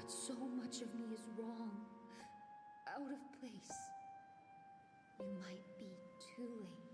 But so much of me is wrong, out of place. You might be too late.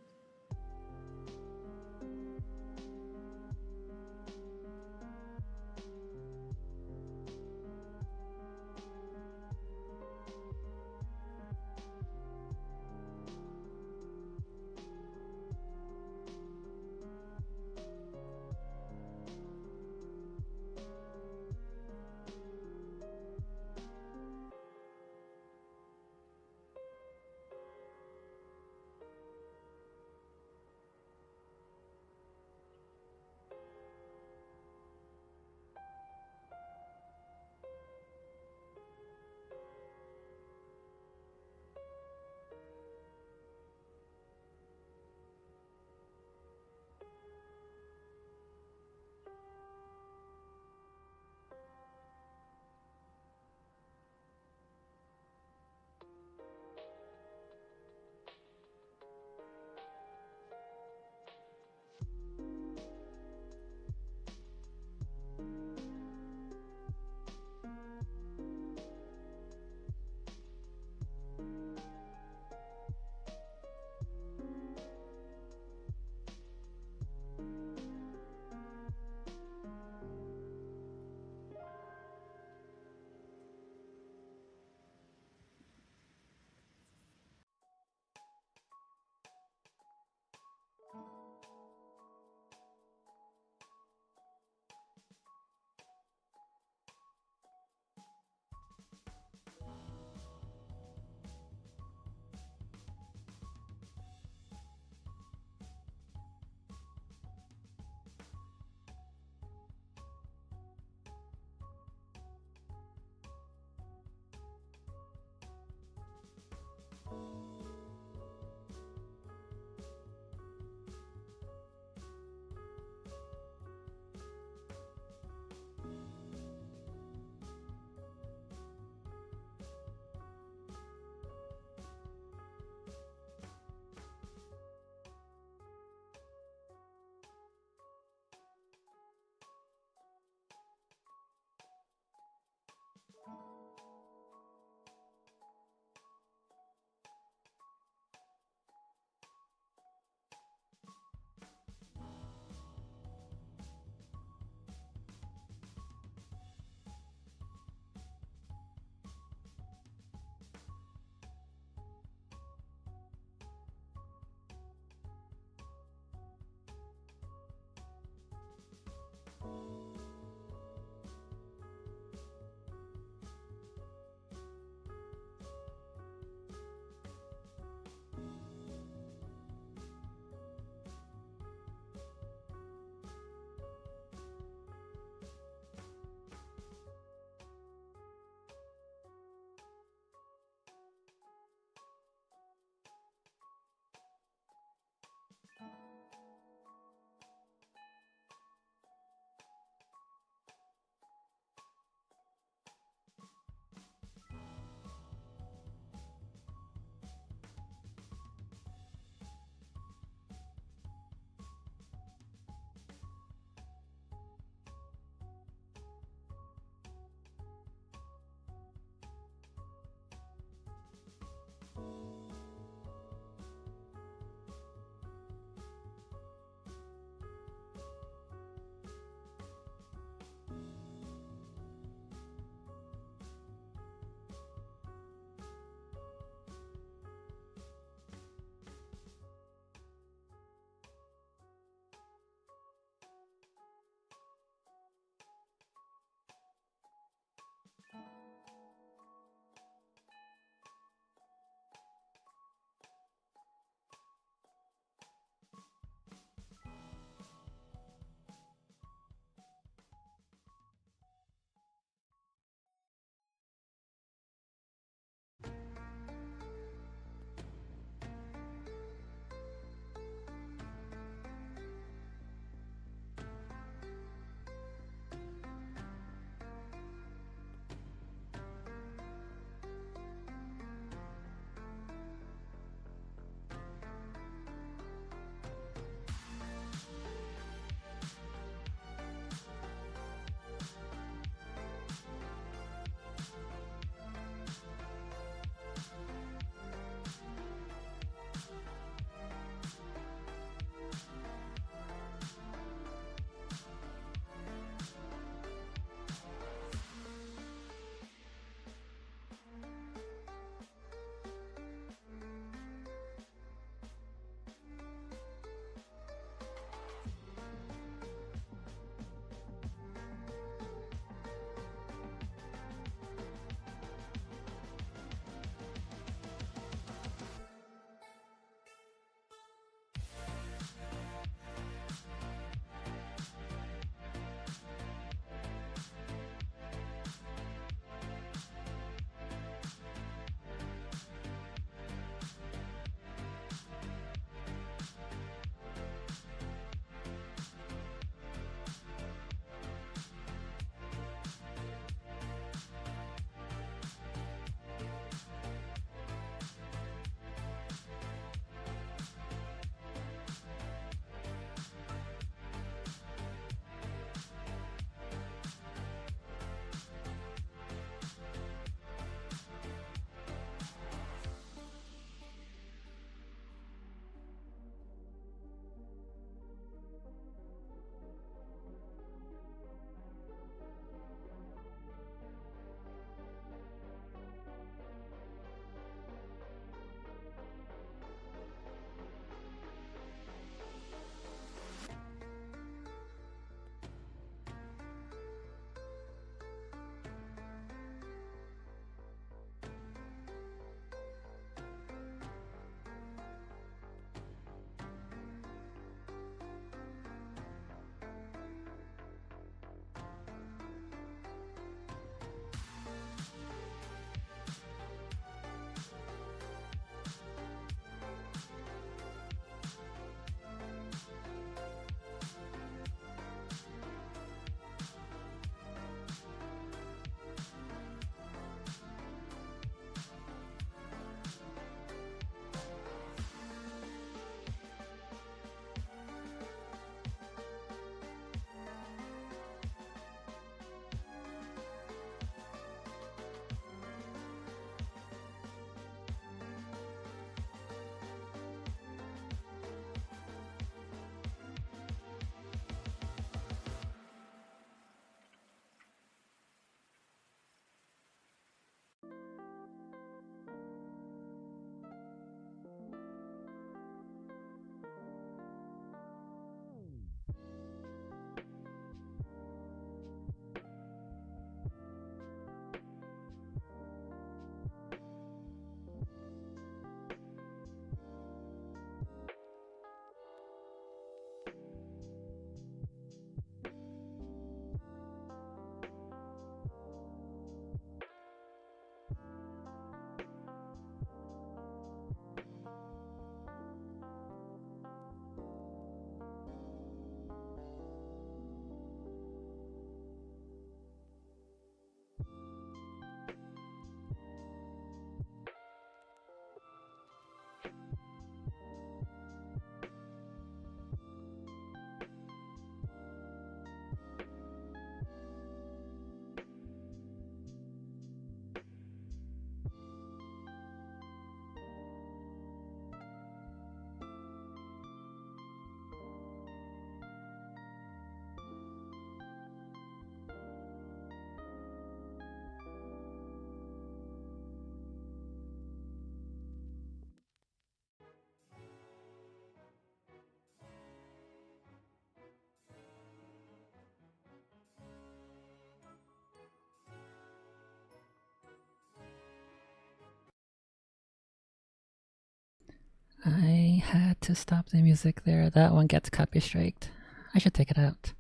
had to stop the music there. That one gets copy striked. I should take it out.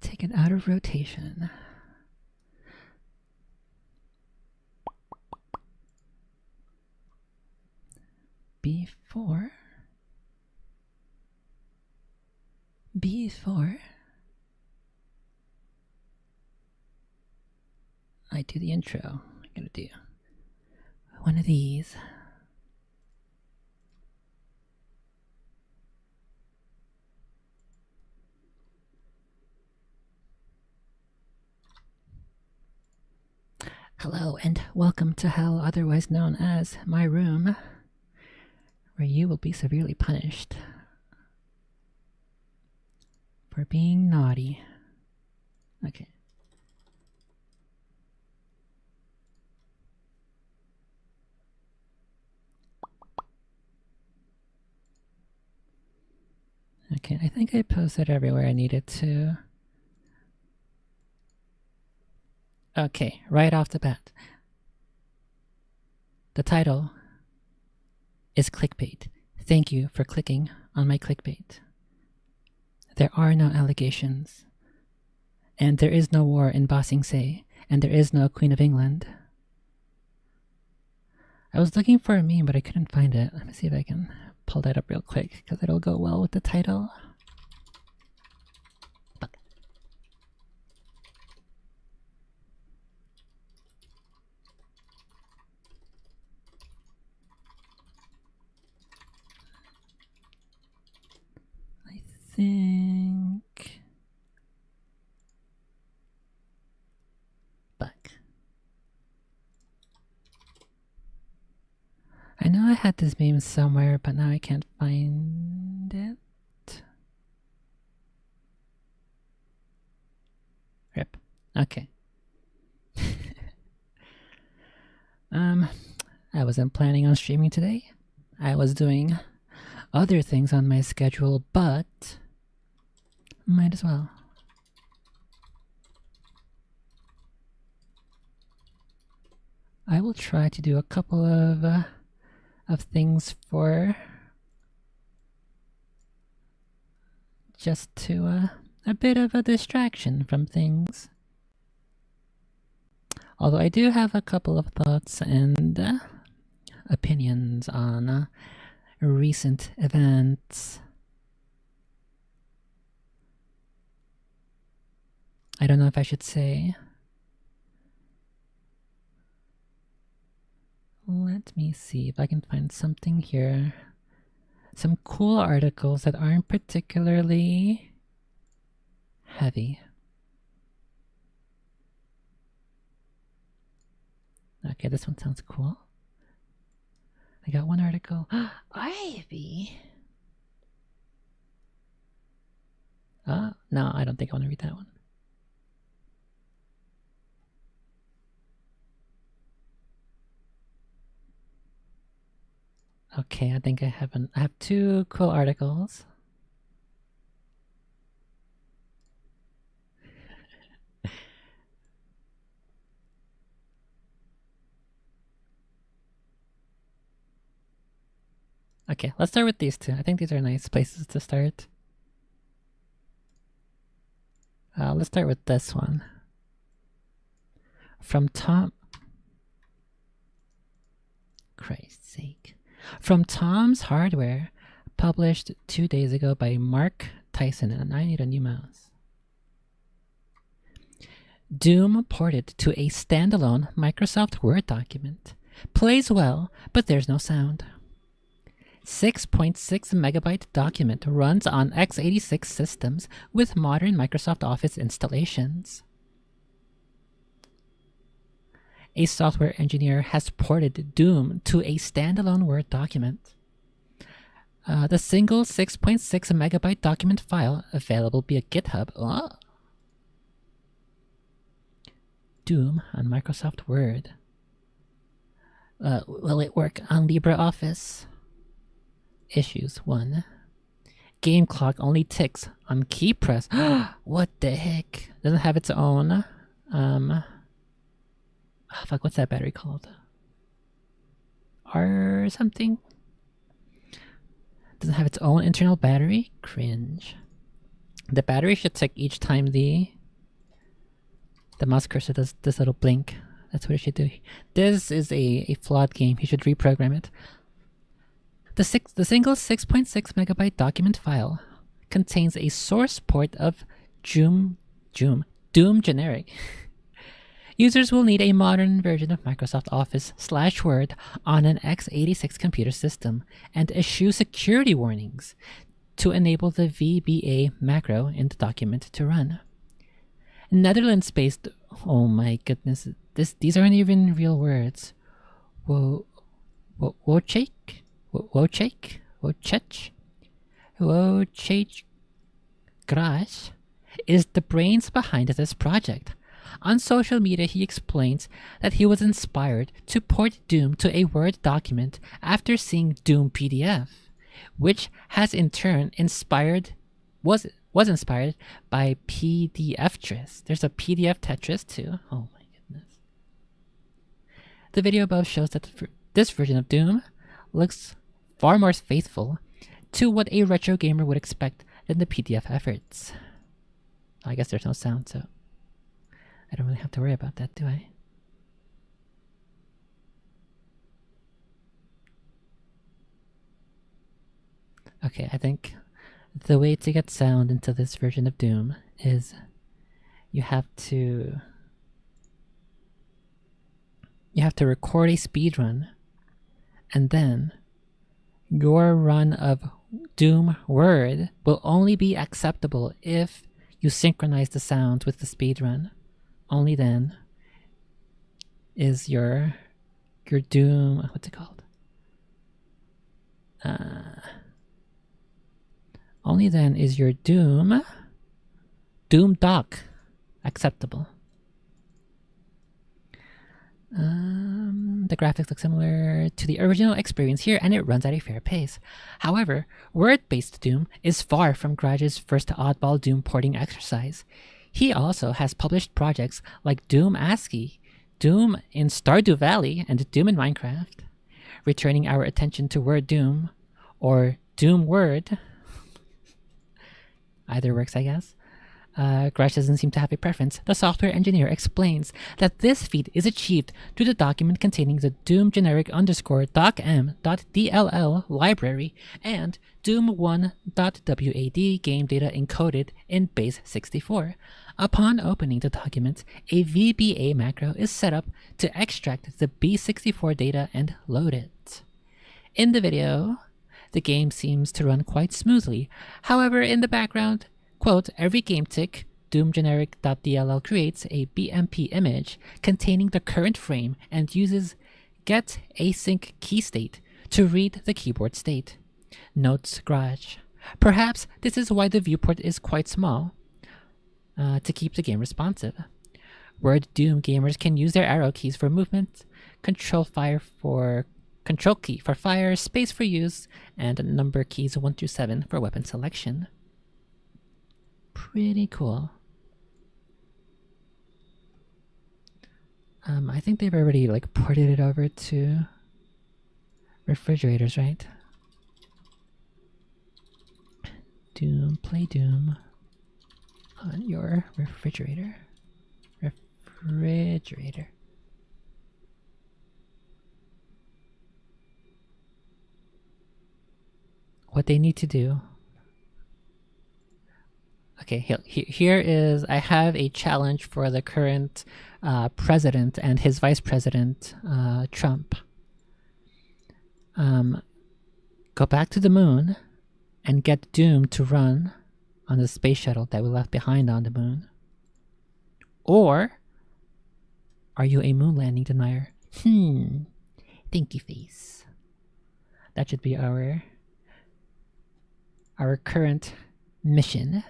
Take it out of rotation. Before I do the intro, I'm gonna do one of these. Hello and welcome to hell, otherwise known as my room, where you will be severely punished for being naughty. Okay. Okay, I think I posted everywhere I needed to. Okay, right off the bat. The title is clickbait. Thank you for clicking on my clickbait. There are no allegations. And there is no war in Ba Sing Se. And there is no Queen of England. I was looking for a meme, but I couldn't find it. Let me see if I can pull that up real quick, because it'll go well with the title. I think... Fuck. I know I had this meme somewhere, but now I can't find it. Rip. Okay. I wasn't planning on streaming today. I was doing other things on my schedule, but might as well. I will try to do a couple of things for just to a bit of a distraction from things. Although I do have a couple of thoughts and opinions on recent events. I don't know if I should say. Let me see if I can find something here. Some cool articles that aren't particularly heavy. Okay, this one sounds cool. I got one article. Ivy! No, I don't think I want to read that one. Okay, I think I have two cool articles. Okay, let's start with these two. I think these are nice places to start. Let's start with this one. From Christ's sake. From Tom's Hardware, published 2 days ago by Mark Tyson, and I need a new mouse. Doom ported to a standalone Microsoft Word document. Plays well, but there's no sound. 6.6 megabyte document runs on x86 systems with modern Microsoft Office installations. A software engineer has ported Doom to a standalone Word document. The single 6.6 megabyte document file available via GitHub. Doom on Microsoft Word. Will it work on LibreOffice? Issues 1. Game clock only ticks on key press. What the heck? Doesn't have its own fuck, what's that battery called? R something? Doesn't have its own internal battery? Cringe. The battery should tick each time the mouse cursor does this little blink. That's what it should do. This is a flawed game. You should reprogram it. The single 6.6 megabyte document file contains a source port of Doom generic. Users will need a modern version of Microsoft Office / Word on an x86 computer system and eschew security warnings to enable the VBA macro in the document to run. Netherlands-based, oh my goodness, these aren't even real words. Wojciech Grasz is the brains behind this project. On social media, he explains that he was inspired to port Doom to a Word document after seeing Doom PDF, which has in turn was inspired by PDF-tris. There's a PDF Tetris too. Oh my goodness. The video above shows that this version of Doom looks far more faithful to what a retro gamer would expect than the PDF efforts. I guess there's no sound, so I don't really have to worry about that, do I? Okay, I think the way to get sound into this version of Doom is you have to record a speedrun, and then your run of Doom Word will only be acceptable if you synchronize the sounds with the speedrun. Only then is your Doom, what's it called? Only then is your Doom doc acceptable. The graphics look similar to the original experience here, and it runs at a fair pace. However, Word-based Doom is far from Grash's first oddball Doom porting exercise. He also has published projects like Doom ASCII, Doom in Stardew Valley, and Doom in Minecraft. Returning our attention to Word Doom, or Doom Word, either works, I guess. Grash doesn't seem to have a preference. The software engineer explains that this feat is achieved through the document containing the Doom generic _docm.dll library and Doom1.wad game data encoded in base 64. Upon opening the document, a VBA macro is set up to extract the B64 data and load it. In the video, the game seems to run quite smoothly. However, in the background, quote, every game tick, doomgeneric.dll creates a BMP image containing the current frame and uses getAsync keystate to read the keyboard state. Notes Grash. Perhaps this is why the viewport is quite small, to keep the game responsive. Word Doom gamers can use their arrow keys for movement, control key for fire, space for use, and number keys 1 through 7 for weapon selection. Pretty cool. I think they've already ported it over to refrigerators, right? Doom, play Doom on your refrigerator. What they need to do. Okay, here is, I have a challenge for the current president and his vice president, Trump. Go back to the moon and get Doom to run on the space shuttle that we left behind on the moon. Or are you a moon landing denier? Thinky face. That should be our current mission.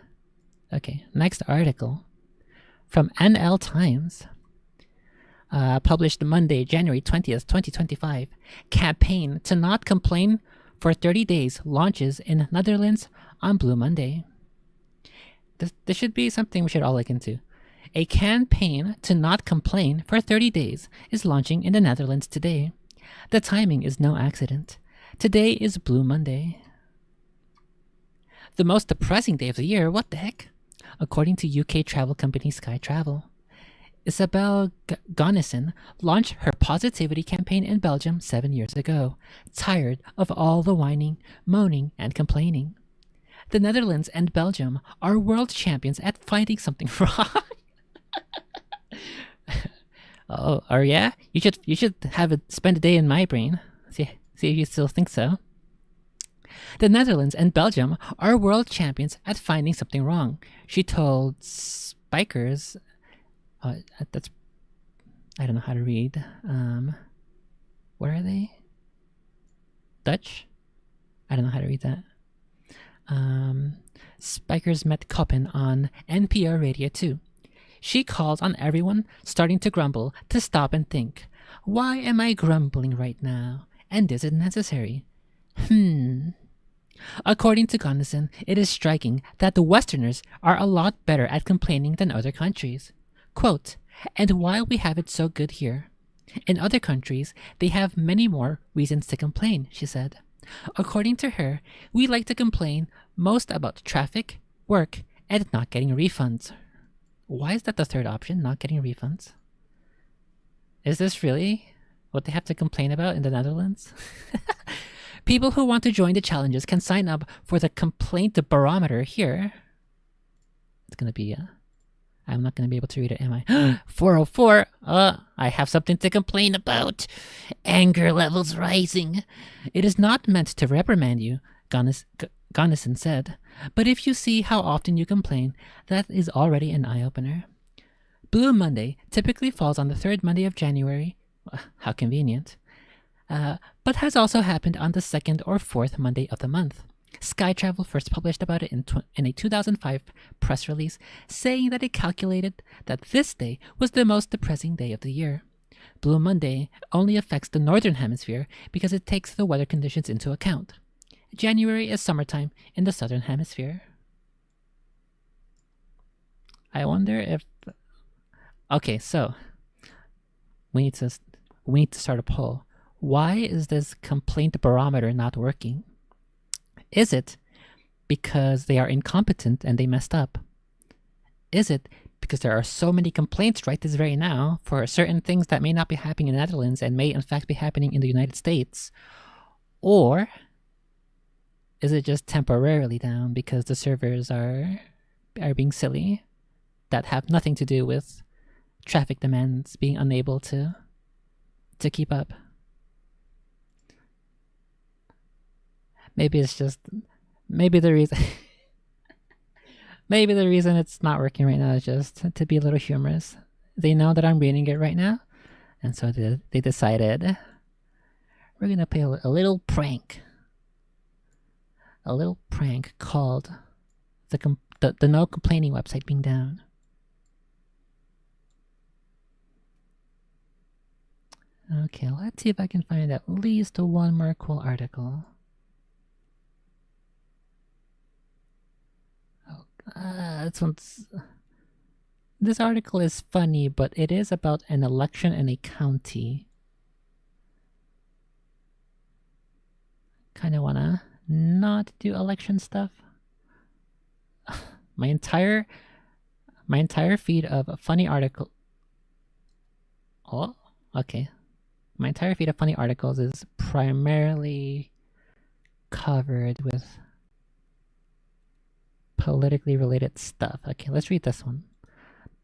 Okay, next article from NL Times, published Monday, January 20th, 2025. Campaign to not complain for 30 days launches in Netherlands on Blue Monday. This should be something we should all look into. A campaign to not complain for 30 days is launching in the Netherlands today. The timing is no accident. Today is Blue Monday. The most depressing day of the year? What the heck? According to UK travel company Sky Travel. Isabel Gonnison launched her positivity campaign in Belgium 7 years ago, tired of all the whining, moaning, and complaining. The Netherlands and Belgium are world champions at finding something wrong. Oh, or yeah? You should spend a day in my brain. See if you still think so. The Netherlands and Belgium are world champions at finding something wrong, she told Spikers. That's I don't know how to read. What are they? Dutch? I don't know how to read that. Spikers met Koppen on NPR Radio 2. She called on everyone starting to grumble to stop and think. Why am I grumbling right now? And is it necessary? According to Gunnison, it is striking that the Westerners are a lot better at complaining than other countries. Quote, and while we have it so good here, in other countries, they have many more reasons to complain, she said. According to her, we like to complain most about traffic, work, and not getting refunds. Why is that the third option, not getting refunds? Is this really what they have to complain about in the Netherlands? People who want to join the challenges can sign up for the complaint barometer here. It's going to be... I'm not going to be able to read it, am I? 404. I have something to complain about. Anger levels rising. It is not meant to reprimand you, Gunnison said. But if you see how often you complain, that is already an eye-opener. Blue Monday typically falls on the third Monday of January. How convenient. But has also happened on the second or fourth Monday of the month. Sky Travel first published about it in a 2005 press release, saying that it calculated that this day was the most depressing day of the year. Blue Monday only affects the northern hemisphere because it takes the weather conditions into account. January is summertime in the southern hemisphere. I wonder if... Okay, so we need to start a poll. Why is this complaint barometer not working? Is it because they are incompetent and they messed up? Is it because there are so many complaints right this very now for certain things that may not be happening in the Netherlands and may in fact be happening in the United States? Or is it just temporarily down because the servers are being silly that have nothing to do with traffic demands being unable to keep up? Maybe the reason maybe the reason it's not working right now is just to be a little humorous. They know that I'm reading it right now, and so they decided we're gonna play a little prank. A little prank called the no complaining website being down. Okay, let's see if I can find at least one more cool article. This article is funny, but it is about an election in a county. Kind of wanna not do election stuff. My entire feed of funny article. Oh, okay. My entire feed of funny articles is primarily covered with politically related stuff. Okay, let's read this one.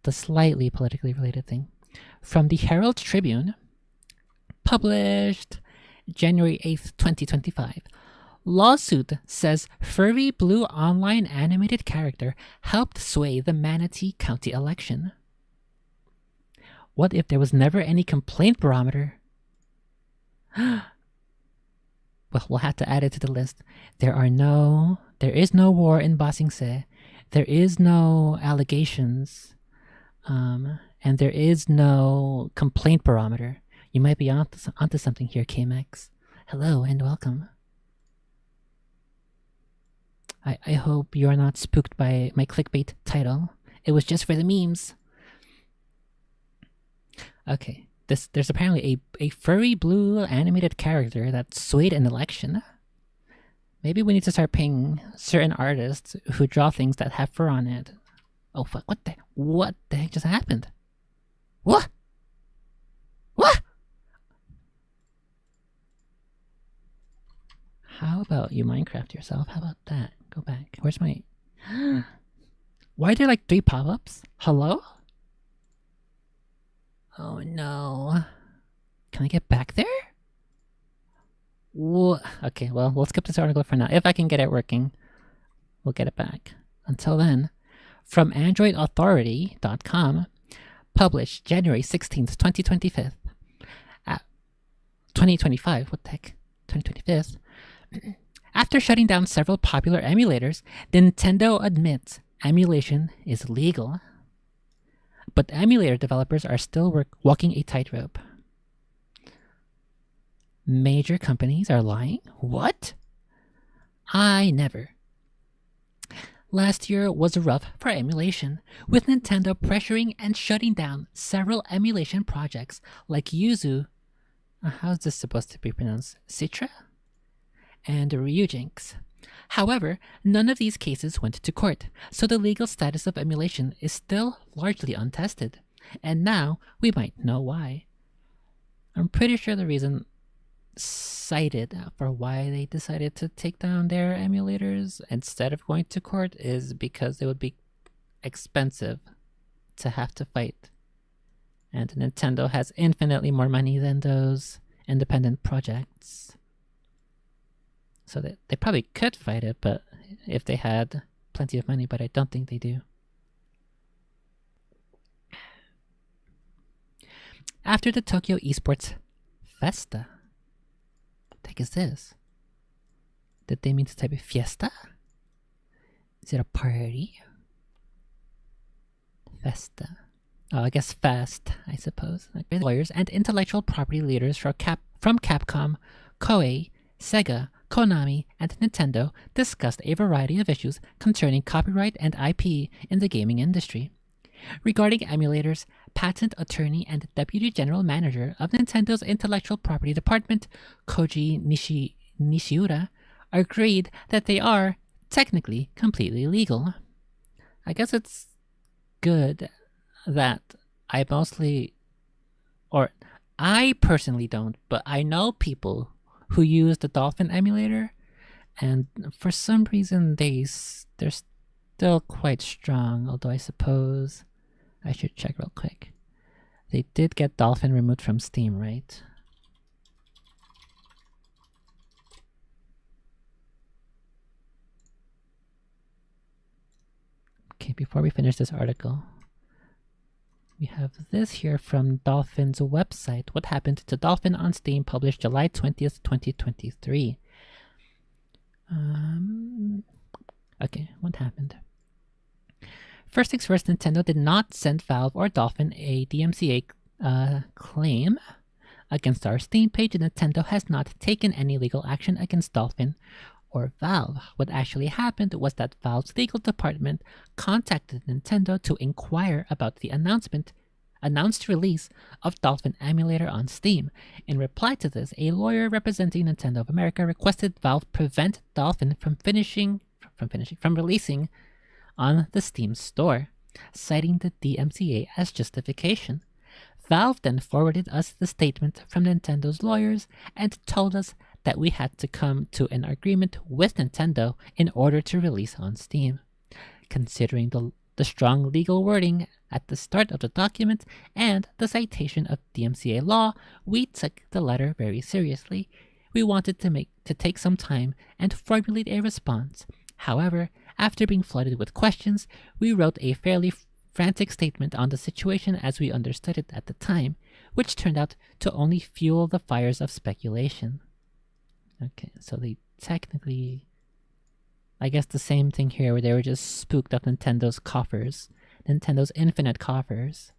The slightly politically related thing. From the Herald Tribune, published January 8th, 2025. Lawsuit says furry blue online animated character helped sway the Manatee County election. What if there was never any complaint barometer? Well, we'll have to add it to the list. There is no war in Ba Sing Se. There is no allegations. And there is no complaint barometer. You might be onto something here, KMX. Hello and welcome. I hope you are not spooked by my clickbait title. It was just for the memes. Okay. There's apparently a furry blue animated character that swayed an election. Maybe we need to start paying certain artists who draw things that have fur on it. Oh fuck, what the heck just happened? What? What? How about you Minecraft yourself? How about that? Go back. Where's my... Why are there like 3 pop-ups? Hello? Oh no. Can I get back there? Okay, well, we'll skip this article for now. If I can get it working, we'll get it back. Until then, from AndroidAuthority.com, published January 16th, 2025. 2025, what the heck? 2025. After shutting down several popular emulators, Nintendo admits emulation is legal. But emulator developers are still walking a tightrope. Major companies are lying? What? I never. Last year was rough for emulation, with Nintendo pressuring and shutting down several emulation projects like Yuzu, how's this supposed to be pronounced? Citra? And Ryujinx. However, none of these cases went to court, so the legal status of emulation is still largely untested. And now we might know why. I'm pretty sure the reason cited for why they decided to take down their emulators instead of going to court is because it would be expensive to have to fight. And Nintendo has infinitely more money than those independent projects. So they probably could fight it, but if they had plenty of money, but I don't think they do. After the Tokyo Esports Festa. What the heck is this? Did they mean to type fiesta? Is it a party? Festa. Oh, I guess fast, I suppose. Like lawyers and intellectual property leaders from Capcom, Koei, Sega, Konami, and Nintendo discussed a variety of issues concerning copyright and IP in the gaming industry. Regarding emulators, patent attorney and deputy general manager of Nintendo's intellectual property department, Koji Nishiura, agreed that they are technically completely legal. I guess it's good that I personally don't, but I know people who use the Dolphin emulator, and for some reason they're still quite strong, although I suppose I should check real quick. They did get Dolphin removed from Steam, right? Okay, before we finish this article, we have this here from Dolphin's website. What happened to Dolphin on Steam, published July 20th, 2023. Okay, what happened? First things first, Nintendo did not send Valve or Dolphin a DMCA claim against our Steam page. Nintendo has not taken any legal action against Dolphin or Valve. What actually happened was that Valve's legal department contacted Nintendo to inquire about the announced release of Dolphin emulator on Steam. In reply to this, a lawyer representing Nintendo of America requested Valve prevent Dolphin from releasing on the Steam store, citing the DMCA as justification. Valve then forwarded us the statement from Nintendo's lawyers and told us that we had to come to an agreement with Nintendo in order to release on Steam. Considering the strong legal wording at the start of the document and the citation of DMCA law, we took the letter very seriously. We wanted to take some time and formulate a response. However, after being flooded with questions, we wrote a fairly frantic statement on the situation as we understood it at the time, which turned out to only fuel the fires of speculation. Okay, so they technically... I guess the same thing here, where they were just spooked up Nintendo's coffers. Nintendo's infinite coffers.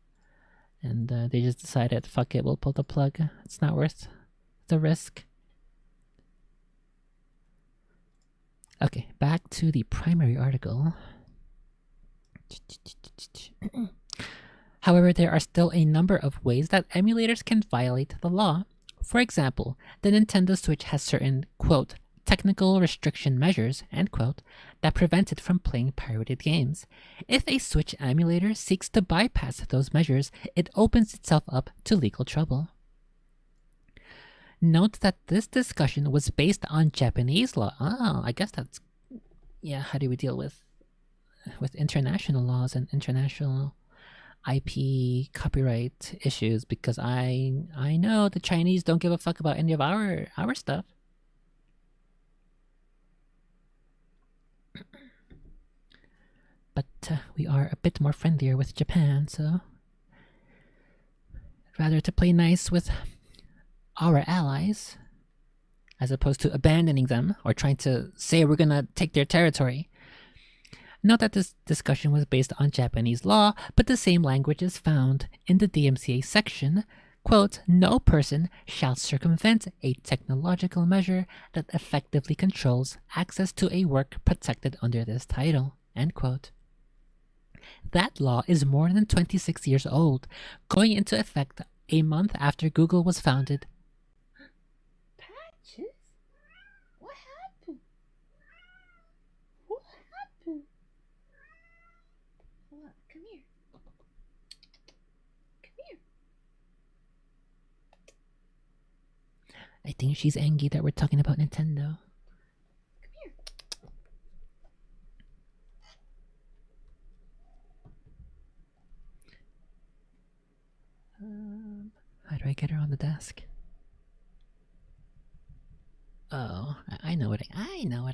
And they just decided, fuck it, we'll pull the plug. It's not worth the risk. Okay, back to the primary article. However, there are still a number of ways that emulators can violate the law. For example, the Nintendo Switch has certain, quote, technical restriction measures, end quote, that prevent it from playing pirated games. If a Switch emulator seeks to bypass those measures, it opens itself up to legal trouble. Note that this discussion was based on Japanese law. Oh, I guess that's... Yeah, how do we deal with international laws and international IP copyright issues? Because I know the Chinese don't give a fuck about any of our stuff. But we are a bit more friendlier with Japan, so I'd rather to play nice with our allies as opposed to abandoning them or trying to say we're gonna take their territory. Note that this discussion was based on Japanese law, but the same language is found in the DMCA section. Quote, no person shall circumvent a technological measure that effectively controls access to a work protected under this title, end quote. That law is more than 26 years old, going into effect a month after Google was founded. Patches? What happened? What happened? Hold on, come here. Come here. I think she's angry that we're talking about Nintendo. Come here. How do I get her on the desk? Oh, I know what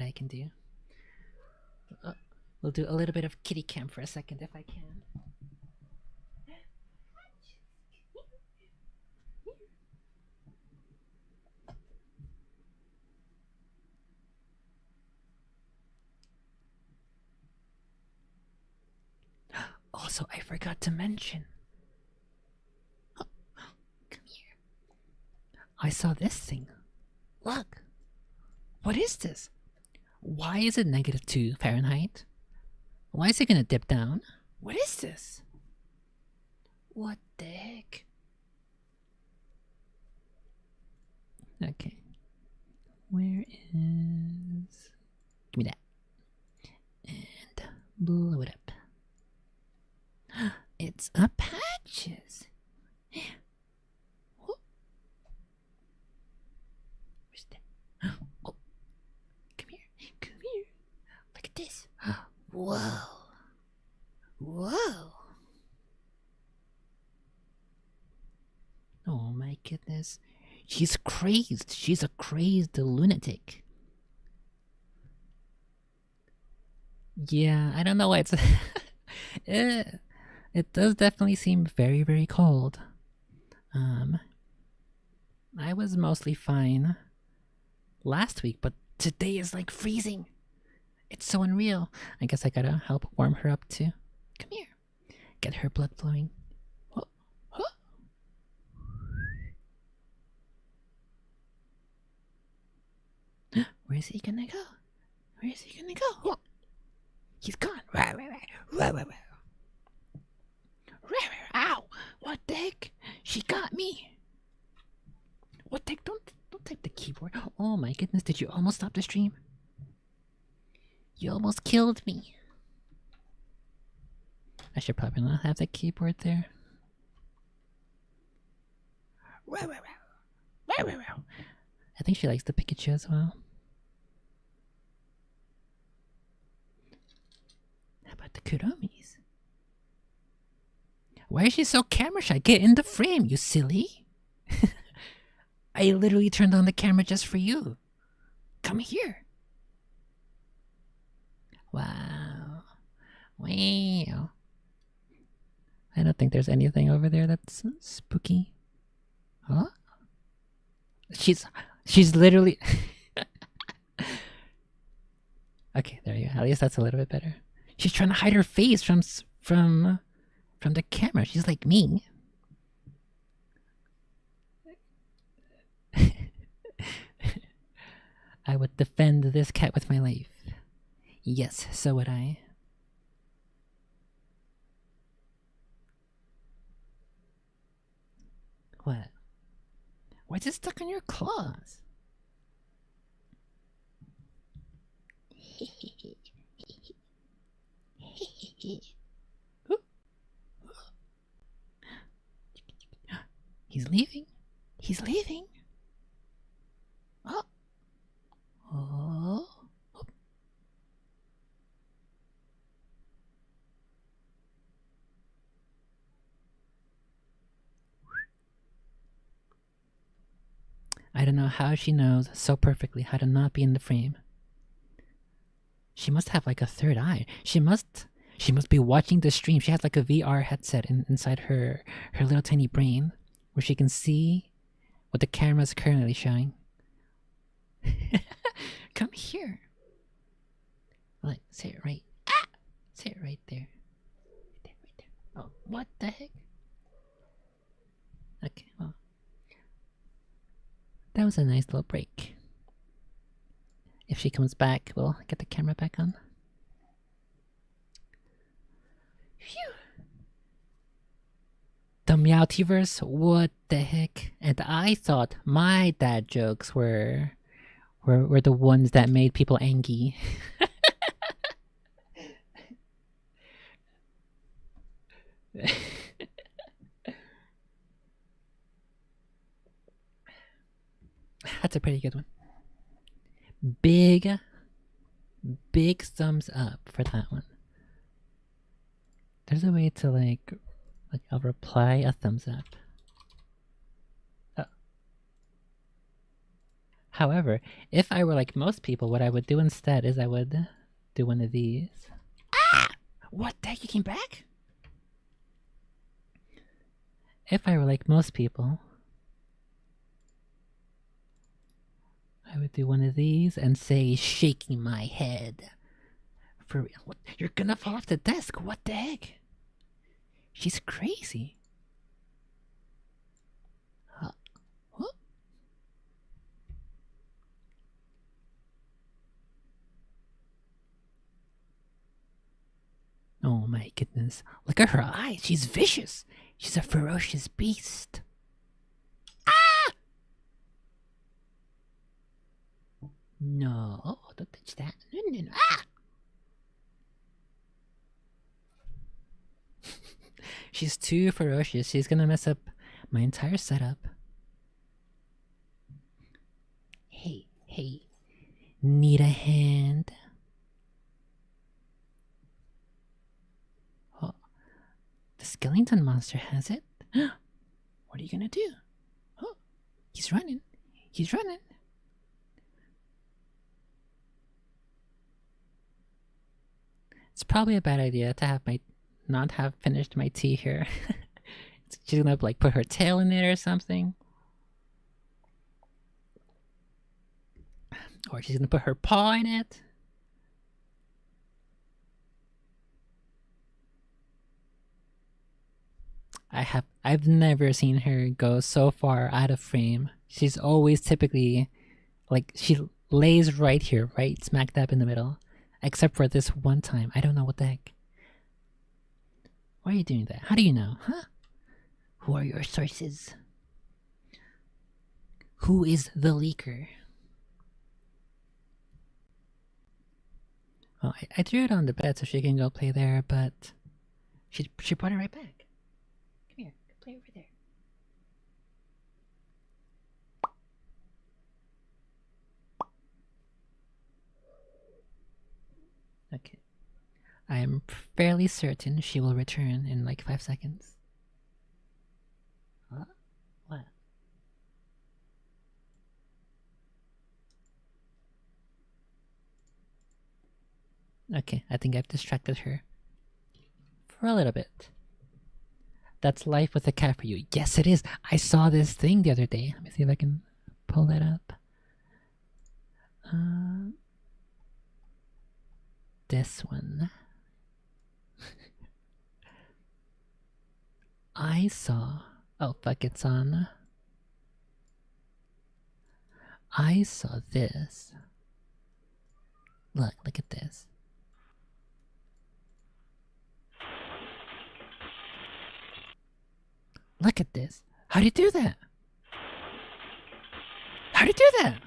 I can do. We'll do a little bit of kitty cam for a second if I can. Also, I forgot to mention. Oh, come here. I saw this thing. Look. What is this? Why is it -2 Fahrenheit? Why is it gonna dip down? What is this? What the heck? Okay. Where is... Give me that. And blow it up. It's a Patches. Where's that? Oh. Come here. Come here. Look at this. Whoa. Whoa. Oh my goodness. She's crazed. She's a crazed lunatic. Yeah, I don't know why it's... It does definitely seem very, very cold. I was mostly fine last week, but today is like freezing. It's so unreal. I guess I gotta help warm her up too. Come here. Get her blood flowing. Oh, oh. Where is he gonna go? Where is he gonna go? Oh. He's gone. Ow! What the heck? She got me. What the heck? Don't take the keyboard. Oh my goodness! Did you almost stop the stream? You almost killed me. I should probably not have the keyboard there. I think she likes the Pikachu as well. How about the Kuromis? Why is she so camera shy? Get in the frame, you silly! I literally turned on the camera just for you. Come here. Wow. Wow. I don't think there's anything over there that's spooky. Huh? She's literally... Okay, there you go. At least that's a little bit better. She's trying to hide her face from the camera. She's like me. I would defend this cat with my life. Yes, so would I. What? Why is it stuck on your claws? He's leaving. He's leaving. Oh. Oh. I don't know how she knows so perfectly how to not be in the frame. She must have like a third eye. She must be watching the stream. She has like a VR headset inside her little tiny brain where she can see what the camera is currently showing. Come here. Like, say it right. Ah! Say it right there. Right there. Oh, what the heck? Okay, well. That was a nice little break. If she comes back, we'll get the camera back on. Phew. The Meowtiverse? What the heck? And I thought my dad jokes were the ones that made people angry. That's a pretty good one. Big thumbs up for that one. There's a way to like I'll reply a thumbs up. Oh. However, if I were like most people, what I would do instead is I would do one of these. Ah! What the heck? You came back? If I were like most people, I would do one of these and say, shaking my head. For real. What? You're gonna fall off the desk. What the heck? She's crazy. What? Oh my goodness. Look at her eyes. She's vicious. She's a ferocious beast. Ah! No, don't touch that. No. Ah! She's too ferocious. She's gonna mess up my entire setup. Hey. Need a hand? Oh, the skeleton monster has it. What are you gonna do? Oh, he's running. It's probably a bad idea to have not have finished my tea here. She's gonna like put her tail in it or something. Or she's gonna put her paw in it. I've never seen her go so far out of frame. She's always typically like she lays right here, right smack dab in the middle. Except for this one time. I don't know what the heck. Why are you doing that? How do you know? Huh? Who are your sources? Who is the leaker? Well, I threw it on the bed so she can go play there, but she brought it right back. Come here, go play over there. Okay. I am fairly certain she will return in like 5 seconds. Huh? What? Okay, I think I've distracted her. For a little bit. That's life with a cat for you. Yes, it is. I saw this thing the other day. Let me see if I can pull that up. This one. I saw. Oh, fuck, it's on. I saw this. Look at this. Look at this. How'd you do that? How'd you do that?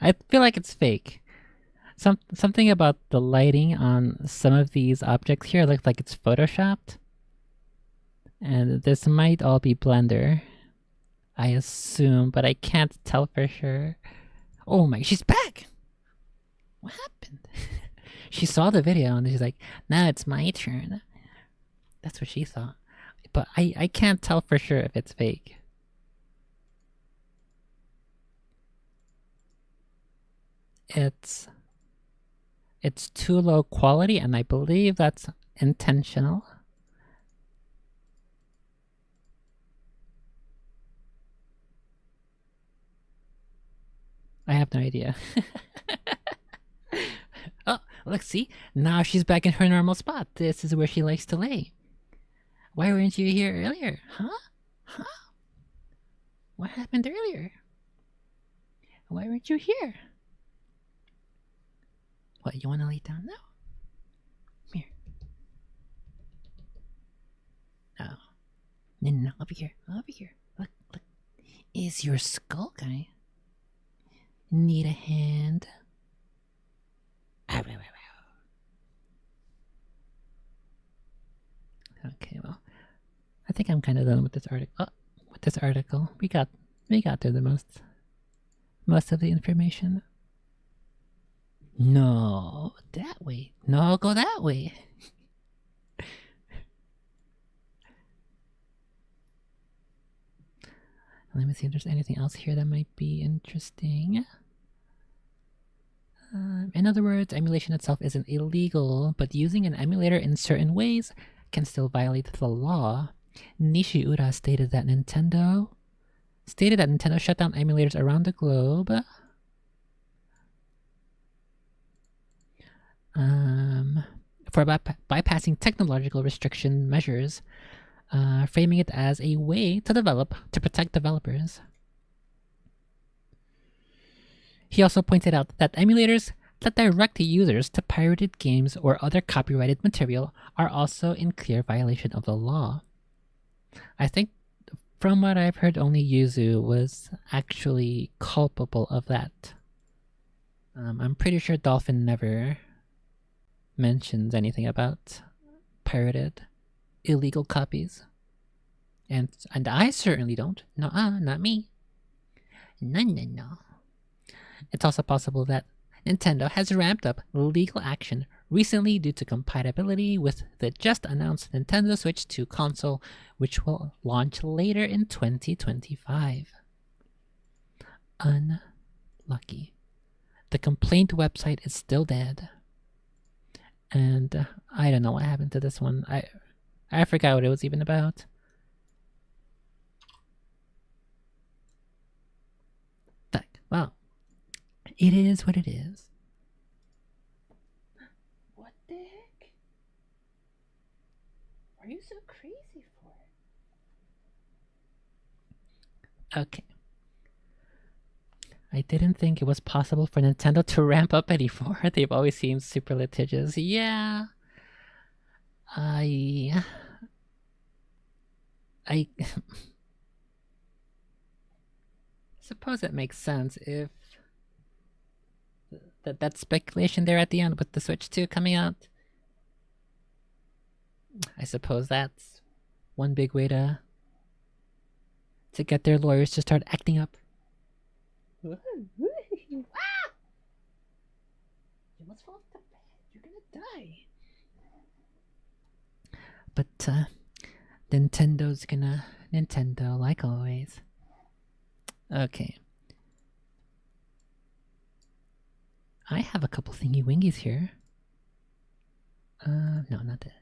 I feel like it's fake. Something about the lighting on some of these objects here looks like it's photoshopped. And this might all be Blender, I assume, but I can't tell for sure. Oh my, she's back! What happened? She saw the video and she's like, now it's my turn. That's what she thought. But I can't tell for sure if it's fake. It's too low quality, and I believe that's intentional. I have no idea. Oh, look, see? Now she's back in her normal spot. This is where she likes to lay. Why weren't you here earlier? Huh? Huh? What happened earlier? Why weren't you here? What, you want to lay down now? Come here. No. No, over here. Over here. Look, look. Is your skull guy? Need a hand? Okay, well, I think I'm kind of done with this article. Oh, with this article, we got through the most of the information. No, that way. No, go that way. Let me see if there's anything else here that might be interesting. In other words, emulation itself isn't illegal, but using an emulator in certain ways can still violate the law. Nishiura stated that Nintendo shut down emulators around the globe. For bypassing technological restriction measures, framing it as a way to protect developers. He also pointed out that emulators that direct users to pirated games or other copyrighted material are also in clear violation of the law. I think, from what I've heard, only Yuzu was actually culpable of that. I'm pretty sure Dolphin never mentions anything about pirated, illegal copies. And I certainly don't. No, not me. No. It's also possible that Nintendo has ramped up legal action recently due to compatibility with the just announced Nintendo Switch 2 console, which will launch later in 2025. Unlucky. The complaint website is still dead. And I don't know what happened to this one. I forgot what it was even about. Fuck. Well, it is what it is. What the heck? Are you so crazy for? Okay. I didn't think it was possible for Nintendo to ramp up anymore. They've always seemed super litigious. Yeah. I suppose it makes sense if that speculation there at the end with the Switch 2 coming out. I suppose that's one big way to get their lawyers to start acting up. You must fall off the bed. You're gonna die. But Nintendo's gonna Nintendo like always. Okay. I have a couple thingy wingies here. No, not this.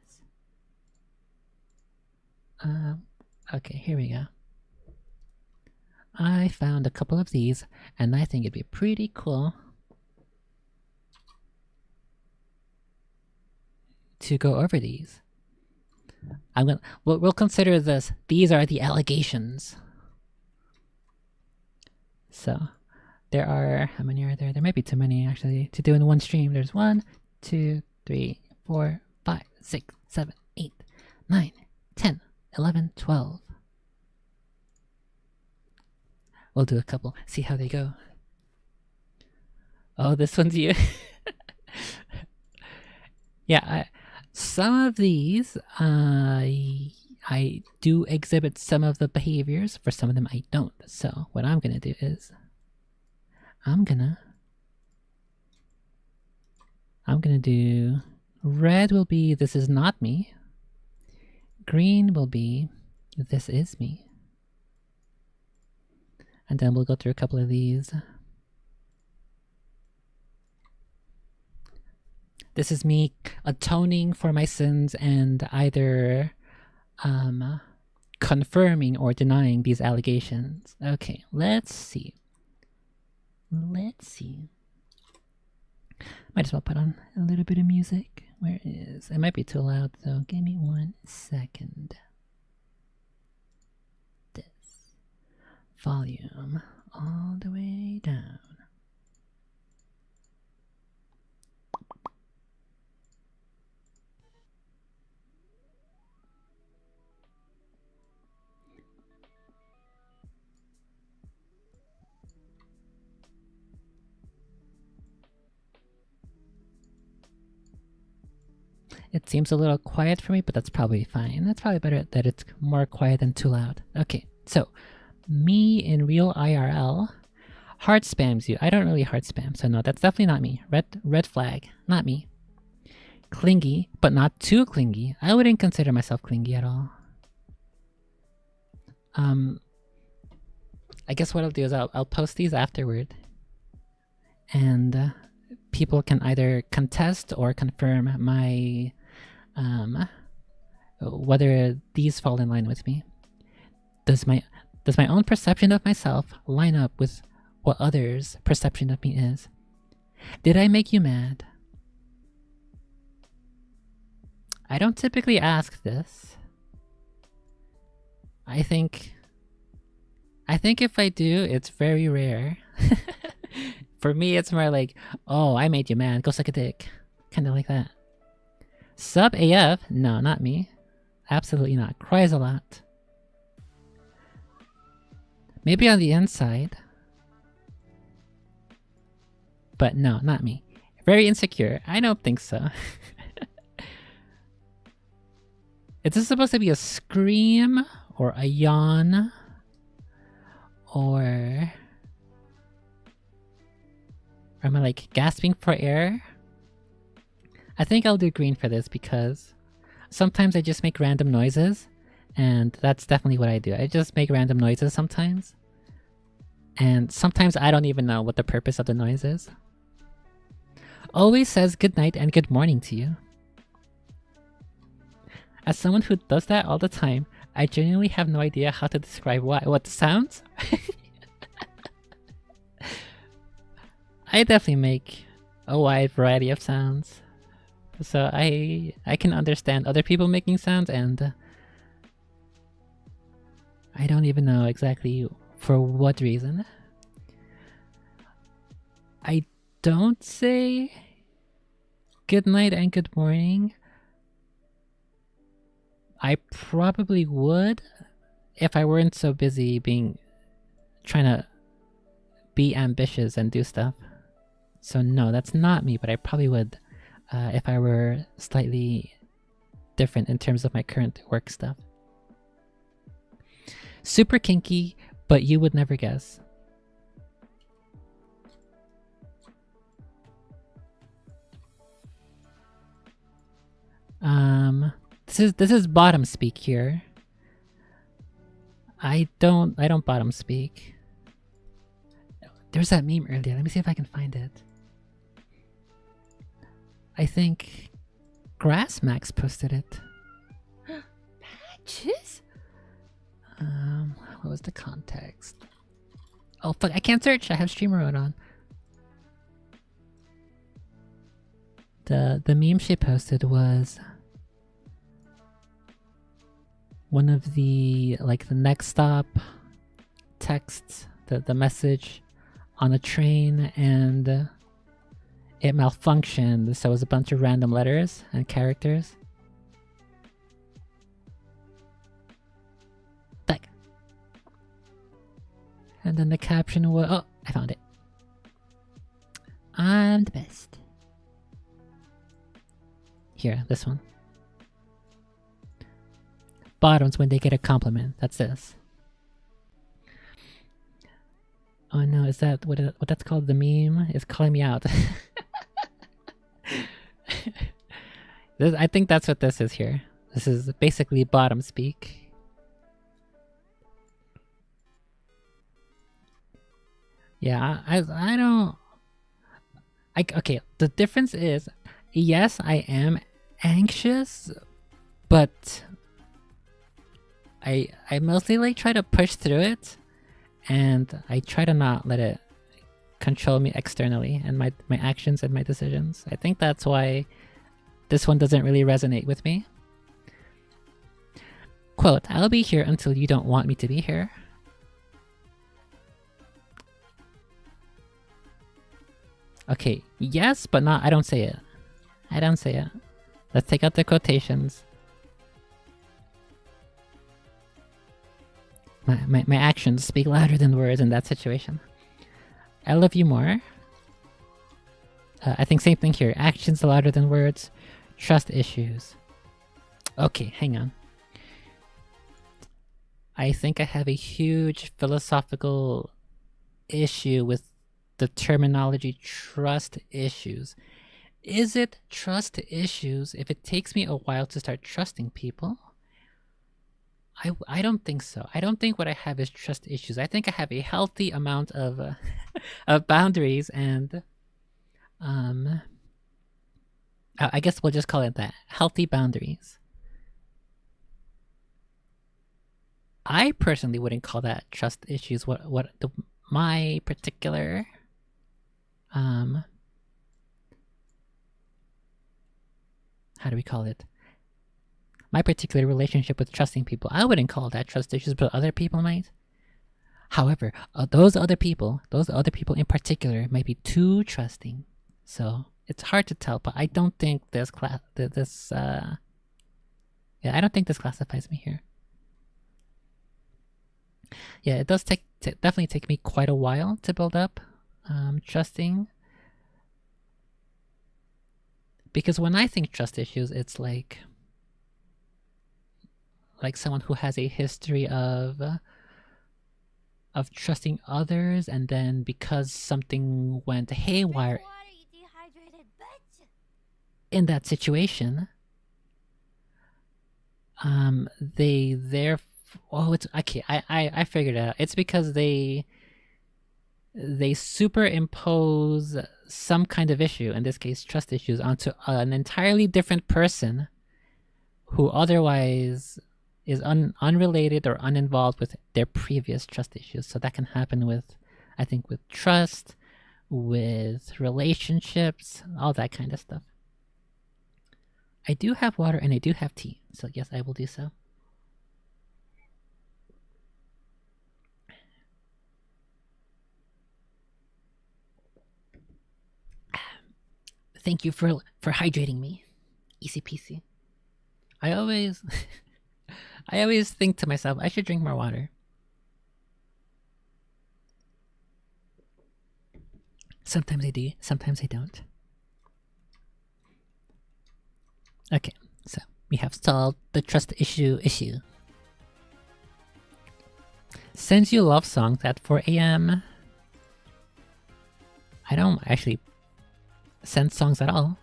Okay, here we go. I found a couple of these, and I think it'd be pretty cool to go over these. We'll consider this. These are the allegations. So, there are, how many are there? There might be too many actually to do in one stream. There's 1, 2, 3, 4, 5, 6, 7, 8, 9, 10, 11, 12. We'll do a couple, see how they go. Oh, this one's you. Yeah, some of these, I do exhibit some of the behaviors. For some of them, I don't. So what I'm gonna do is, I'm gonna do red will be this is not me. Green will be this is me. And then we'll go through a couple of these. This is me atoning for my sins and either confirming or denying these allegations. Okay, let's see. Let's see. Might as well put on a little bit of music. Where is... It might be too loud, so give me 1 second. This. Volume all the way down. It seems a little quiet for me, but that's probably fine. That's probably better that it's more quiet than too loud. Okay, so me in real IRL heart spams you. I don't really heart spam, so no, that's definitely not me. Red flag, not me. Clingy, but not too clingy. I wouldn't consider myself clingy at all. I guess what I'll do is I'll post these afterward, and people can either contest or confirm my whether these fall in line with me. Does my own perception of myself line up with what others' perception of me is? Did I make you mad? I don't typically ask this. I think if I do, it's very rare. For me, it's more like, oh, I made you mad, go suck a dick. Kinda like that. Sub AF? No, not me. Absolutely not. Cries a lot. Maybe on the inside. But no, not me. Very insecure. I don't think so. Is this supposed to be a scream? Or a yawn? Or am I like gasping for air? I think I'll do green for this because sometimes I just make random noises, and that's definitely what I do. I just make random noises sometimes. And sometimes I don't even know what the purpose of the noise is. Always says good night and good morning to you. As someone who does that all the time, I genuinely have no idea how to describe what the sounds. I definitely make a wide variety of sounds. So I can understand other people making sounds, and I don't even know exactly for what reason. I don't say good night and good morning. I probably would if I weren't so busy trying to be ambitious and do stuff. So no, that's not me, but I probably would if I were slightly different in terms of my current work stuff. Super kinky, but you would never guess. This is bottom speak here. I don't bottom speak. There's that meme earlier. Let me see if I can find it. I think Grassmax posted it. Patches? What was the context? Oh fuck, I can't search. I have streamer mode on. The meme she posted was one of the the next stop texts, the message on a train, and it malfunctioned, so it was a bunch of random letters and characters. Back. And then the caption was, oh, I found it. I'm the best. Here, this one. Bottoms when they get a compliment. That's this. Oh no, is that what that's called? The meme is calling me out. I think that's what this is here. This is basically bottom speak. Yeah, I don't. Okay, the difference is, yes, I am anxious, but I mostly like try to push through it, and I try to not let it control me externally and my actions and my decisions. I think that's why this one doesn't really resonate with me. Quote, I'll be here until you don't want me to be here. Okay, yes, but not, I don't say it. I don't say it. Let's take out the quotations. My actions speak louder than words in that situation. I love you more. I think same thing here. Actions louder than words. Trust issues. Okay, hang on. I think I have a huge philosophical issue with the terminology trust issues. Is it trust issues if it takes me a while to start trusting people? I don't think so. I don't think what I have is trust issues. I think I have a healthy amount of of boundaries and I guess we'll just call it that. Healthy boundaries. I personally wouldn't call that trust issues. My particular how do we call it? My particular relationship with trusting people, I wouldn't call that trust issues, but other people might. However, those other people in particular might be too trusting. So it's hard to tell, but I don't think I don't think this classifies me here. Yeah, it does definitely take me quite a while to build up trusting. Because when I think trust issues, it's like someone who has a history of trusting others, and then because something went haywire in that situation, it's okay. I figured it out. It's because they superimpose some kind of issue, in this case trust issues, onto an entirely different person who otherwise is unrelated or uninvolved with their previous trust issues. So that can happen with, I think, with trust, with relationships, all that kind of stuff. I do have water and I do have tea, so yes, I will do so. Thank you for hydrating me. Easy peasy. I always think to myself, I should drink more water. Sometimes I do, sometimes I don't. Okay, so we have solved the trust issue. Sends you love songs at 4 a.m. I don't actually send songs at all.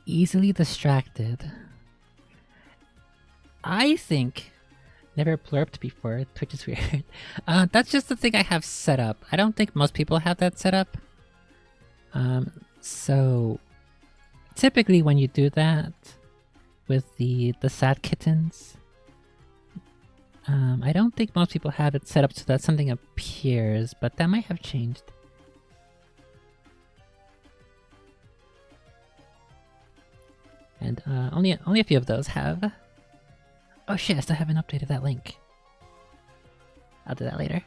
Easily distracted. I think never blurped before, which is weird. That's just the thing I have set up. I don't think most people have that set up. So typically when you do that with the sad kittens, I don't think most people have it set up so that something appears, but that might have changed. And only a few of those have. Oh shit, I still haven't updated that link. I'll do that later.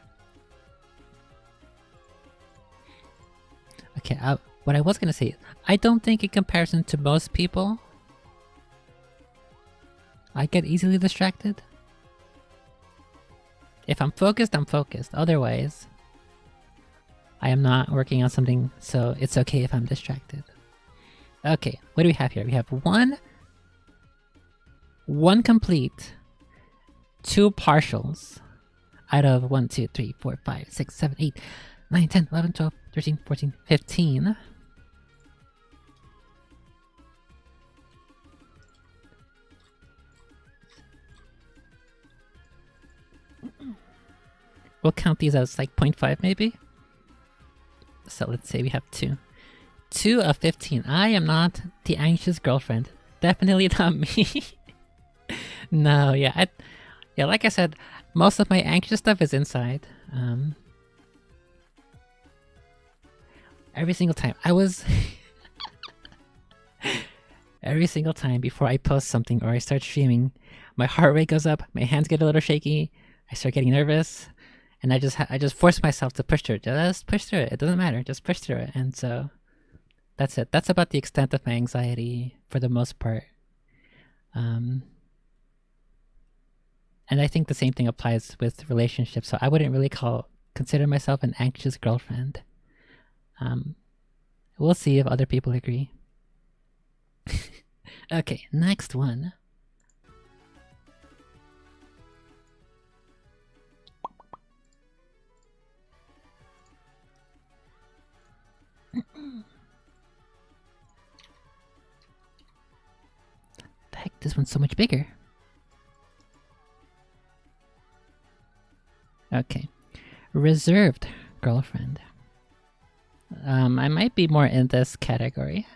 Okay, what I was gonna say, I don't think in comparison to most people, I get easily distracted. If I'm focused, I'm focused. Otherwise, I am not working on something, so it's okay if I'm distracted. Okay, what do we have here? We have one complete, two partials out of 1, 2, 3, 4, 5, 6, 7, 8, 9, 10, 11, 12, 13, 14, 15. We'll count these as like 0.5 maybe. So let's say we have 2. 2 of 15. I am not the anxious girlfriend. Definitely not me. No, yeah. Yeah, like I said, most of my anxious stuff is inside. Every single time. Every single time before I post something or I start streaming, my heart rate goes up, my hands get a little shaky, I start getting nervous, and I just force myself to push through it. Just push through it. It doesn't matter. Just push through it. And so that's it. That's about the extent of my anxiety for the most part. And I think the same thing applies with relationships. So I wouldn't really consider myself an anxious girlfriend. We'll see if other people agree. Okay, next one. The heck, this one's so much bigger. Okay. Reserved girlfriend. I might be more in this category.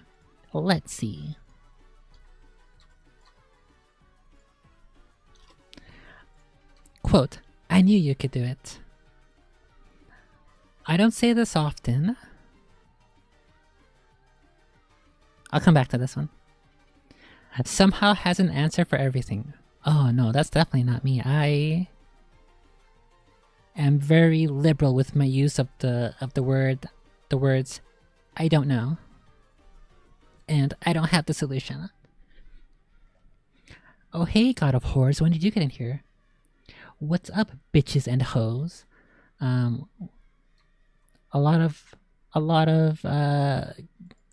Let's see. Quote, I knew you could do it. I don't say this often. I'll come back to this one. Somehow has an answer for everything. Oh no, that's definitely not me. I am very liberal with my use of the words I don't know. And I don't have the solution. Oh hey, God of Whores, when did you get in here? What's up, bitches and hoes? A lot of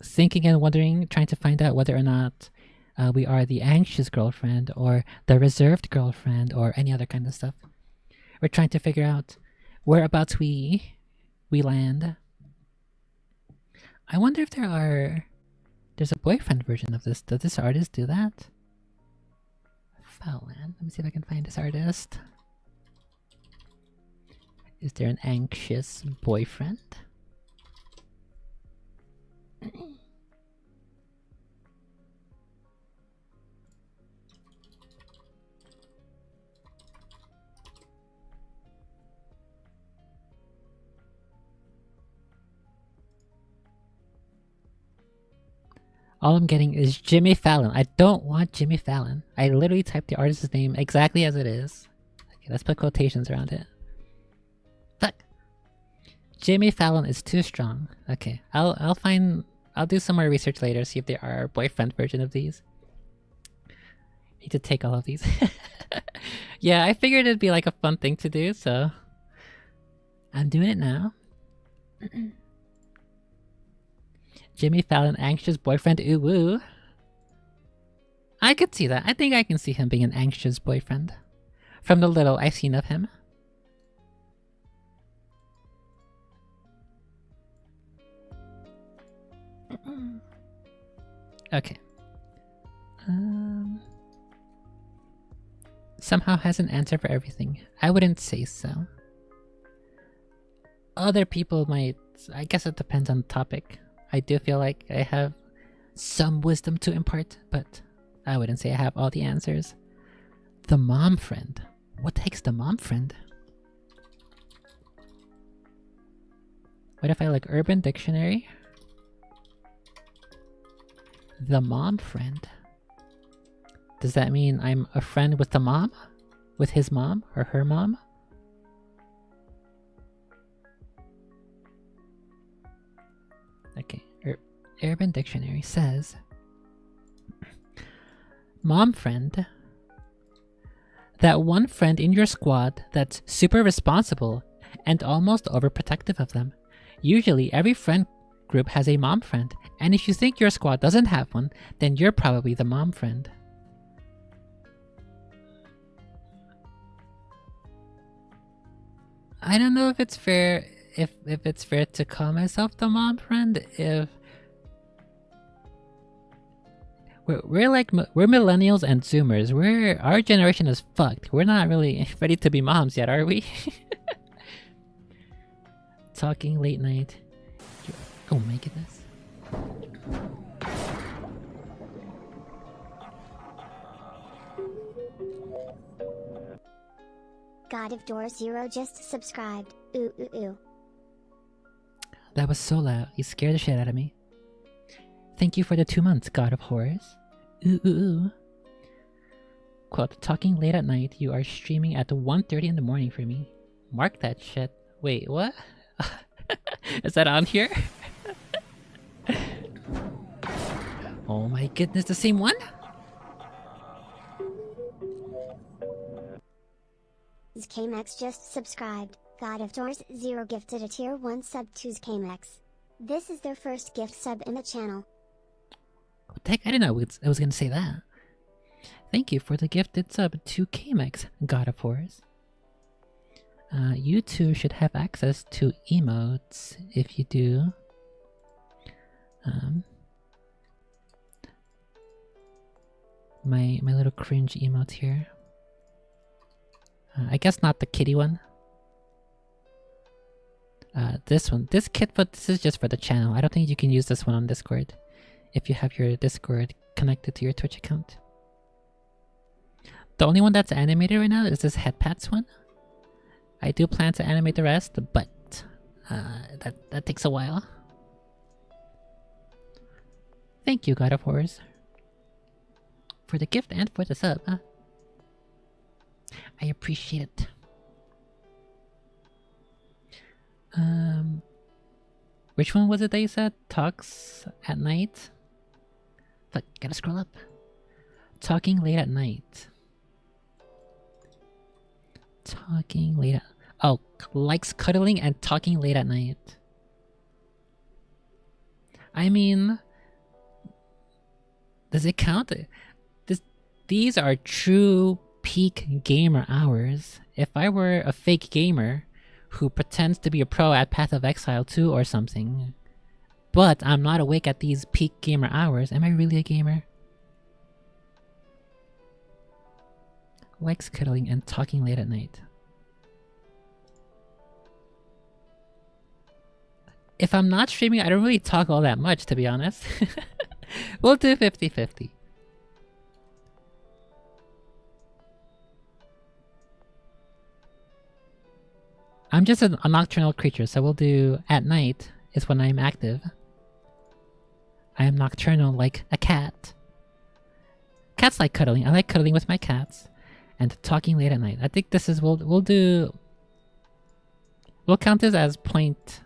thinking and wondering, trying to find out whether or not we are the anxious girlfriend or the reserved girlfriend or any other kind of stuff. We're trying to figure out whereabouts we land. I wonder if there's a boyfriend version of this. Does this artist do that? Foulland. Let me see if I can find this artist. Is there an anxious boyfriend? All I'm getting is Jimmy Fallon. I don't want Jimmy Fallon. I literally typed the artist's name exactly as it is. Okay, let's put quotations around it. Fuck. Jimmy Fallon is too strong. Okay, I'll do some more research later, see if there are a boyfriend version of these. Need to take all of these. Yeah, I figured it'd be like a fun thing to do, so I'm doing it now. Jimmy Fallon, anxious boyfriend, ooh woo. I could see that. I think I can see him being an anxious boyfriend. From the little I've seen of him. Okay. Somehow has an answer for everything. I wouldn't say so. Other people might. I guess it depends on the topic. I do feel like I have some wisdom to impart, but I wouldn't say I have all the answers. The mom friend. What the heck's the mom friend? What if I like Urban Dictionary? The mom friend. Does that mean I'm a friend with the mom? With his mom or her mom? Okay, Urban Dictionary says mom friend. That one friend in your squad that's super responsible and almost overprotective of them. Usually every friend group has a mom friend, and if you think your squad doesn't have one, then you're probably the mom friend. I don't know if it's fair if it's fair to call myself the mom friend if we're millennials and zoomers. Our generation is fucked. We're not really ready to be moms yet, are we? Talking late night. Oh my goodness. God of Door Zero just subscribed. Ooh ooh ooh. That was so loud. You scared the shit out of me. Thank you for the 2 months, God of Horrors. Ooh ooh ooh. Quote, talking late at night, you are streaming at 1:30 in the morning for me. Mark that shit. Wait, what? Is that on here? Oh my goodness, the same one? Zkamex just subscribed. God of Doors Zero gifted a tier 1 sub to Zkamex. This is their first gift sub in the channel. What the heck? I didn't know I was gonna say that. Thank you for the gifted sub to Kamex, God of Horrors. You too should have access to emotes if you do. My little cringe emote here. I guess not the kitty one. This one, this kitfoot, this is just for the channel. I don't think you can use this one on Discord if you have your Discord connected to your Twitch account. The only one that's animated right now is this Headpats one. I do plan to animate the rest, but that takes a while. Thank you, God of Horrors, for the gift and for the sub. I appreciate it. Which one was it that you said? Talks at night? Fuck, gotta scroll up. Talking late at night. Talking late at... Oh, likes cuddling and talking late at night. I mean... Does it count? These are true peak gamer hours. If I were a fake gamer who pretends to be a pro at Path of Exile 2 or something, but I'm not awake at these peak gamer hours, am I really a gamer? Likes cuddling and talking late at night. If I'm not streaming, I don't really talk all that much, to be honest. We'll do 50-50. I'm just a nocturnal creature, so we'll do at night is when I'm active. I am nocturnal like a cat. Cats like cuddling. I like cuddling with my cats. And talking late at night. I think this is... We'll count this as point...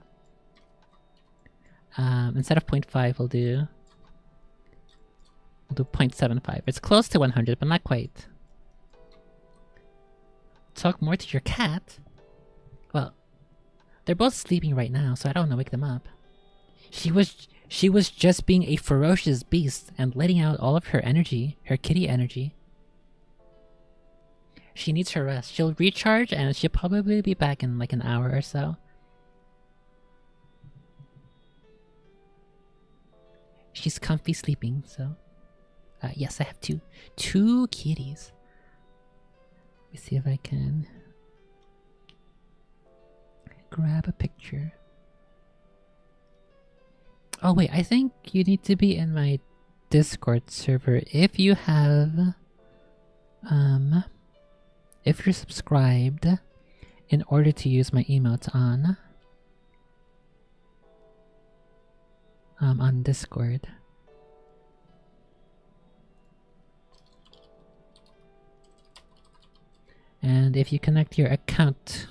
instead of 0.5, we'll do 0.75. It's close to 100, but not quite. Talk more to your cat? Well, they're both sleeping right now, so I don't want to wake them up. She was just being a ferocious beast and letting out all of her energy, her kitty energy. She needs her rest. She'll recharge and she'll probably be back in like an hour or so. She's comfy sleeping, so... yes, I have two kitties. Let me see if I can... grab a picture. Oh wait, I think you need to be in my Discord server if you have... if you're subscribed in order to use my emotes on Discord. And if you connect your account,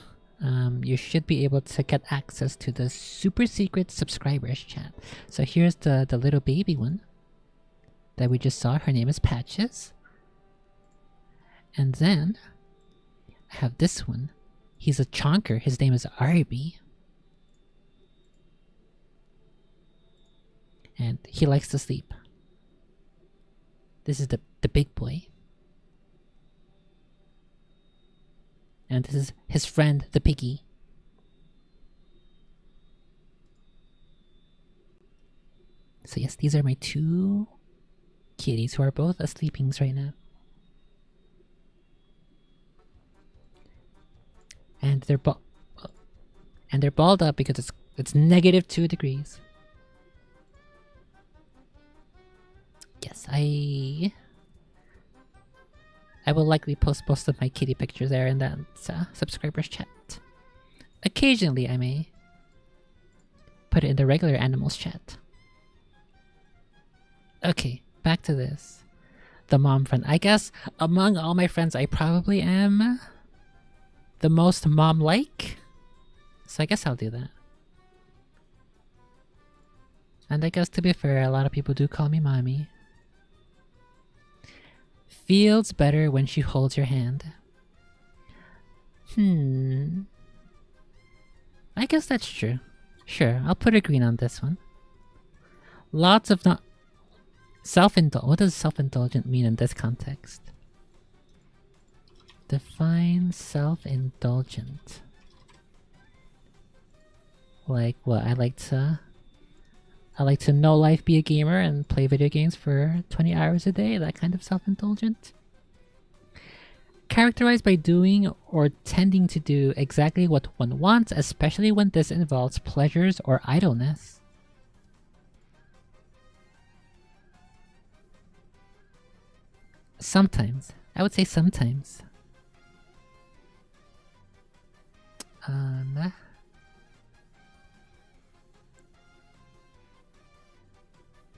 you should be able to get access to the super secret subscribers chat. So here's the little baby one that we just saw. Her name is Patches. And then I have this one. He's a chonker. His name is Arby. And he likes to sleep. This is the big boy. And this is his friend, the piggy. So yes, these are my two kitties who are both asleepings right now. And they're balled up because it's negative 2 degrees. Yes, I will likely post most of my kitty pictures there in that subscribers chat. Occasionally I may put it in the regular animals chat. Okay, back to this. The mom friend. I guess among all my friends I probably am the most mom-like. So I guess I'll do that. And I guess to be fair, a lot of people do call me mommy. Feels better when she holds your hand. I guess that's true. Sure, I'll put a green on this one. Lots of not... What does self-indulgent mean in this context? Define self-indulgent. Like what? I like to no life be a gamer and play video games for 20 hours a day, that kind of self-indulgent. Characterized by doing or tending to do exactly what one wants, especially when this involves pleasures or idleness. Sometimes. I would say sometimes.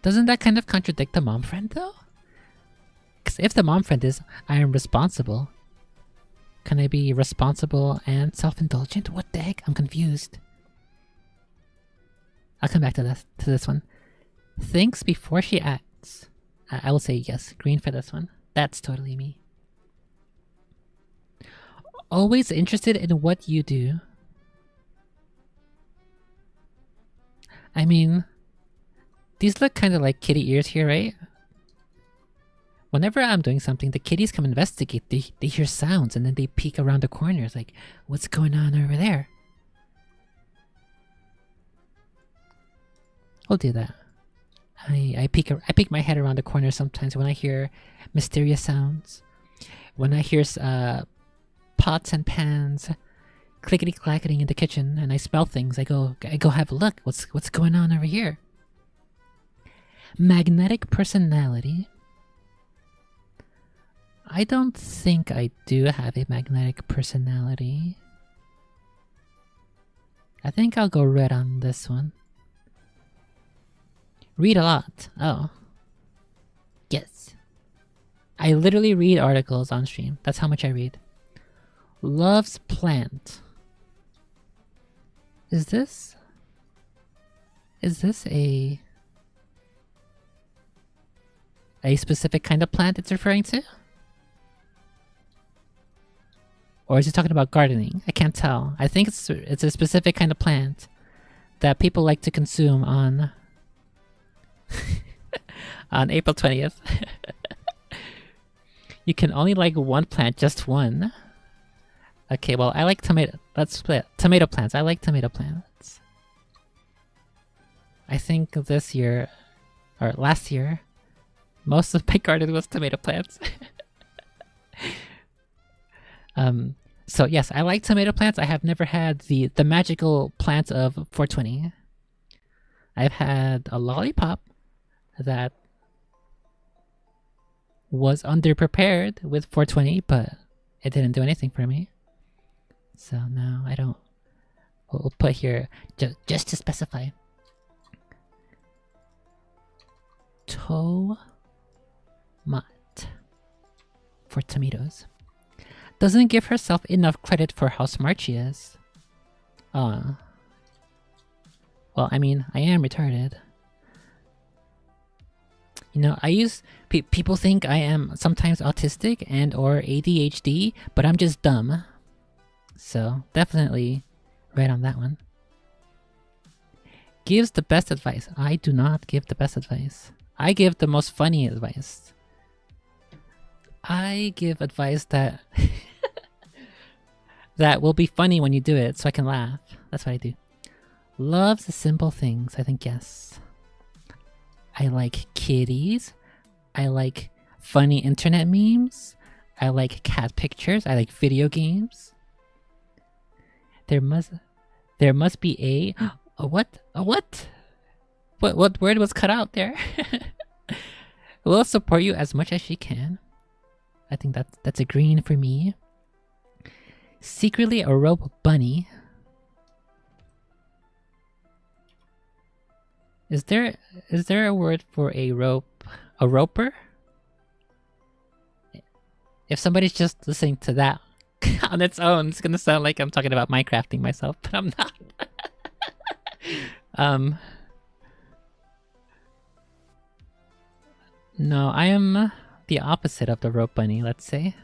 Doesn't that kind of contradict the mom friend though? Because if the mom friend is, I am responsible, can I be responsible and self-indulgent? What the heck? I'm confused. I'll come back to this one. Thinks before she acts. I will say yes. Green for this one. That's totally me. Always interested in what you do. I mean, these look kind of like kitty ears here, right? Whenever I'm doing something, the kitties come investigate. They hear sounds and then they peek around the corners like, what's going on over there? I'll do that. I peek my head around the corner sometimes when I hear mysterious sounds. When I hear pots and pans clickety clacketing in the kitchen and I smell things, I go have a look. What's going on over here? Magnetic personality. I don't think I do have a magnetic personality. I think I'll go red on this one. Read a lot. Oh. Yes. I literally read articles on stream. That's how much I read. Loves plant. Is this a specific kind of plant it's referring to? Or is it talking about gardening? I can't tell. I think it's a specific kind of plant that people like to consume on on April 20th. You can only like one plant, just one. Okay, well, I like tomato. Let's split. Tomato plants. I like tomato plants. I think this year, or last year, most of my garden was tomato plants. So yes, I like tomato plants. I have never had the magical plant of 420. I've had a lollipop that was underprepared with 420, but it didn't do anything for me. So no, I don't. We'll put here just to specify. Tomat for tomatoes. Doesn't give herself enough credit for how smart she is. Well, I mean, I am retarded. You know, people think I am sometimes autistic and or ADHD, but I'm just dumb. So, definitely right on that one. gives the best advice. I do not give the best advice. I give the most funny advice. I give advice that that will be funny when you do it, so I can laugh. That's what I do. Loves the simple things. I think yes. I like kitties. I like funny internet memes. I like cat pictures. I like video games. There must be a what? A what? What word was cut out there? Will support you as much as she can. I think that's a green for me. Secretly a rope bunny. Is there a word for a rope? A roper? If somebody's just listening to that on its own, it's gonna sound like I'm talking about Minecrafting myself, but I'm not. No, I am the opposite of the rope bunny, let's say.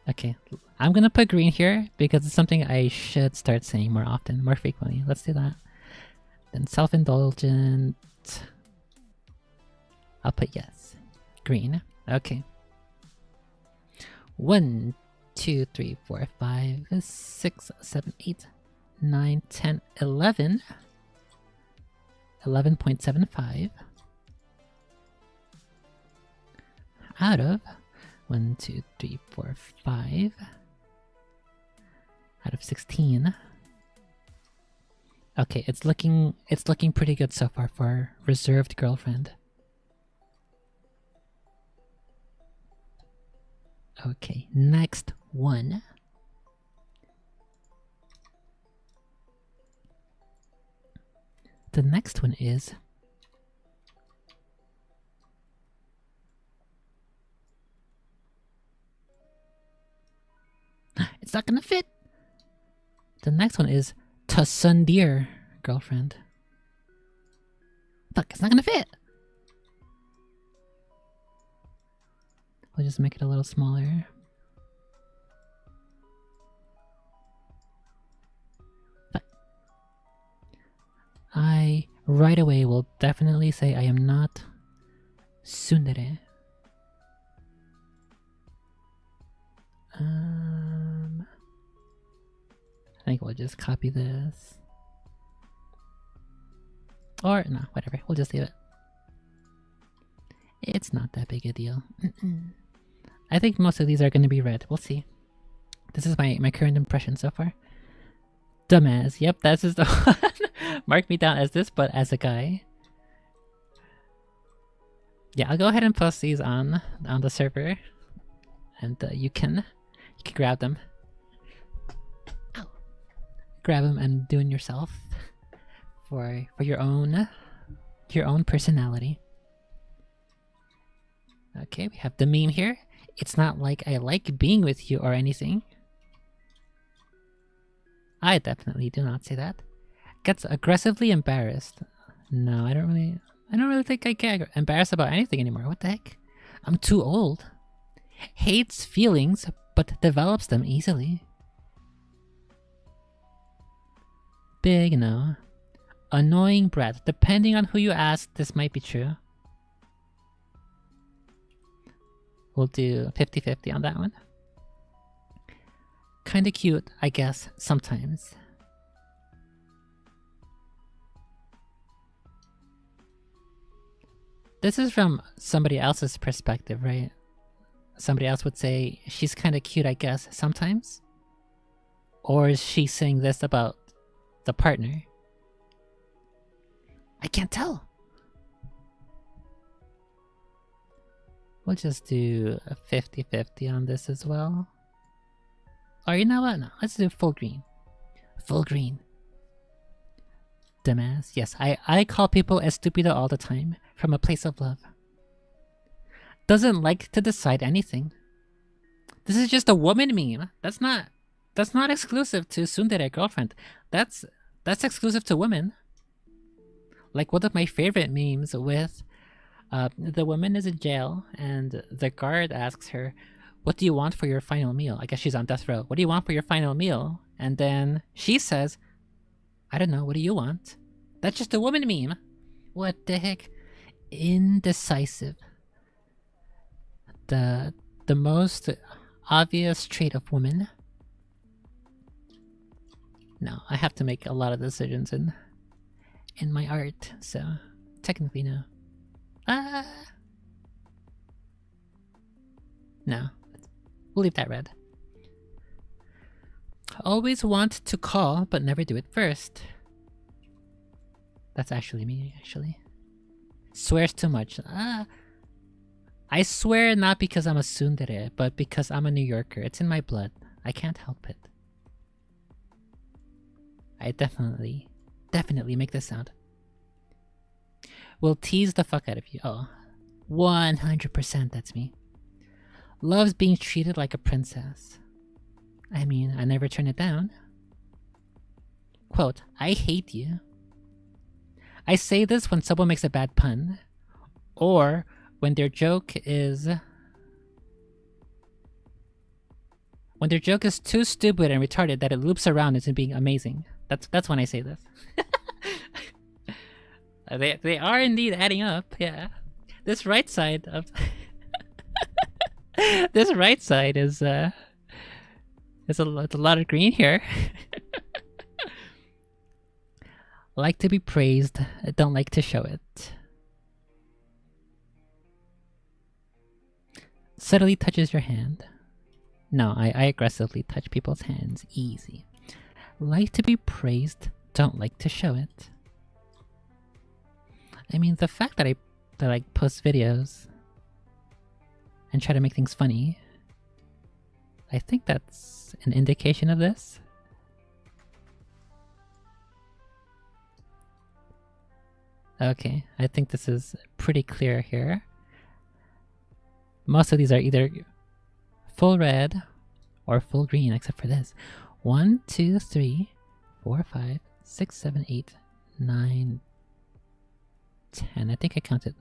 Okay, I'm gonna put green here because it's something I should start saying more often, more frequently. Let's do that. Then self-indulgent. I'll put yes. Green. Okay. 1, 2, 3, 4, 5, 6, 7, 8, 9, 10, 11. 11.75 out of 1, 2, 3, 4, 5 out of 16. Okay, it's looking pretty good so far for reserved girlfriend. Okay, next one. The next one is it's not gonna fit. The next one is Tussundeer girlfriend. Fuck, it's not gonna fit. We'll just make it a little smaller. But I right away will definitely say I am not tsundere. I think we'll just copy this. Or, no, whatever. We'll just leave it. It's not that big a deal. I think most of these are going to be red. We'll see. This is my current impression so far. Dumbass. Yep, that's just the one. Mark me down as this, but as a guy. Yeah, I'll go ahead and post these on the server. And you can grab them. Ow. Grab them and do it yourself. For your own personality. Okay, we have the meme here. It's not like I like being with you or anything. I definitely do not say that. Gets aggressively embarrassed. No, I don't really think I get embarrassed about anything anymore. What the heck? I'm too old. Hates feelings, but develops them easily. Big no. Annoying brat. Depending on who you ask, this might be true. We'll do 50-50 on that one. Kinda cute, I guess, sometimes. This is from somebody else's perspective, right? Somebody else would say, she's kinda cute, I guess, sometimes? Or is she saying this about the partner? I can't tell. We'll just do a 50-50 on this as well. Or you know what? No, let's do full green. Full green. Dumbass. Yes, I call people estúpido all the time from a place of love. Doesn't like to decide anything. This is just a woman meme. That's not exclusive to tsundere girlfriend. That's exclusive to women. Like one of my favorite memes with the woman is in jail and the guard asks her, what do you want for your final meal? I guess she's on death row. What do you want for your final meal? And then she says, I don't know, what do you want? That's just a woman meme. What the heck? Indecisive. The most obvious trait of women. No, I have to make a lot of decisions in my art, so technically no. No. We'll leave that red. Always want to call, but never do it first. That's actually me, actually. Swears too much. I swear not because I'm a tsundere, but because I'm a New Yorker. It's in my blood. I can't help it. I definitely make this sound. Will tease the fuck out of you. Oh, 100% that's me. Loves being treated like a princess. I mean, I never turn it down. Quote, I hate you. I say this when someone makes a bad pun, or when their joke is too stupid and retarded that it loops around into being amazing. That's when I say this. They are indeed adding up, yeah. This right side of this right side is a lot of green here. Like to be praised, don't like to show it. Subtly touches your hand. No, I aggressively touch people's hands. Easy. Like to be praised, don't like to show it. I mean, the fact that I like post videos and try to make things funny, I think that's an indication of this. Okay, I think this is pretty clear here. Most of these are either full red or full green, except for this. 1, 2, 3, 4, 5, 6, 7, 8, 9, 10. I think I counted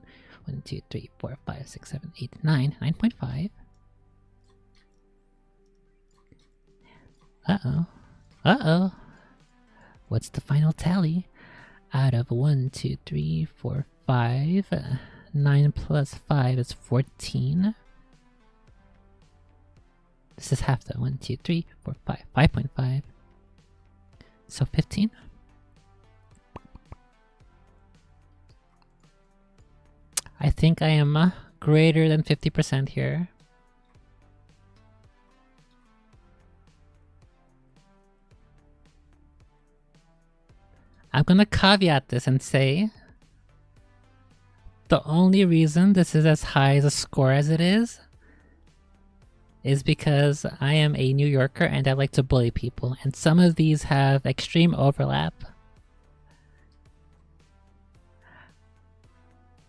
1, 2, 3, 4, 5, 6, 7, 8, 9. 9.5. Uh-oh. Uh-oh. What's the final tally? Out of 1, 2, 3, 4, 5. 9 plus 5 is 14. This is half though. 1, 2, 3, 4, 5. 5.5. So 15. I think I am greater than 50% here. I'm gonna caveat this and say the only reason this is as high as a score as it is because I am a New Yorker and I like to bully people, and some of these have extreme overlap.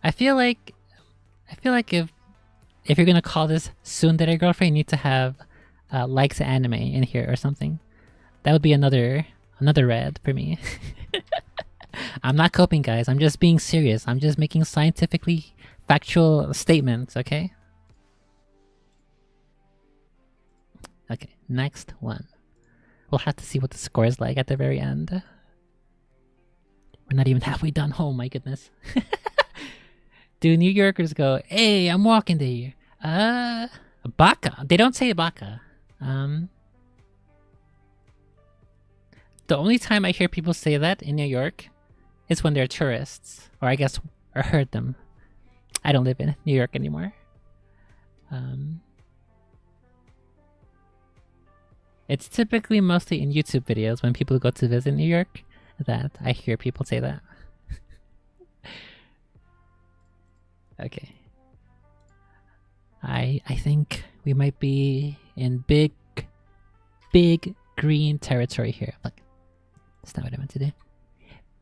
I feel like if you're gonna call this tsundere girlfriend, you need to have likes anime in here or something. That would be another red for me. I'm not coping, guys. I'm just being serious. I'm just making scientifically factual statements, okay? Okay, next one. We'll have to see what the score is like at the very end. We're not even halfway done. Oh my goodness. Do New Yorkers go, hey, I'm walking there. Baka. They don't say baka. The only time I hear people say that in New York is when they're tourists. Or I guess, or heard them. I don't live in New York anymore. It's typically mostly in YouTube videos when people go to visit New York that I hear people say that. Okay. I think we might be in big green territory here. Look, that's not what I meant to do.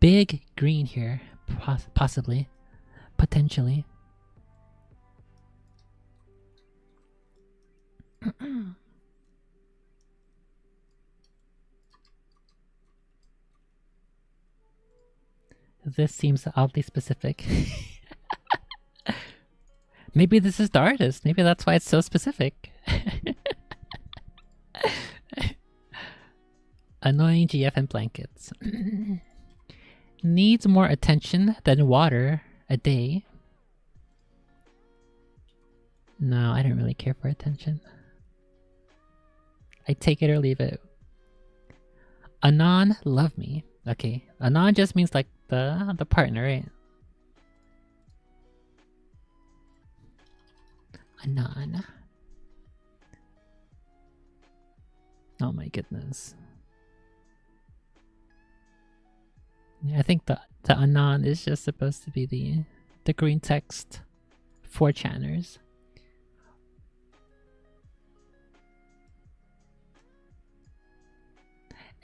Big green here, possibly, potentially. This seems oddly specific. Maybe this is the artist. Maybe that's why it's so specific. Annoying GF and blankets. Needs more attention than water a day. No, I don't really care for attention. I take it or leave it. Anon, love me. Okay, Anon just means like the partner, right? Anon. Oh my goodness. Yeah, I think the Anon is just supposed to be the green text for channers.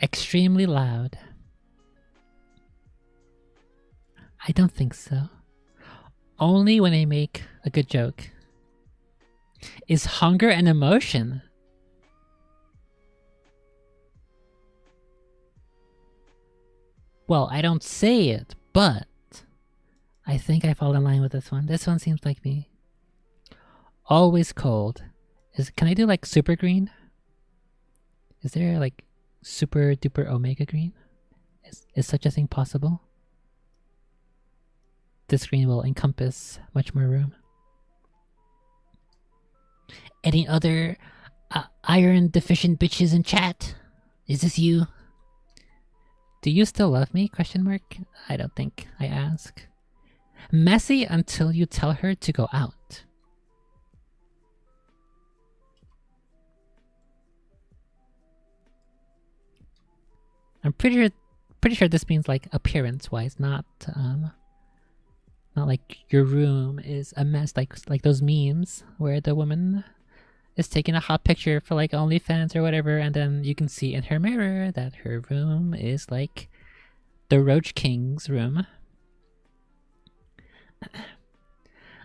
Extremely loud. I don't think so. Only when I make a good joke. Is hunger an emotion? Well, I don't say it, but I think I fall in line with this one. This one seems like me. Always cold. Can I do like super green? Is there like super duper omega green? Is such a thing possible? This green will encompass much more room. Any other iron deficient bitches in chat? Is this you? Do you still love me? Question mark. I don't think I ask. Messy until you tell her to go out. I'm pretty sure this means like appearance-wise, not like your room is a mess, like those memes where the woman is taking a hot picture for like OnlyFans or whatever, and then you can see in her mirror that her room is like the Roach King's room.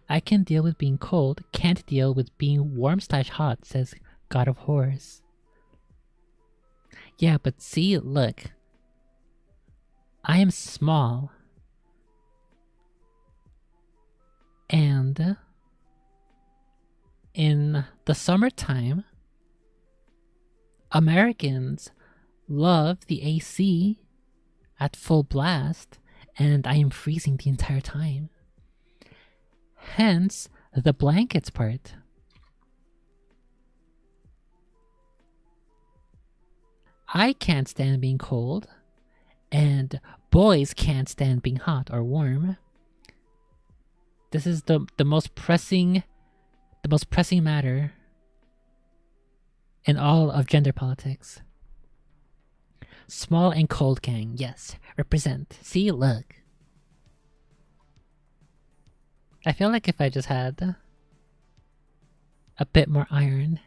I can deal with being cold, can't deal with being warm/hot, says God of Whores. Yeah, but see, look. I am small. And in the summertime, Americans love the AC at full blast, and I am freezing the entire time. Hence, the blankets part. I can't stand being cold, and boys can't stand being hot or warm. This is the most pressing matter in all of gender politics. Small and cold gang, yes, represent. See, look. I feel like if I just had a bit more iron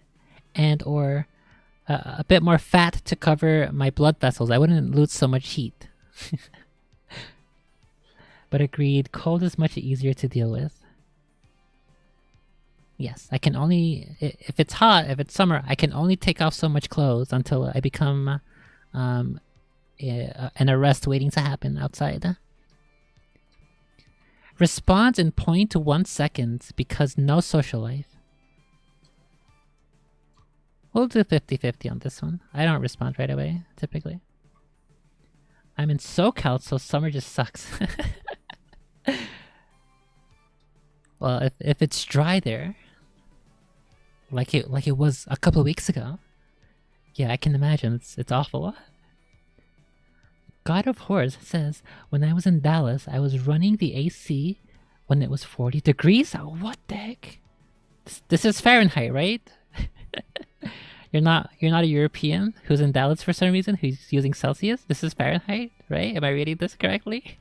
and or a bit more fat to cover my blood vessels, I wouldn't lose so much heat. But agreed, cold is much easier to deal with. Yes, I can only, if it's hot, if it's summer, I can only take off so much clothes until I become an arrest waiting to happen outside. Responds in 0.1 seconds because no social life. We'll do 50-50 on this one. I don't respond right away, typically. I'm in SoCal, so summer just sucks. Well, if it's dry there, like it was a couple of weeks ago, yeah, I can imagine it's awful. God of Whores says, when I was in Dallas, I was running the AC when it was 40 degrees. Oh, what the heck? This is Fahrenheit, right? You're not a European who's in Dallas for some reason who's using Celsius. This is Fahrenheit, right? Am I reading this correctly?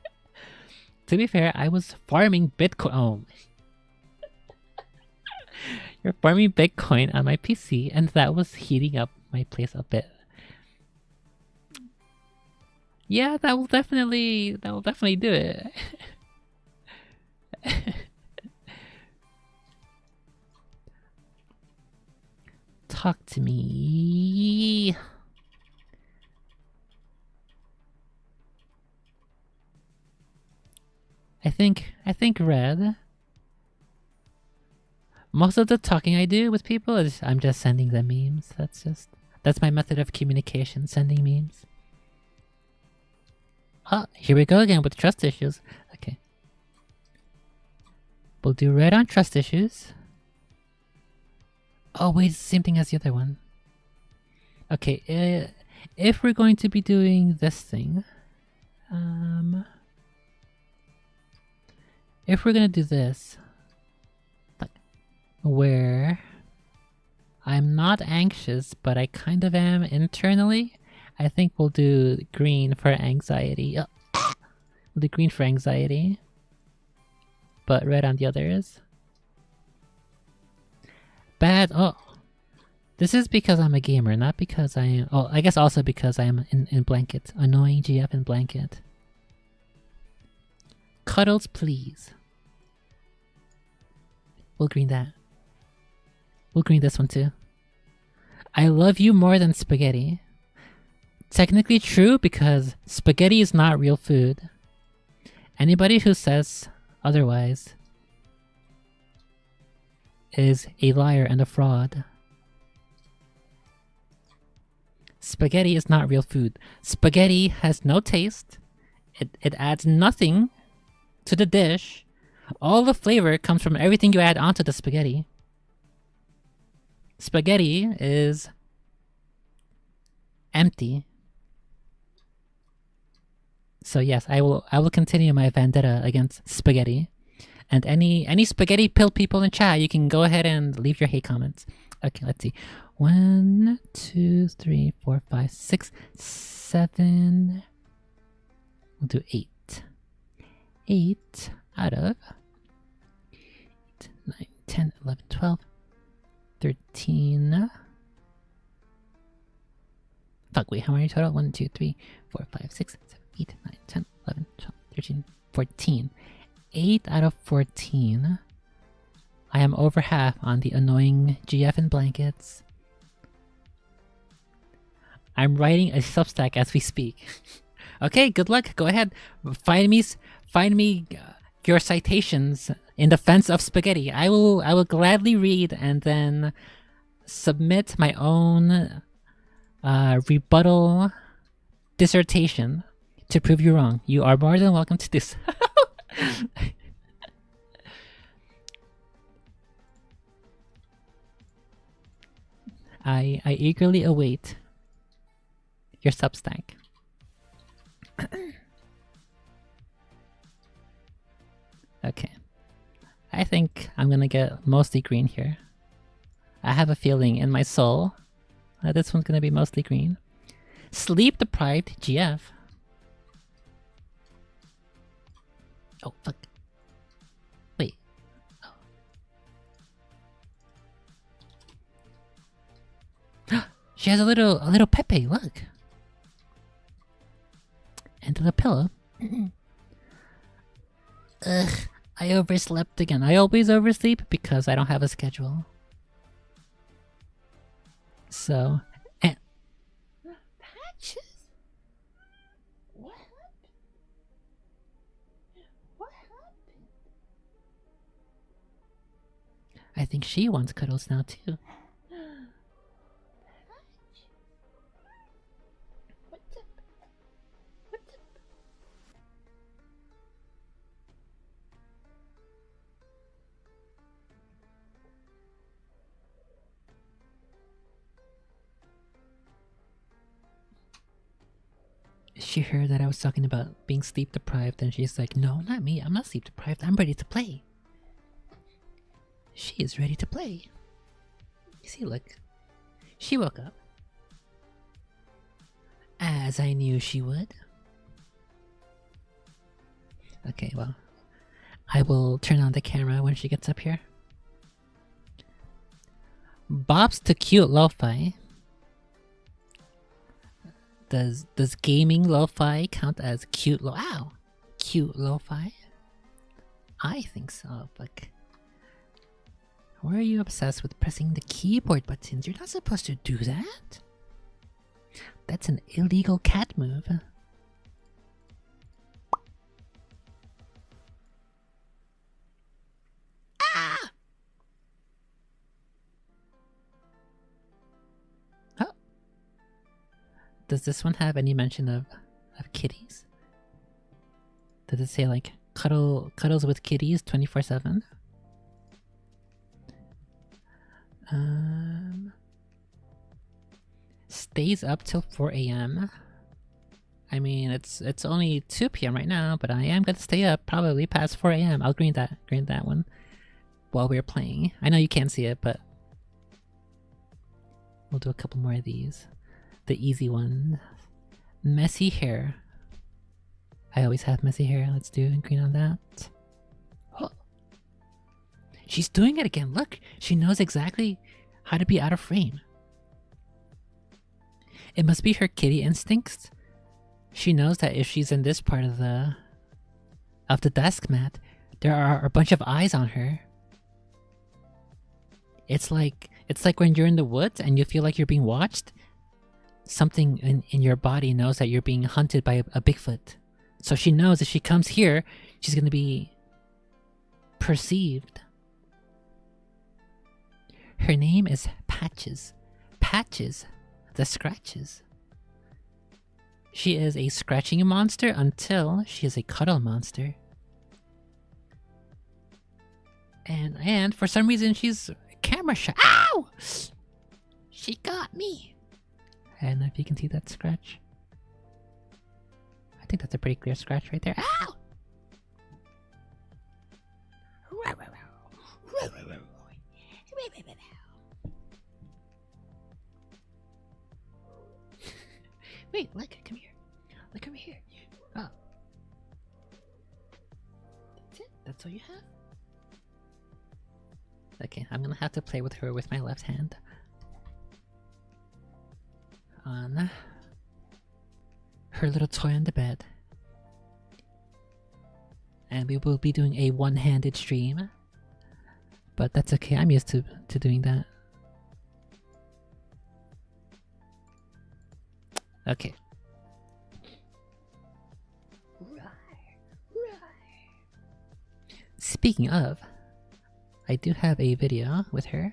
To be fair, I was farming Bitcoin. Oh. You're farming Bitcoin on my PC, and that was heating up my place a bit. Yeah, that will definitely do it. Talk to me. I think red. Most of the talking I do with people is I'm just sending them memes. That's my method of communication, sending memes. Oh, here we go again with trust issues. Okay. We'll do red on trust issues. Oh wait, it's the same thing as the other one. Okay, if we're going to be doing this thing, if we're gonna do this, where I'm not anxious, but I kind of am internally, I think we'll do green for anxiety. We'll do green for anxiety, but red on the others. Bad. Oh, this is because I'm a gamer, not because I am. Oh, I guess also because I am in blanket. Annoying GF in blanket. Cuddles, please. We'll green that. We'll green this one too. I love you more than spaghetti. Technically true because spaghetti is not real food. Anybody who says otherwise is a liar and a fraud. Spaghetti is not real food. Spaghetti has no taste. It adds nothing to the dish. All the flavor comes from everything you add onto the spaghetti. Spaghetti is empty. So yes, I will continue my vendetta against spaghetti. And any spaghetti pill people in chat, you can go ahead and leave your hate comments. Okay, let's see. 1, 2, 3, 4, 5, 6, 7. We'll do 8. 8 out of 8, 9, 10, 11, 12, 13. Fuck, wait, how many total? 1, 2, 3, 4, 5, 6, 7, 8, 9, 10, 11, 12, 13, 14. 8 out of 14. I am over half on the annoying GF and blankets. I'm writing a Substack as we speak. Okay, good luck. Go ahead. Find me your citations in defense of spaghetti. I will gladly read and then submit my own rebuttal dissertation to prove you wrong. You are more than welcome to this. I eagerly await your Substack. Okay. I think I'm gonna get mostly green here. I have a feeling in my soul that this one's gonna be mostly green. Sleep deprived GF. Oh fuck. Wait. Oh. She has a little Pepe, look. And the pillow. Ugh, I overslept again. I always oversleep because I don't have a schedule. So, and Patches? What happened? What happened? I think she wants cuddles now too. She heard that I was talking about being sleep deprived and she's like, no, not me. I'm not sleep deprived. I'm ready to play. She is ready to play. You see, look. She woke up. As I knew she would. Okay, well. I will turn on the camera when she gets up here. Bob's to cute lo-fi. Does gaming lo-fi count as cute cute lo-fi? I think so, but why are you obsessed with pressing the keyboard buttons? You're not supposed to do that. That's an illegal cat move. Ah! Oh. Does this one have any mention of kitties? Does it say like cuddles with kitties 24/7? Stays up till 4 a.m. I mean, it's only 2 p.m. right now, but I am gonna stay up probably past 4 a.m. I'll green that one while we're playing. I know you can't see it, but we'll do a couple more of these. The easy one. Messy hair. I always have messy hair. Let's do green on that. Oh. She's doing it again. Look, she knows exactly how to be out of frame. It must be her kitty instincts. She knows that if she's in this part of the desk mat, there are a bunch of eyes on her. It's like when you're in the woods and you feel like you're being watched. Something in your body knows that you're being hunted by a Bigfoot. So she knows if she comes here, she's gonna be perceived. Her name is Patches. Patches, the Scratches. She is a scratching monster until she is a cuddle monster. And for some reason she's camera shy. Ow! She got me. I don't know if you can see that scratch. I think that's a pretty clear scratch right there. Ow! Wait, look, come here. Look over here. Oh. That's it? That's all you have? Okay, I'm gonna have to play with her with my left hand. On her little toy on the bed. And we will be doing a one-handed stream. But that's okay, I'm used to doing that. Okay. Speaking of, I do have a video with her.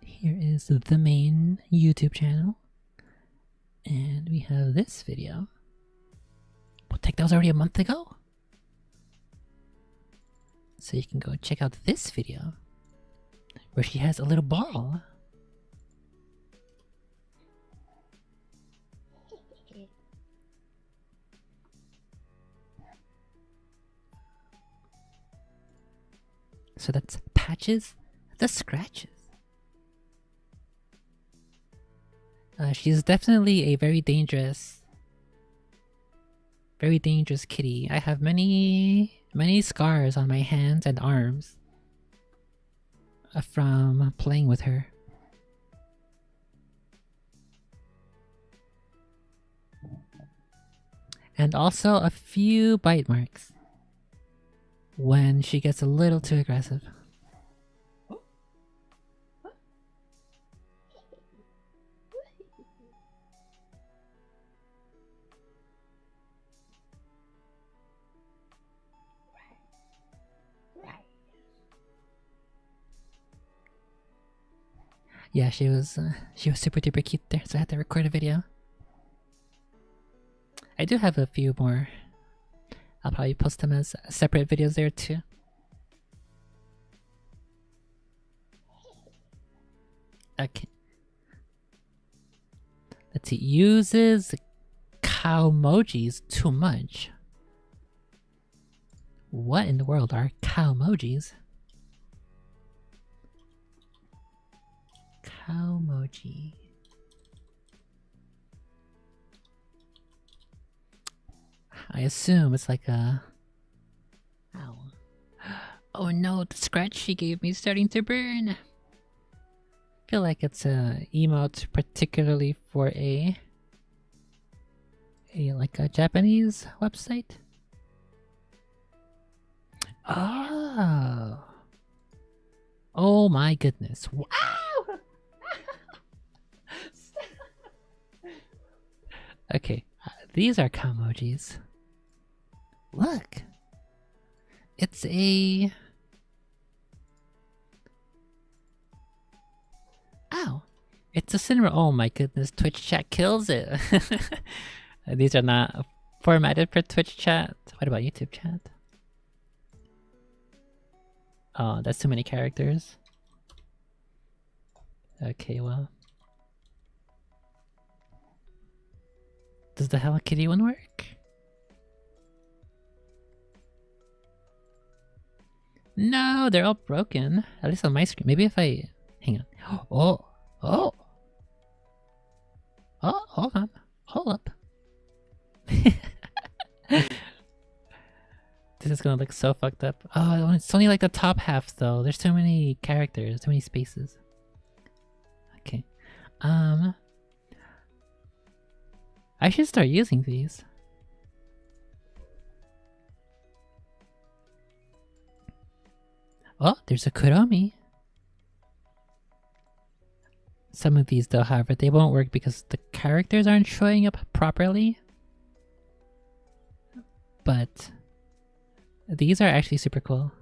Here is the main YouTube channel. And we have this video. What the heck, that was already a month ago? So you can go check out this video where she has a little ball. So that's Patches the Scratches. She's definitely a very dangerous kitty. I have many scars on my hands and arms from playing with her. And also a few bite marks when she gets a little too aggressive. Yeah, she was super duper cute there, so I had to record a video. I do have a few more. I'll probably post them as separate videos there too. Okay. Let's see. Uses cowmojis too much. What in the world are cowmojis? Cowmoji. I assume it's like a... Ow. Oh no, the scratch she gave me is starting to burn. I feel like it's a emote particularly for a Japanese website. Oh. Oh my goodness. Wow. Okay, these are cowmojis. Look. It's a... Ow! It's a cinema. Oh my goodness, Twitch chat kills it. These are not formatted for Twitch chat. What about YouTube chat? Oh, that's too many characters. Okay, well. Does the Hello Kitty one work? No, they're all broken. At least on my screen. Maybe if I... Hang on. Oh! Oh! Oh, hold on. Hold up. This is gonna look so fucked up. Oh, it's only like the top half though. There's too many characters, too many spaces. Okay. I should start using these. Oh, there's a Kuromi. Some of these though, however, they won't work because the characters aren't showing up properly. But these are actually super cool.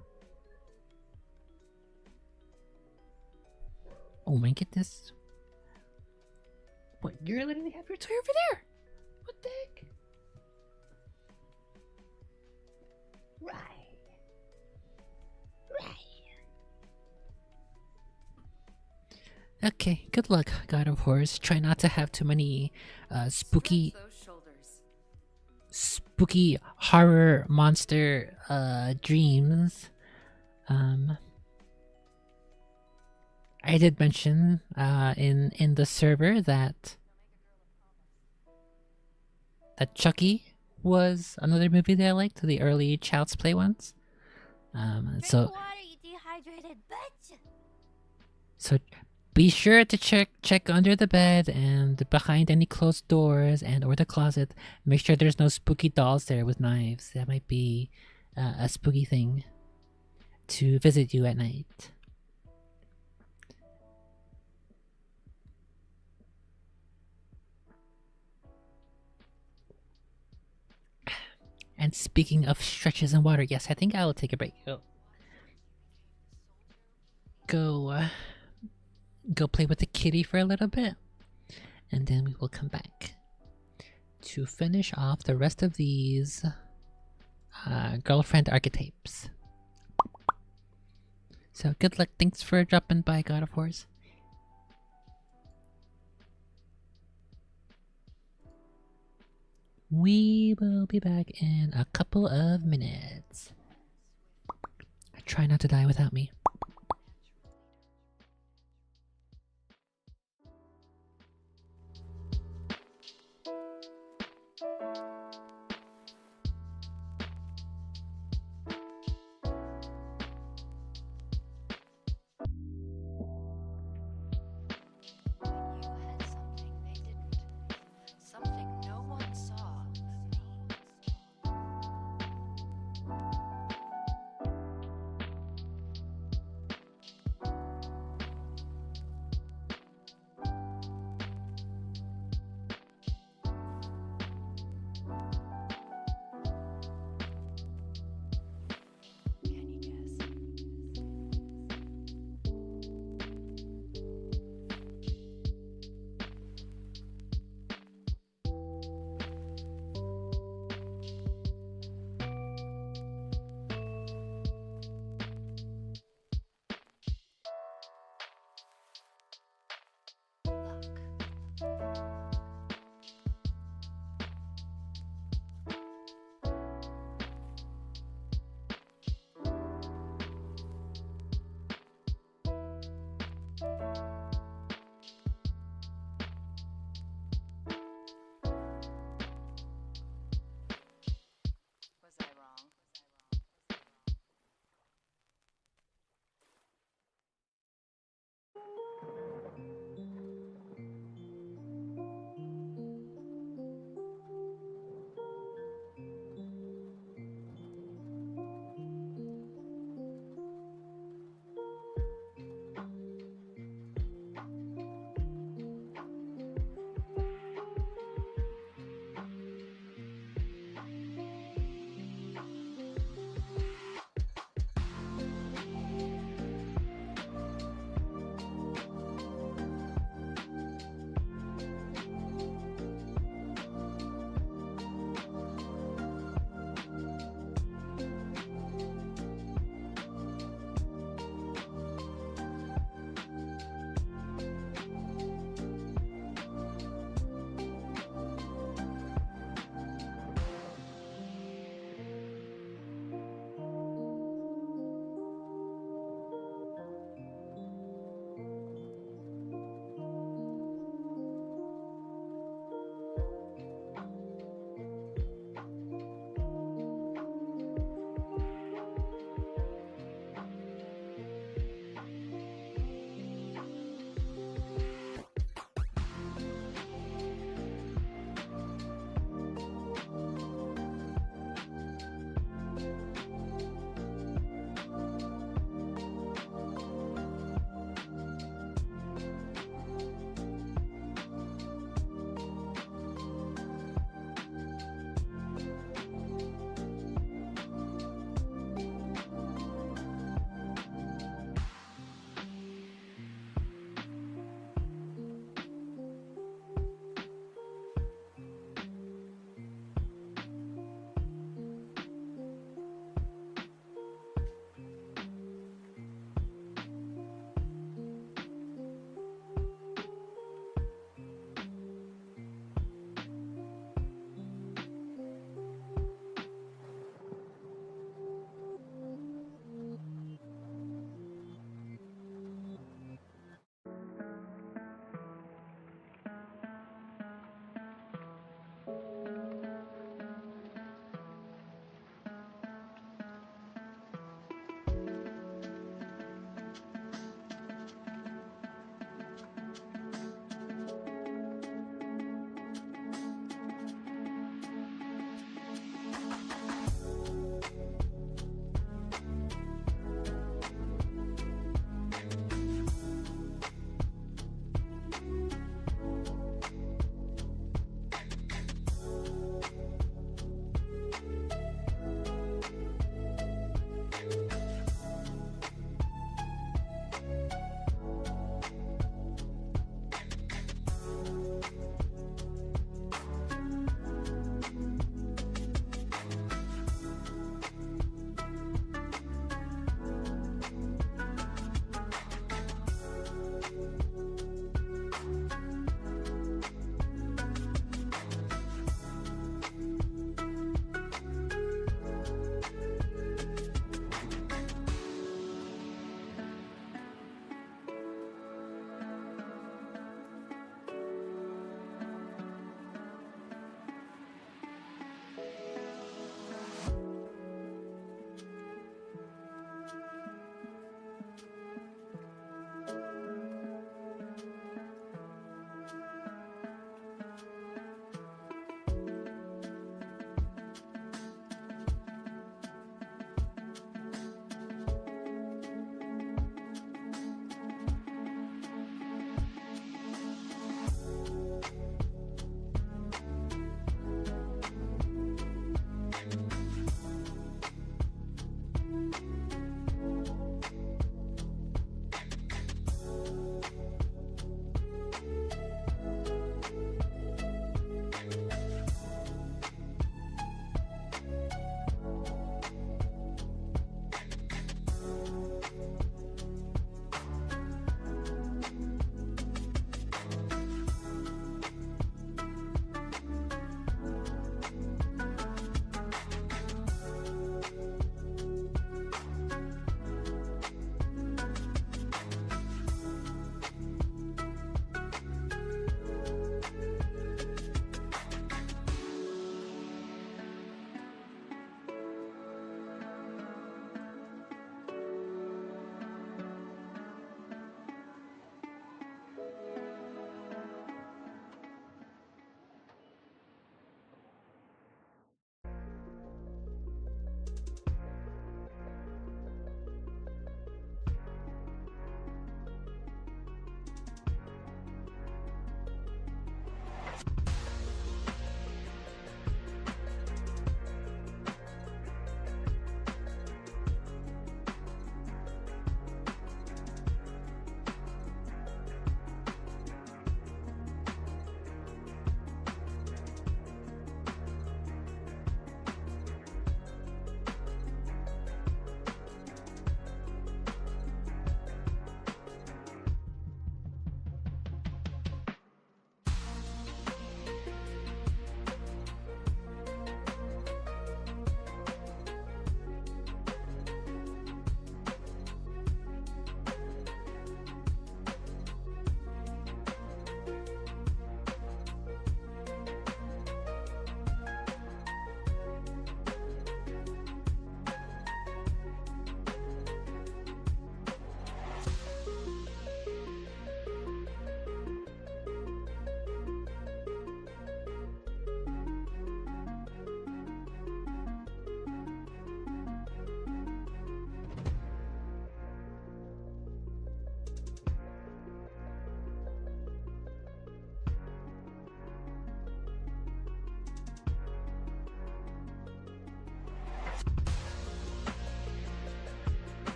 Oh my goodness. What, you're literally have your toy over there? What the heck? Right. Okay, good luck, God of Horrors. Try not to have too many spooky horror monster dreams. I did mention in the server that Chucky was another movie that I liked, the early Child's Play ones. So be sure to check under the bed and behind any closed doors and or the closet. Make sure there's no spooky dolls there with knives. That might be a spooky thing to visit you at night. And speaking of stretches in water, yes, I think I will take a break. Go play with the kitty for a little bit, and then we will come back to finish off the rest of these girlfriend archetypes. So good luck. Thanks for dropping by, God of Horrors. We will be back in a couple of minutes. Try not to die without me.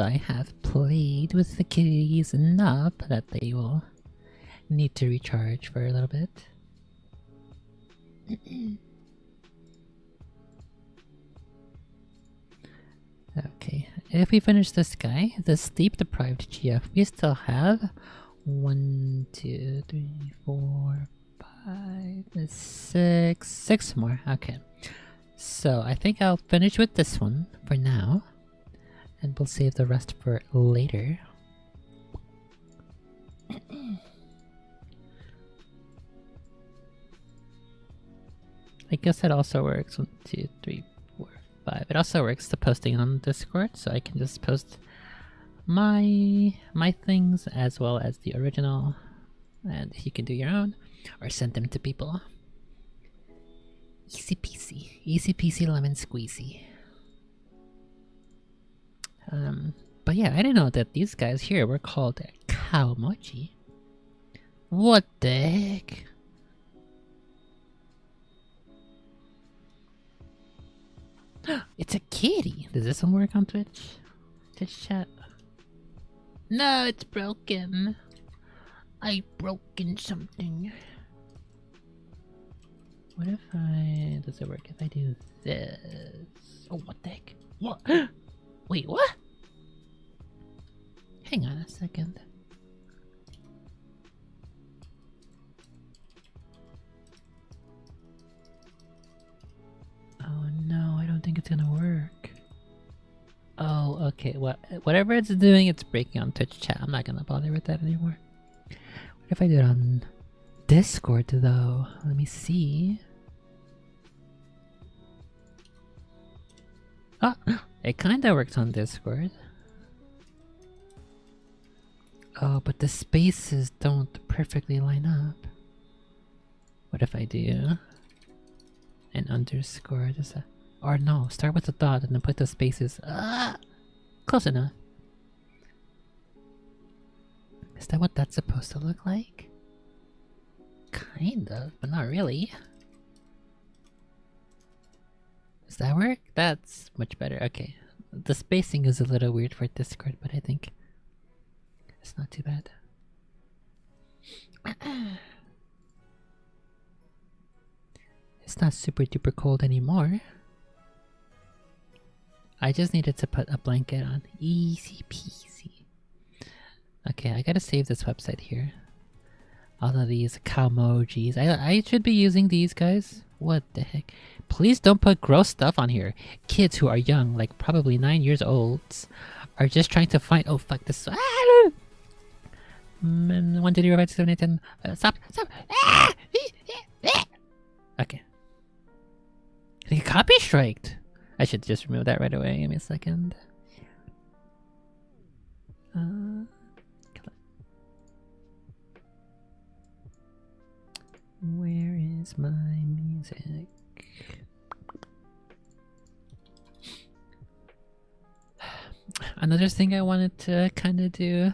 I have played with the kitties enough that they will need to recharge for a little bit. Okay, if we finish this guy, the sleep deprived GF, we still have 1, 2, 3, 4, 5, 6 more. Okay, so I think I'll finish with this one for now, and we'll save the rest for later. I guess it also works. 1, 2, 3, 4, 5. It also works the posting on Discord, so I can just post my things as well as the original, and you can do your own or send them to people. Easy peasy lemon squeezy. But yeah, I didn't know that these guys here were called cow mochi. What the heck? It's a kitty. Does this one work on Twitch? Twitch chat? No, it's broken. I broken something. What if I... Does it work if I do this? Oh, what the heck? What? Wait, what? Hang on a second. Oh no, I don't think it's gonna work. Oh, okay. Whatever it's doing, it's breaking on Twitch chat. I'm not gonna bother with that anymore. What if I do it on Discord though? Let me see. Ah, it kinda works on Discord. Oh, but the spaces don't perfectly line up. What if I do an underscore? Just a, or no, start with a dot and then put the spaces. Ah, close enough. Is that what that's supposed to look like? Kind of, but not really. Does that work? That's much better. Okay. The spacing is a little weird for Discord, but I think it's not too bad. It's not super duper cold anymore. I just needed to put a blanket on. Easy peasy. Okay, I gotta save this website here. All of these cow emojis. I should be using these guys. What the heck? Please don't put gross stuff on here. Kids who are young, like probably 9 years old, are just trying to find. Oh fuck this. Ah! 1, 2, 3, 4, 5, 6, 7, 8, 10. Stop! Stop! Ah! Okay. I get copy striked. I should just remove that right away. Give me a second. Where is my music? Another thing I wanted to kind of do,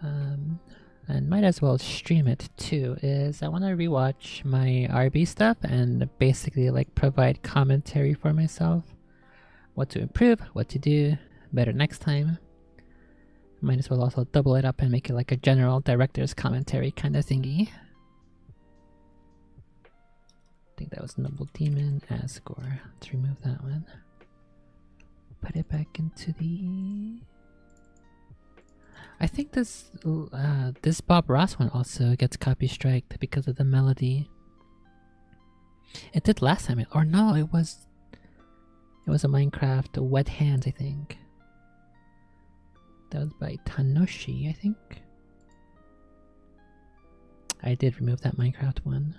and might as well stream it too, is I want to rewatch my RB stuff and basically like provide commentary for myself. What to improve, what to do better next time. Might as well also double it up and make it like a general director's commentary kind of thingy. I think that was Noble Demon Asgore. Let's remove that one. Put it back into the... I think this this Bob Ross one also gets copy striked because of the melody. It did last time, or no, it was a Minecraft Wet Hands, I think. That was by Tanoshi, I think. I did remove that Minecraft one.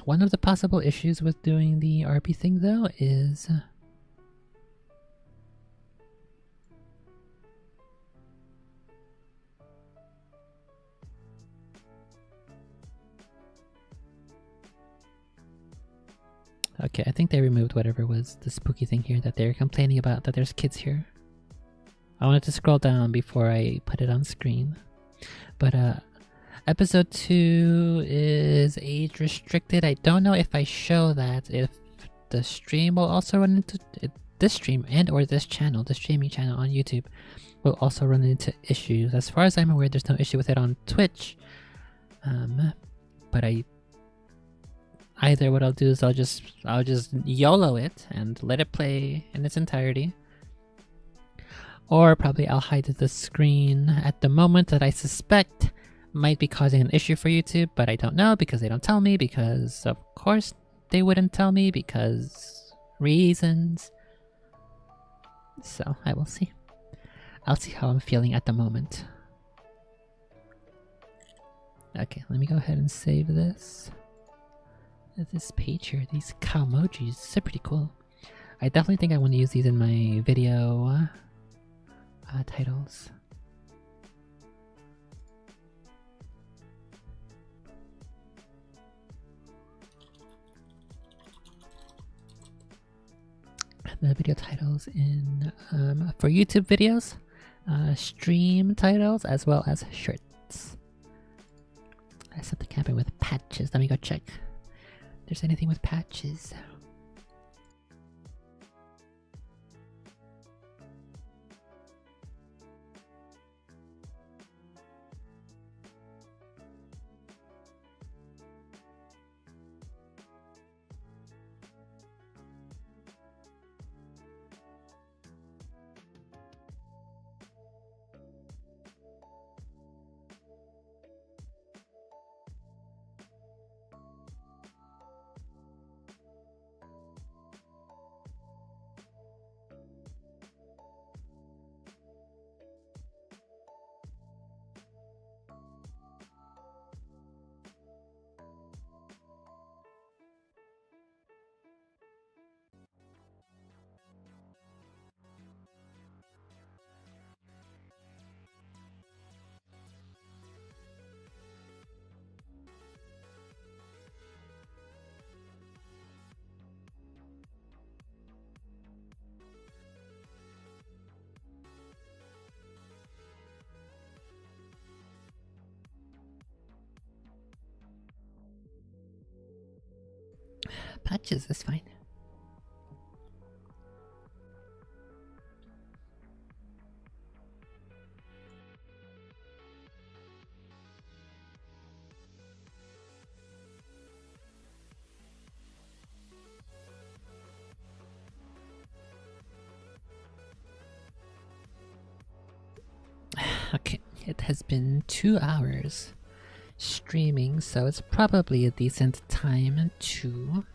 One of the possible issues with doing the RP thing though is okay, I think they removed whatever was the spooky thing here that they're complaining about, that there's kids here. I wanted to scroll down before I put it on screen. But Episode 2 is age restricted. I don't know if I show that, if the stream will also run into this stream and or this channel, the streaming channel on YouTube will also run into issues. As far as I'm aware, there's no issue with it on Twitch. But either what I'll do is I'll just YOLO it and let it play in its entirety. Or probably I'll hide the screen at the moment that I suspect might be causing an issue for YouTube, but I don't know because they don't tell me, because of course they wouldn't tell me because reasons. So I will see. I'll see how I'm feeling at the moment. Okay, let me go ahead and save this. This page here, these cow emojis, they're pretty cool. I definitely think I want to use these in my video titles. The video titles in for YouTube videos, stream titles, as well as shirts. I set the campaign with patches. Let me go check if there's anything with patches. Patches is fine. Okay, it has been 2 hours streaming, so it's probably a decent time to,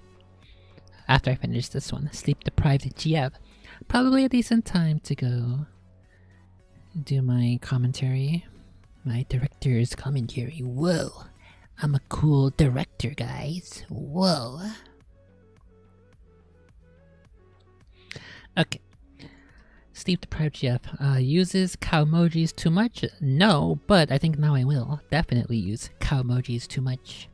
after I finish this one, sleep deprived GF, probably a decent time to go do my commentary, my director's commentary. Whoa, I'm a cool director, guys. Whoa. Okay. Sleep deprived GF uses cow emojis too much? No, but I think now I will definitely use cow emojis too much.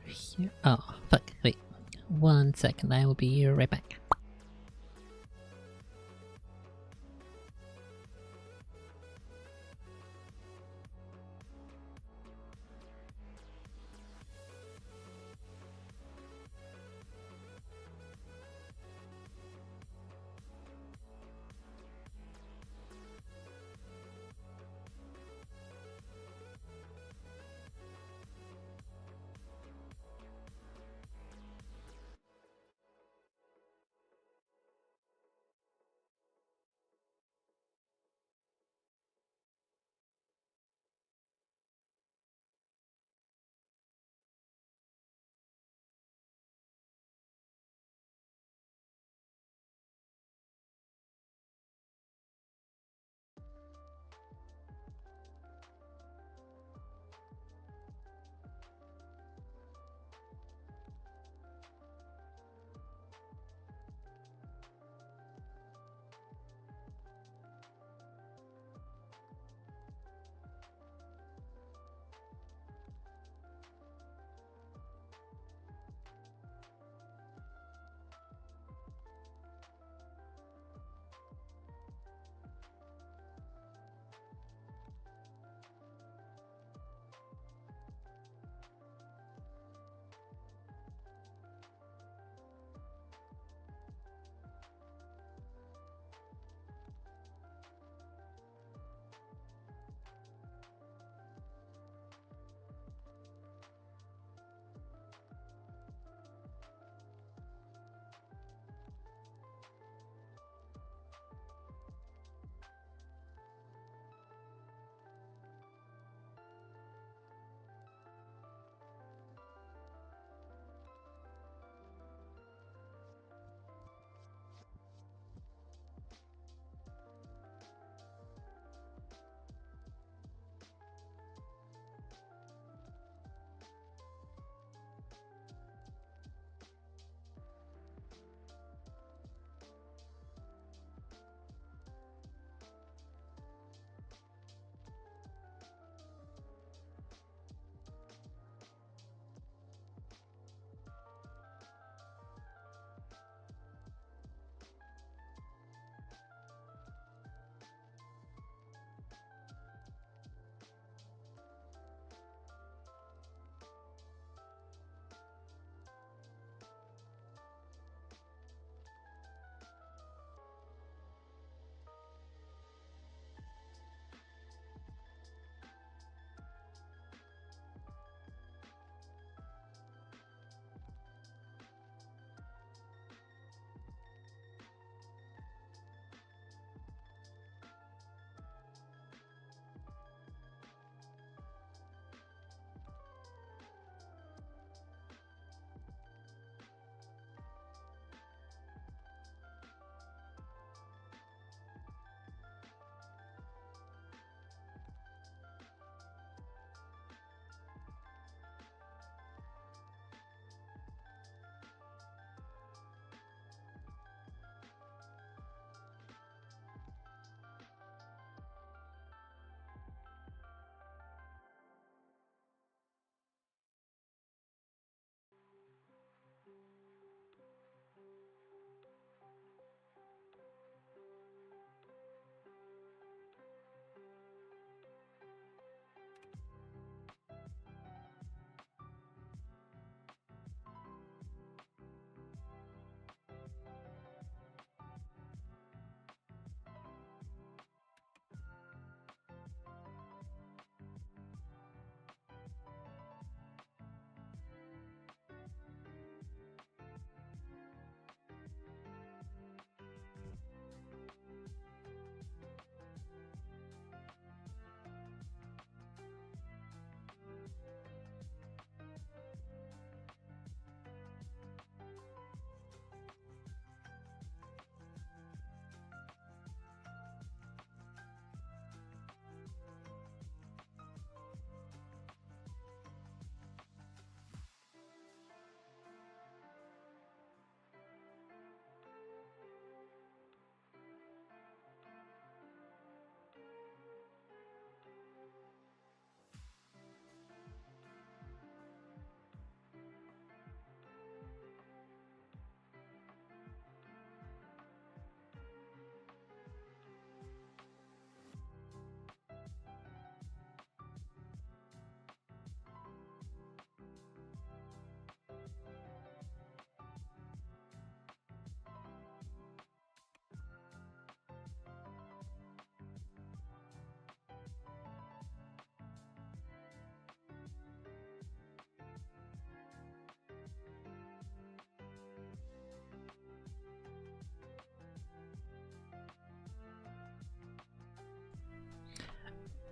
Here. Oh, fuck. Wait. 1 second. I will be right back.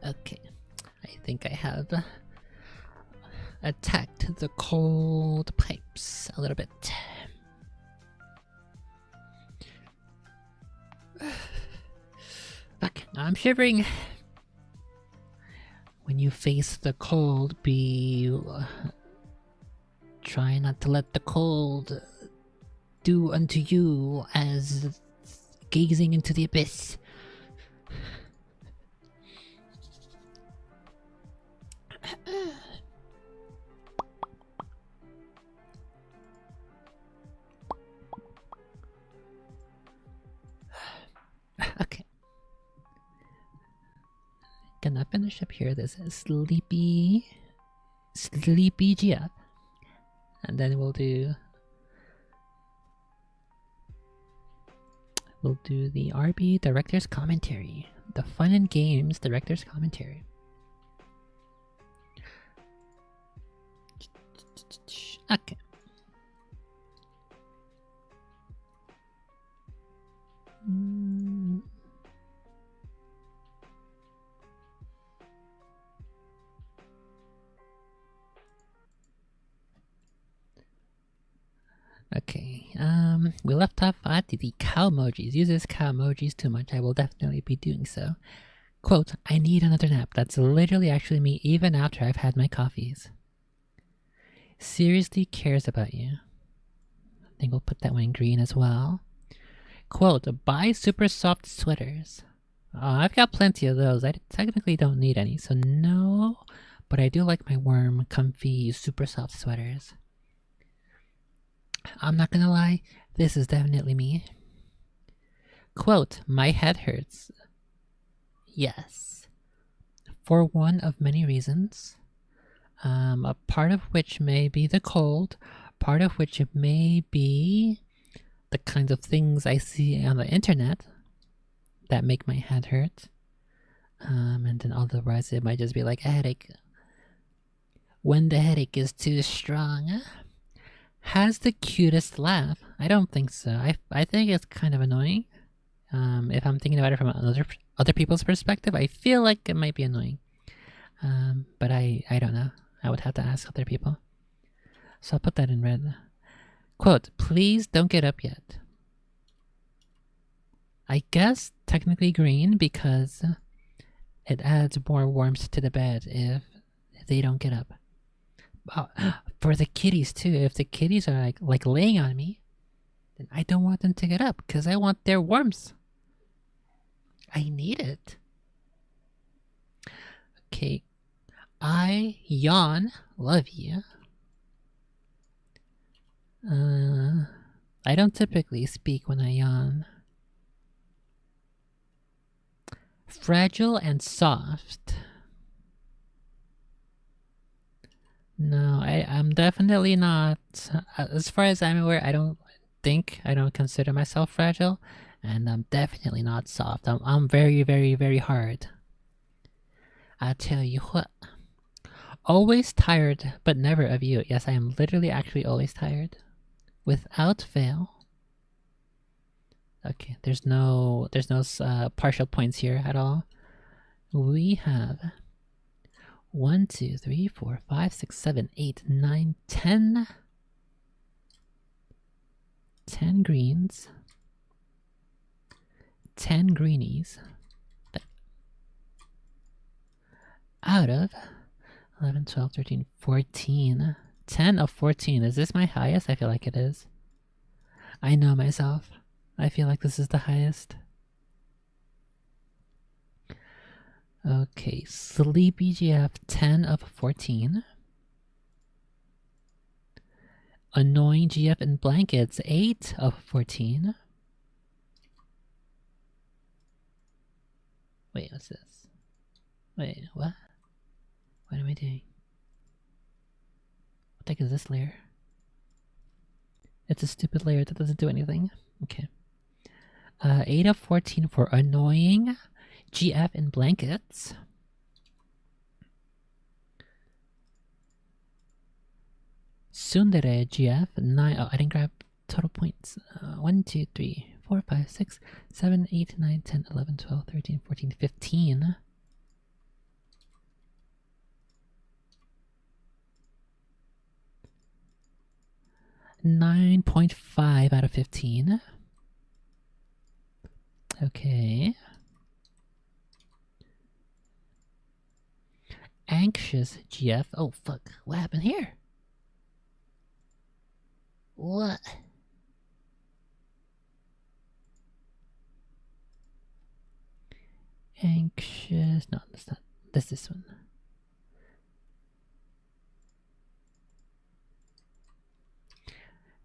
Okay, I think I have attacked the cold pipes a little bit. Fuck, I'm shivering. When you face the cold, try not to let the cold do unto you as gazing into the abyss. Okay. Gonna finish up here this sleepy GF. And then we'll do the RB Director's Commentary. The Fun and Games Director's Commentary. Okay. Okay, we left off at the cow emojis. Uses cow emojis too much. I will definitely be doing so. Quote, I need another nap. That's literally actually me even after I've had my coffees. Seriously cares about you. I think we'll put that one in green as well. Quote, buy super soft sweaters. I've got plenty of those. I technically don't need any, so no. But I do like my warm, comfy, super soft sweaters. I'm not gonna lie, this is definitely me. Quote, my head hurts. Yes. For one of many reasons. A part of which may be the cold, part of which it may be the kinds of things I see on the internet that make my head hurt. And then otherwise it might just be like a headache. When the headache is too strong. Has the cutest laugh. I don't think so. I think it's kind of annoying. If I'm thinking about it from other people's perspective, I feel like it might be annoying. But I don't know. I would have to ask other people. So I'll put that in red. Quote, please don't get up yet. I guess technically green because it adds more warmth to the bed if they don't get up. For the kitties too. If the kitties are like laying on me, then I don't want them to get up because I want their warmth. I need it. Okay. I yawn. Love you. I don't typically speak when I yawn. Fragile and soft. No, I'm definitely not. As far as I'm aware, I don't consider myself fragile, and I'm definitely not soft. I'm very, very, very hard. I tell you what. Always tired, but never of you. Yes, I am literally actually always tired. Without fail. Okay, there's no partial points here at all. We have 1, 2, 3, 4, 5, 6, 7, 8, 9, 10. 10 greens. 10 greenies. Out of 11, 12, 13, 14. 10 of 14. Is this my highest? I feel like it is. I know myself. I feel like this is the highest. Okay, Sleepy GF 10 of 14. Annoying GF in Blankets 8 of 14. Wait, what's this? Wait, what? What am I doing? What the heck is this layer? It's a stupid layer that doesn't do anything. Okay. 8 of 14 for annoying GF in Blankets. Tsundere GF 9. Oh, I didn't grab total points. 1, 2, 3, 4, 5, 6, 7, 8, 9, 10, 11, 12, 13, 14, 15. 9.5 out of 15. Okay. Anxious GF. Oh, fuck. What happened here? What? Anxious. No, that's not. That's this one.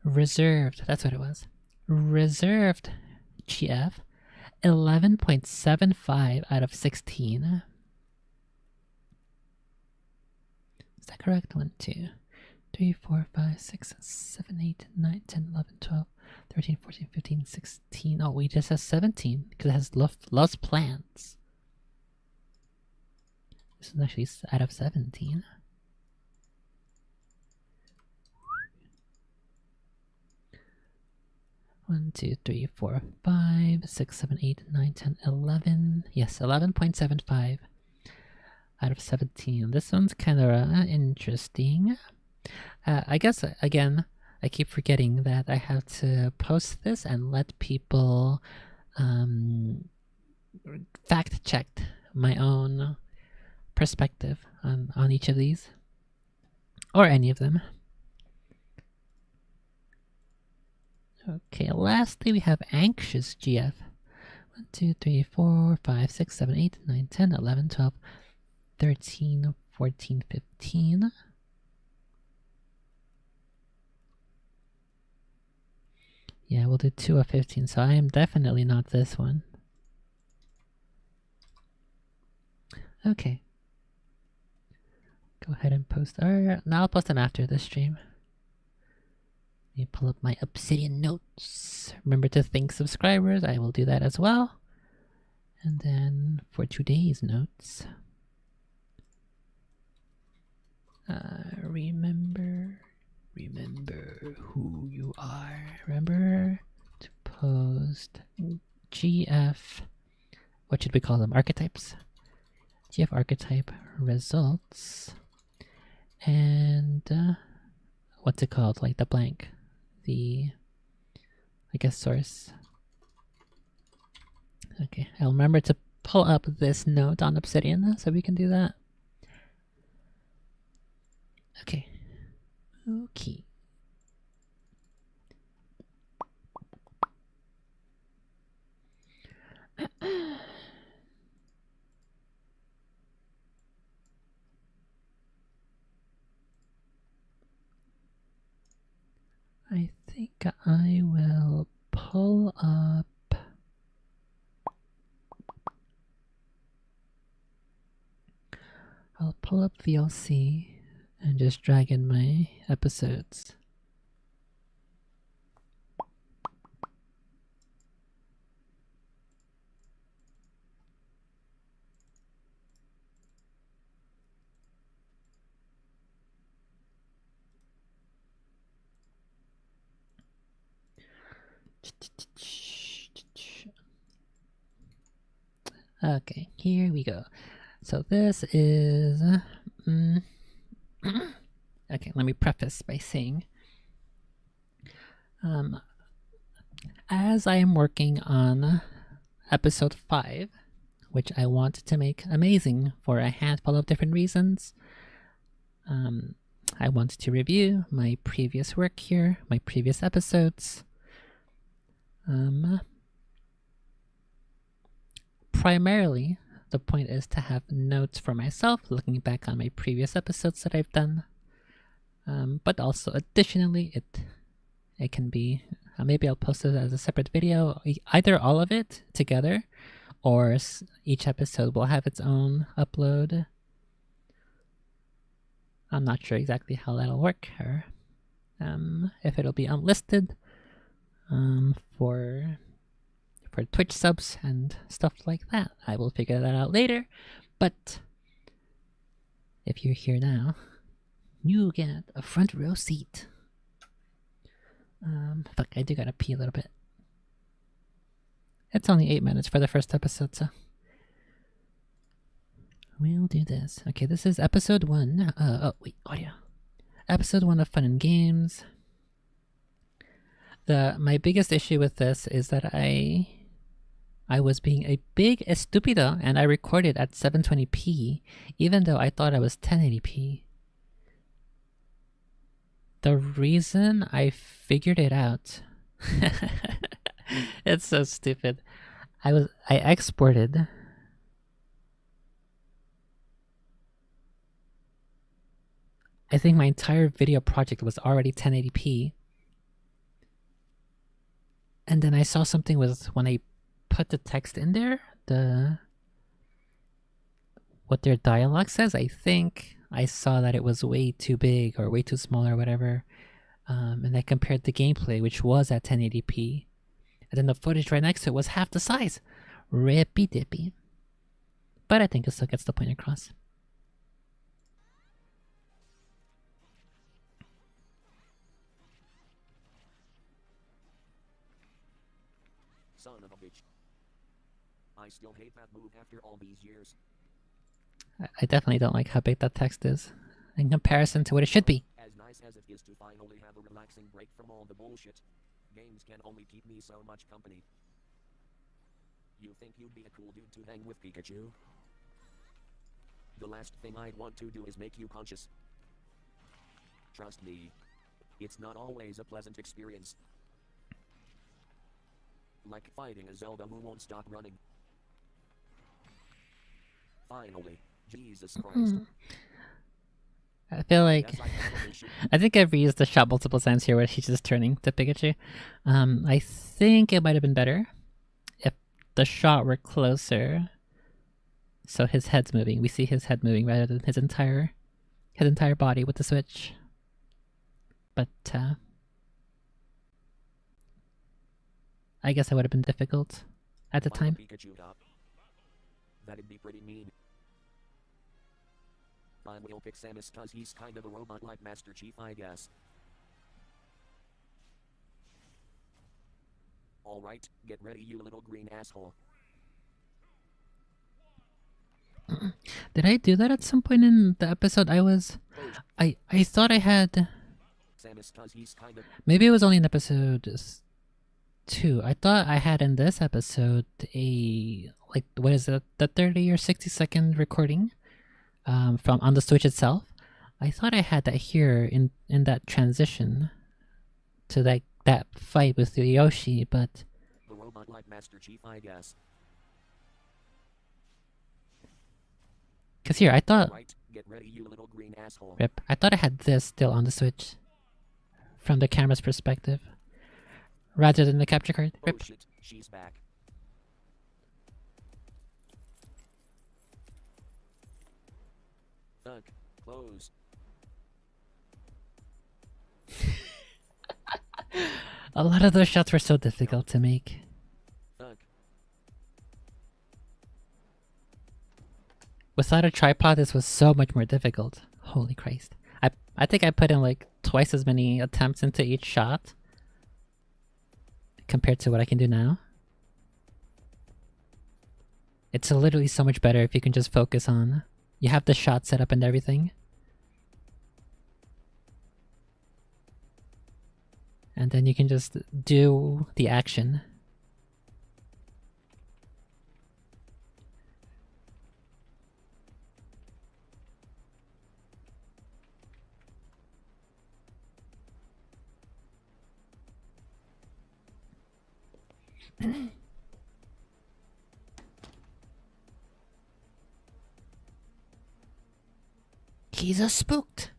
Reserved. That's what it was. Reserved GF. 11.75 out of 16. Is that correct? 1, 2, 3, 4, 5, 6, 7, 8, 9, 10, 11, 12, 13, 14, 15, 16. Oh, we just have 17 because it has lost plants. This is actually out of 17. One, 2, 3, 4, 5, 6, 7, 8, 9, 10, 11. Yes, 11.75 out of 17. This one's kind of interesting. I guess, again, I keep forgetting that I have to post this and let people fact check my own perspective on each of these. Or any of them. Okay, lastly we have Anxious GF. 1, 2, 3, 4, 5, 6, 7, 8, 9, 10, 11, 12, 13, 14, 15. Yeah, we'll do 2 of 15, so I am definitely not this one. Okay. Go ahead and post. Or, now I'll post them after the stream. Let me pull up my Obsidian notes. Remember to thank subscribers. I will do that as well. And then for today's notes, remember who you are. Remember to post GF. What should we call them? Archetypes. GF archetype results. And what's it called? Like the blank. The, I guess, source. Okay, I'll remember to pull up this note on Obsidian so we can do that. Okay. Okay. I think I will pull up VLC and just drag in my episodes. Okay, here we go. So this is okay, let me preface by saying as I am working on episode 5, which I want to make amazing for a handful of different reasons, I want to review my previous work here, my previous episodes. Primarily, the point is to have notes for myself, looking back on my previous episodes that I've done. But also, additionally, it can be, maybe I'll post it as a separate video, either all of it together, or each episode will have its own upload. I'm not sure exactly how that'll work, or if it'll be unlisted for Twitch subs and stuff like that. I will figure that out later, but if you're here now, you get a front row seat. Fuck, I do gotta pee a little bit. It's only 8 minutes for the first episode, so we'll do this. Okay, this is episode 1. Oh, wait, audio. Episode 1 of Fun and Games. My biggest issue with this is that I was being a big estupido and I recorded at 720p even though I thought I was 1080p. The reason I figured it out it's so stupid. I exported I think my entire video project was already 1080p. And then I saw something with when I put the text in there, what their dialogue says, I think I saw that it was way too big or way too small or whatever. And I compared the gameplay, which was at 1080p. And then the footage right next to it was half the size. Rippy dippy. But I think it still gets the point across. Son of a bitch. I still hate that move after all these years. I definitely don't like how big that text is in comparison to what it should be. As nice as it is to finally have a relaxing break from all the bullshit, games can only keep me so much company. You think you'd be a cool dude to hang with Pikachu? The last thing I'd want to do is make you conscious. Trust me, it's not always a pleasant experience. Like fighting a Zelda who won't stop running. Finally, Jesus Christ. I feel like I think I've reused the shot multiple times here where she's just turning to Pikachu. I think it might have been better if the shot were closer, so his head's moving. We see his head moving rather than his entire body with the switch. But I guess that would have been difficult at the time. That'd be pretty mean. I will pick Samus cause he's kind of a robot like Master Chief, I guess. Alright, get ready you little green asshole. Did I do that at some point in the episode? I thought I had... Samus cause he's kind of... Maybe it was only in episode 2. I thought I had in this episode a... Like, what is it? The 30 or 60 second recording from on the Switch itself. I thought I had that here in that transition to that fight with Yoshi, but... The robot like Master Chief, I guess. Cause here, I thought... Right, get ready you little green asshole. Rip. I thought I had this still on the Switch. From the camera's perspective. Rather than the capture card. Rip. Oh shit, she's back. Fuck, close. A lot of those shots were so difficult to make. Fuck. Without a tripod, this was so much more difficult. Holy Christ. I think I put in like twice as many attempts into each shot compared to what I can do now. It's literally so much better if you can just focus on... You have the shot set up and everything. And then you can just do the action. He's a spooked.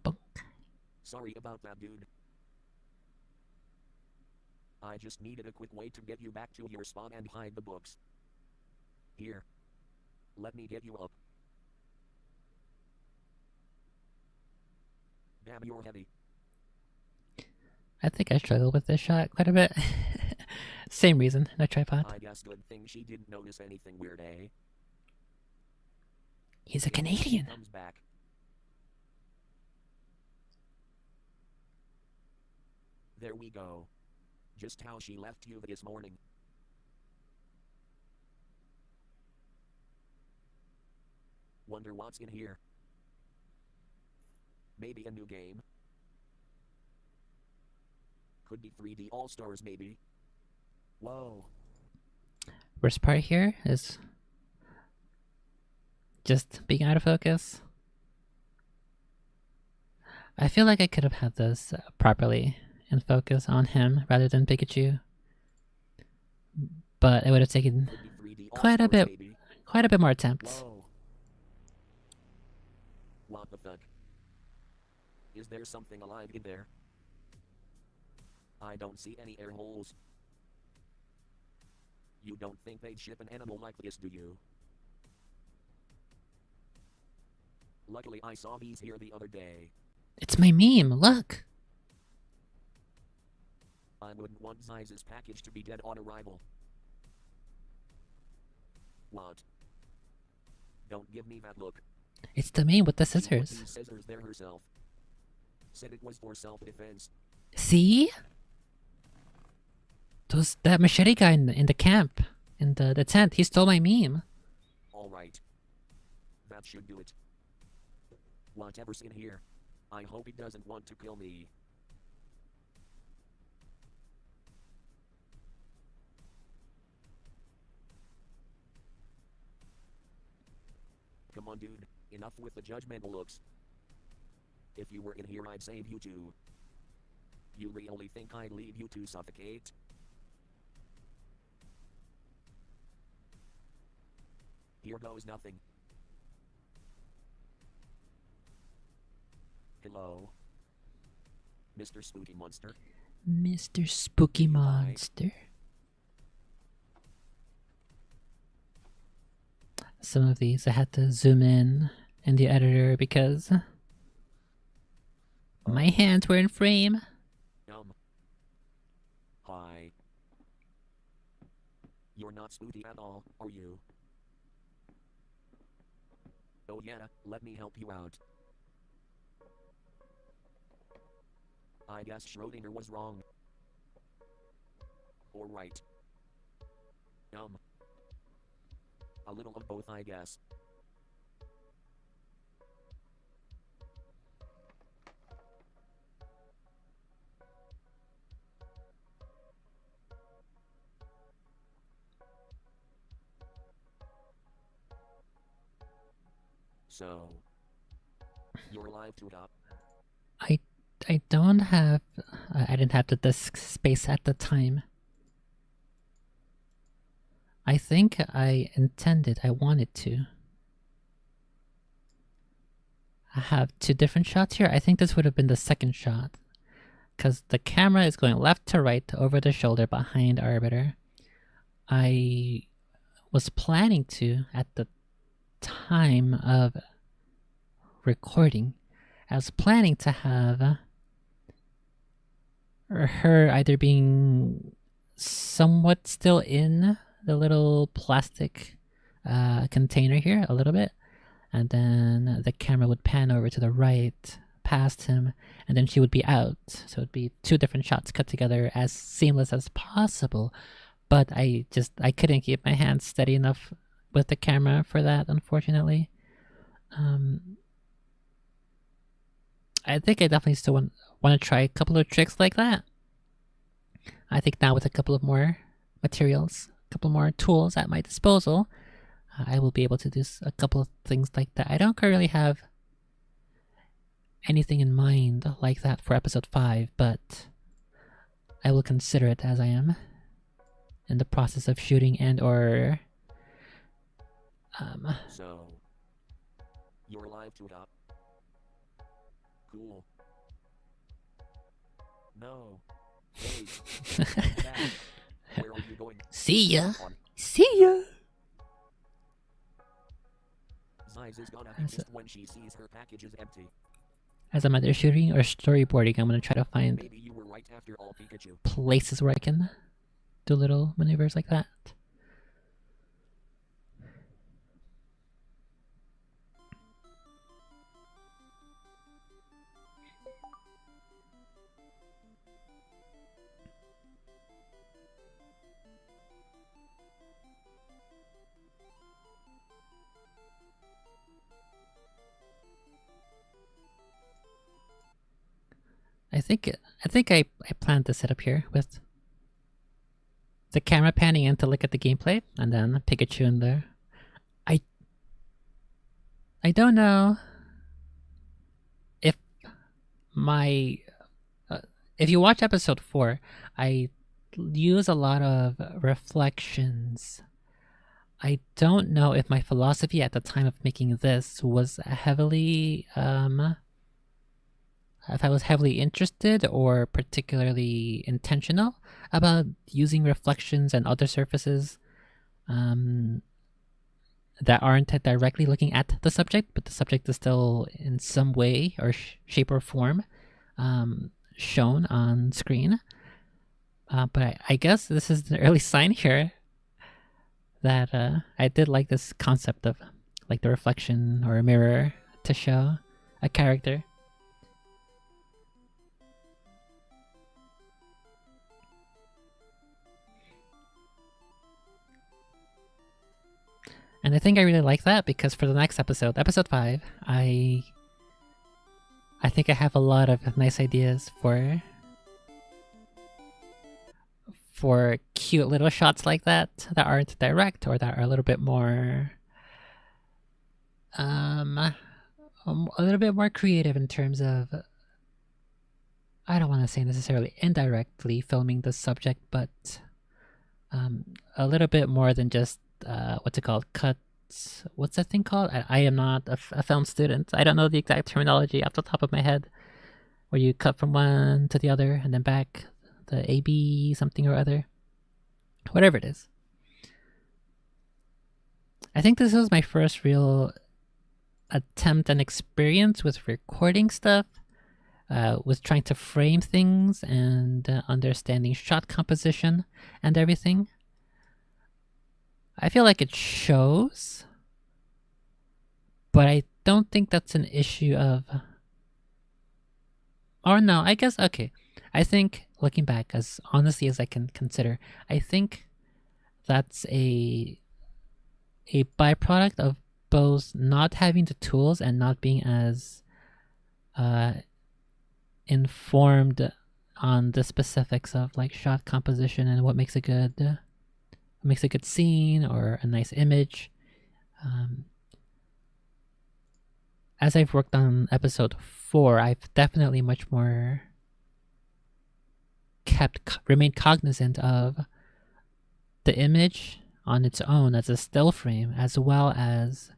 Bonk. Sorry about that, dude. I just needed a quick way to get you back to your spot and hide the books. Here. Let me get you up. Damn, you're heavy. I think I struggled with this shot quite a bit. Same reason, no tripod. I guess good thing she didn't notice anything weird, eh? He's a Canadian. Comes back. There we go. Just how she left you this morning. Wonder what's in here. Maybe a new game. Could be 3D All-Stars maybe. Whoa. Worst part here is just being out of focus. I feel like I could have had this properly in focus on him rather than Pikachu. But it would have taken Could be 3D quite a All-Stars, bit maybe. quite a bit more attempts. Whoa. What the fuck? Is there something alive in there? I don't see any air holes. You don't think they'd ship an animal like this, do you? Luckily I saw these here the other day. It's my meme, look! I wouldn't want Zeiss' package to be dead on arrival. What? Don't give me that look. It's the meme with the She put scissors. these scissors there herself. Said it was for self-defense. See? That machete guy in the camp, in the tent, he stole my meme. Alright. That should do it. Whatever's in here, I hope it doesn't want to kill me. Come on, dude. Enough with the judgmental looks. If you were in here, I'd save you too. You really think I'd leave you to suffocate? Here goes nothing. Hello? Mr. Spooky Monster? Mr. Spooky Monster. Some of these I had to zoom in the editor because my hands were in frame. Hi. You're not spooky at all, are you? Oh yeah, let me help you out. I guess Schrodinger was wrong. Or right. A little of both, I guess. So, you're alive to top. I don't have... I didn't have the disk space at the time. I think I wanted to. I have two different shots here. I think this would have been the second shot. Because the camera is going left to right over the shoulder behind Arbiter. I was planning to, at the time of recording, I was planning to have her either being somewhat still in the little plastic container here a little bit, and then the camera would pan over to the right past him, and then she would be out. So it'd be two different shots cut together as seamless as possible. But I couldn't keep my hands steady enough with the camera for that, unfortunately. I think I definitely still want to try a couple of tricks like that. I think now with a couple of more materials, a couple more tools at my disposal, I will be able to do a couple of things like that. I don't currently have anything in mind like that for episode 5, but I will consider it as I am in the process of shooting and or So, you're alive to top. Cool. No. Wait. Back. Where are you going? See ya. On. See ya. Zeiss is gonna be pissed when she sees her package is empty. As I'm either shooting or storyboarding, I'm gonna try to find Maybe you were right after all, Pikachu. places where I can do little maneuvers like that. I think I planned to sit up here with the camera panning in to look at the gameplay, and then Pikachu in there. I don't know if my if you watch episode 4, I use a lot of reflections. I don't know if my philosophy at the time of making this was heavily if I was heavily interested or particularly intentional about using reflections and other surfaces that aren't directly looking at the subject, but the subject is still in some way or shape or form shown on screen. But I guess this is an early sign here that I did like this concept of like the reflection or a mirror to show a character. And I think I really like that because for the next episode, episode 5, I think I have a lot of nice ideas for cute little shots like that aren't direct or that are a little bit more a little bit more creative in terms of, I don't want to say necessarily indirectly filming the subject, but a little bit more than just what's it called? Cuts. What's that thing called? I am not a film student. I don't know the exact terminology off the top of my head. Where you cut from one to the other and then back, the AB something or other. Whatever it is. I think this was my first real attempt and experience with recording stuff, with trying to frame things and understanding shot composition and everything. I feel like it shows, but I don't think that's an issue of... Or no, I guess, okay. I think, looking back, as honestly as I can consider, I think that's a byproduct of both not having the tools and not being as informed on the specifics of like shot composition and what makes a good scene or a nice image. As I've worked on episode 4, I've definitely much more remained cognizant of the image on its own as a still frame, as well as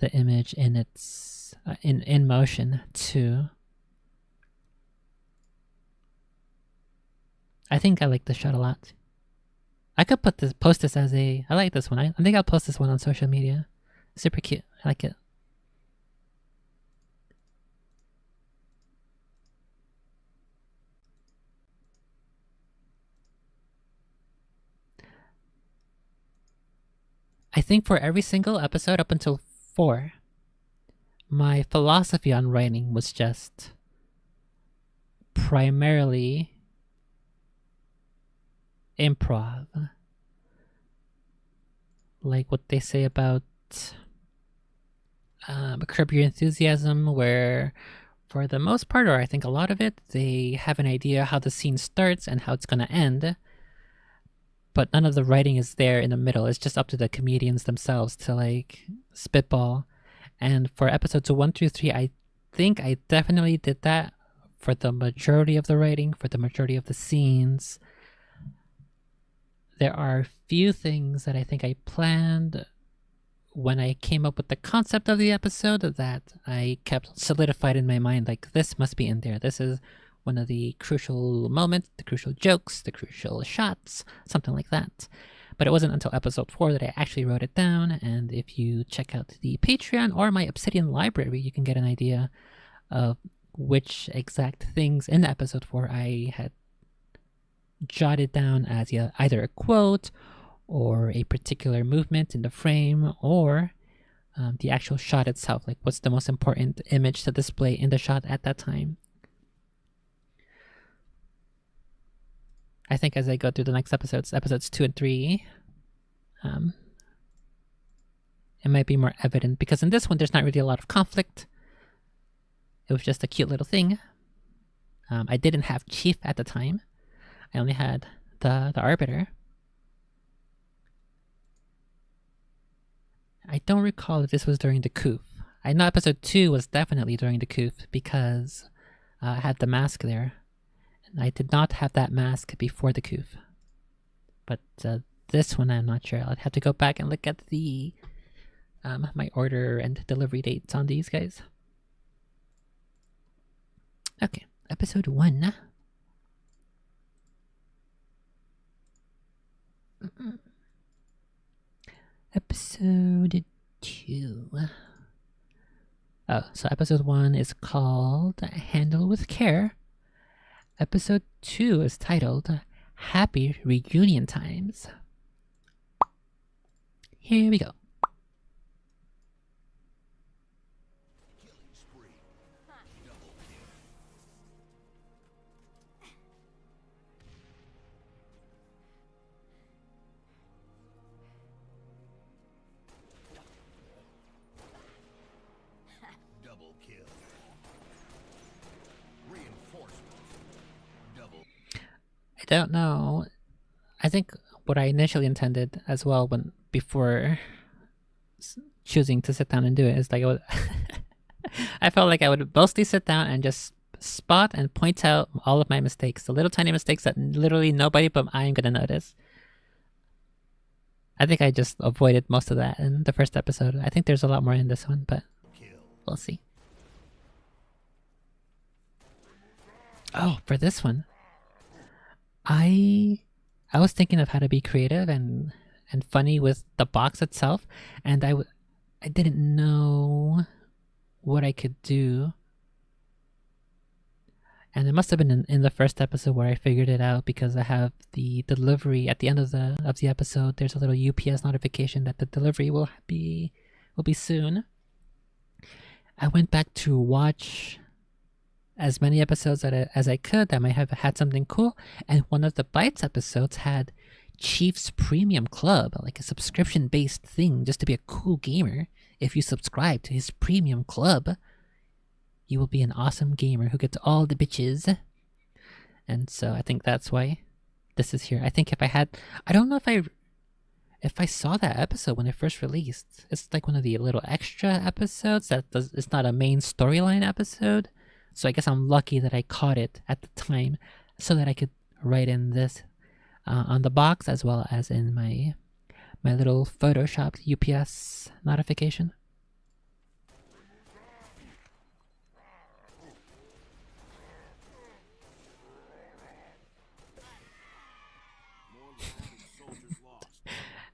the image in its in motion too. I think I like this shot a lot. I could post this as I like this one. I think I'll post this one on social media. Super cute. I like it. I think for every single episode up until 4, my philosophy on writing was just primarily improv. Like what they say about Curb Your Enthusiasm, where for the most part, or I think a lot of it, they have an idea how the scene starts and how it's going to end, but none of the writing is there in the middle. It's just up to the comedians themselves to like spitball. And for episodes 1 through 3, I think I definitely did that for the majority of the writing, for the majority of the scenes. There are few things that I think I planned when I came up with the concept of the episode that I kept solidified in my mind, like this must be in there. This is one of the crucial moments, the crucial jokes, the crucial shots, something like that. But it wasn't until episode 4 that I actually wrote it down, and if you check out the Patreon or my Obsidian library, you can get an idea of which exact things in episode 4 I had jotted down as either a quote or a particular movement in the frame or the actual shot itself, like what's the most important image to display in the shot at that time. I think as I go through the next episodes 2 and 3, it might be more evident, because in this one there's not really a lot of conflict. It was just a cute little thing. I didn't have Chief at the time. I only had the Arbiter. I don't recall if this was during the coup. I know episode 2 was definitely during the coup because I had the mask there. And I did not have that mask before the coup. But this one I'm not sure. I'd have to go back and look at the my order and delivery dates on these guys. Okay, episode 1. Episode 2. Oh, so episode 1 is called Handle with Care. Episode 2 is titled Happy Reunion Times. Here we go. I don't know. I think what I initially intended as well when before choosing to sit down and do it is like I felt like I would mostly sit down and just spot and point out all of my mistakes, the little tiny mistakes that literally nobody but I am gonna notice. I think I just avoided most of that in the first episode. I think there's a lot more in this one, but we'll see. Oh, for this one, I was thinking of how to be creative and funny with the box itself, and I didn't know what I could do. And it must have been in the first episode where I figured it out, because I have the delivery at the end of the episode. There's a little UPS notification that the delivery will be soon. I went back to watch as many episodes as I could that might have had something cool, and one of the Bites episodes had Chief's Premium Club, like a subscription-based thing just to be a cool gamer. If you subscribe to his Premium Club, you will be an awesome gamer who gets all the bitches. And so I think that's why this is here. I think if I had, I don't know if I saw that episode when it first released. It's like one of the little extra episodes it's not a main storyline episode. So I guess I'm lucky that I caught it at the time so that I could write in this on the box as well as in my little photoshopped UPS notification.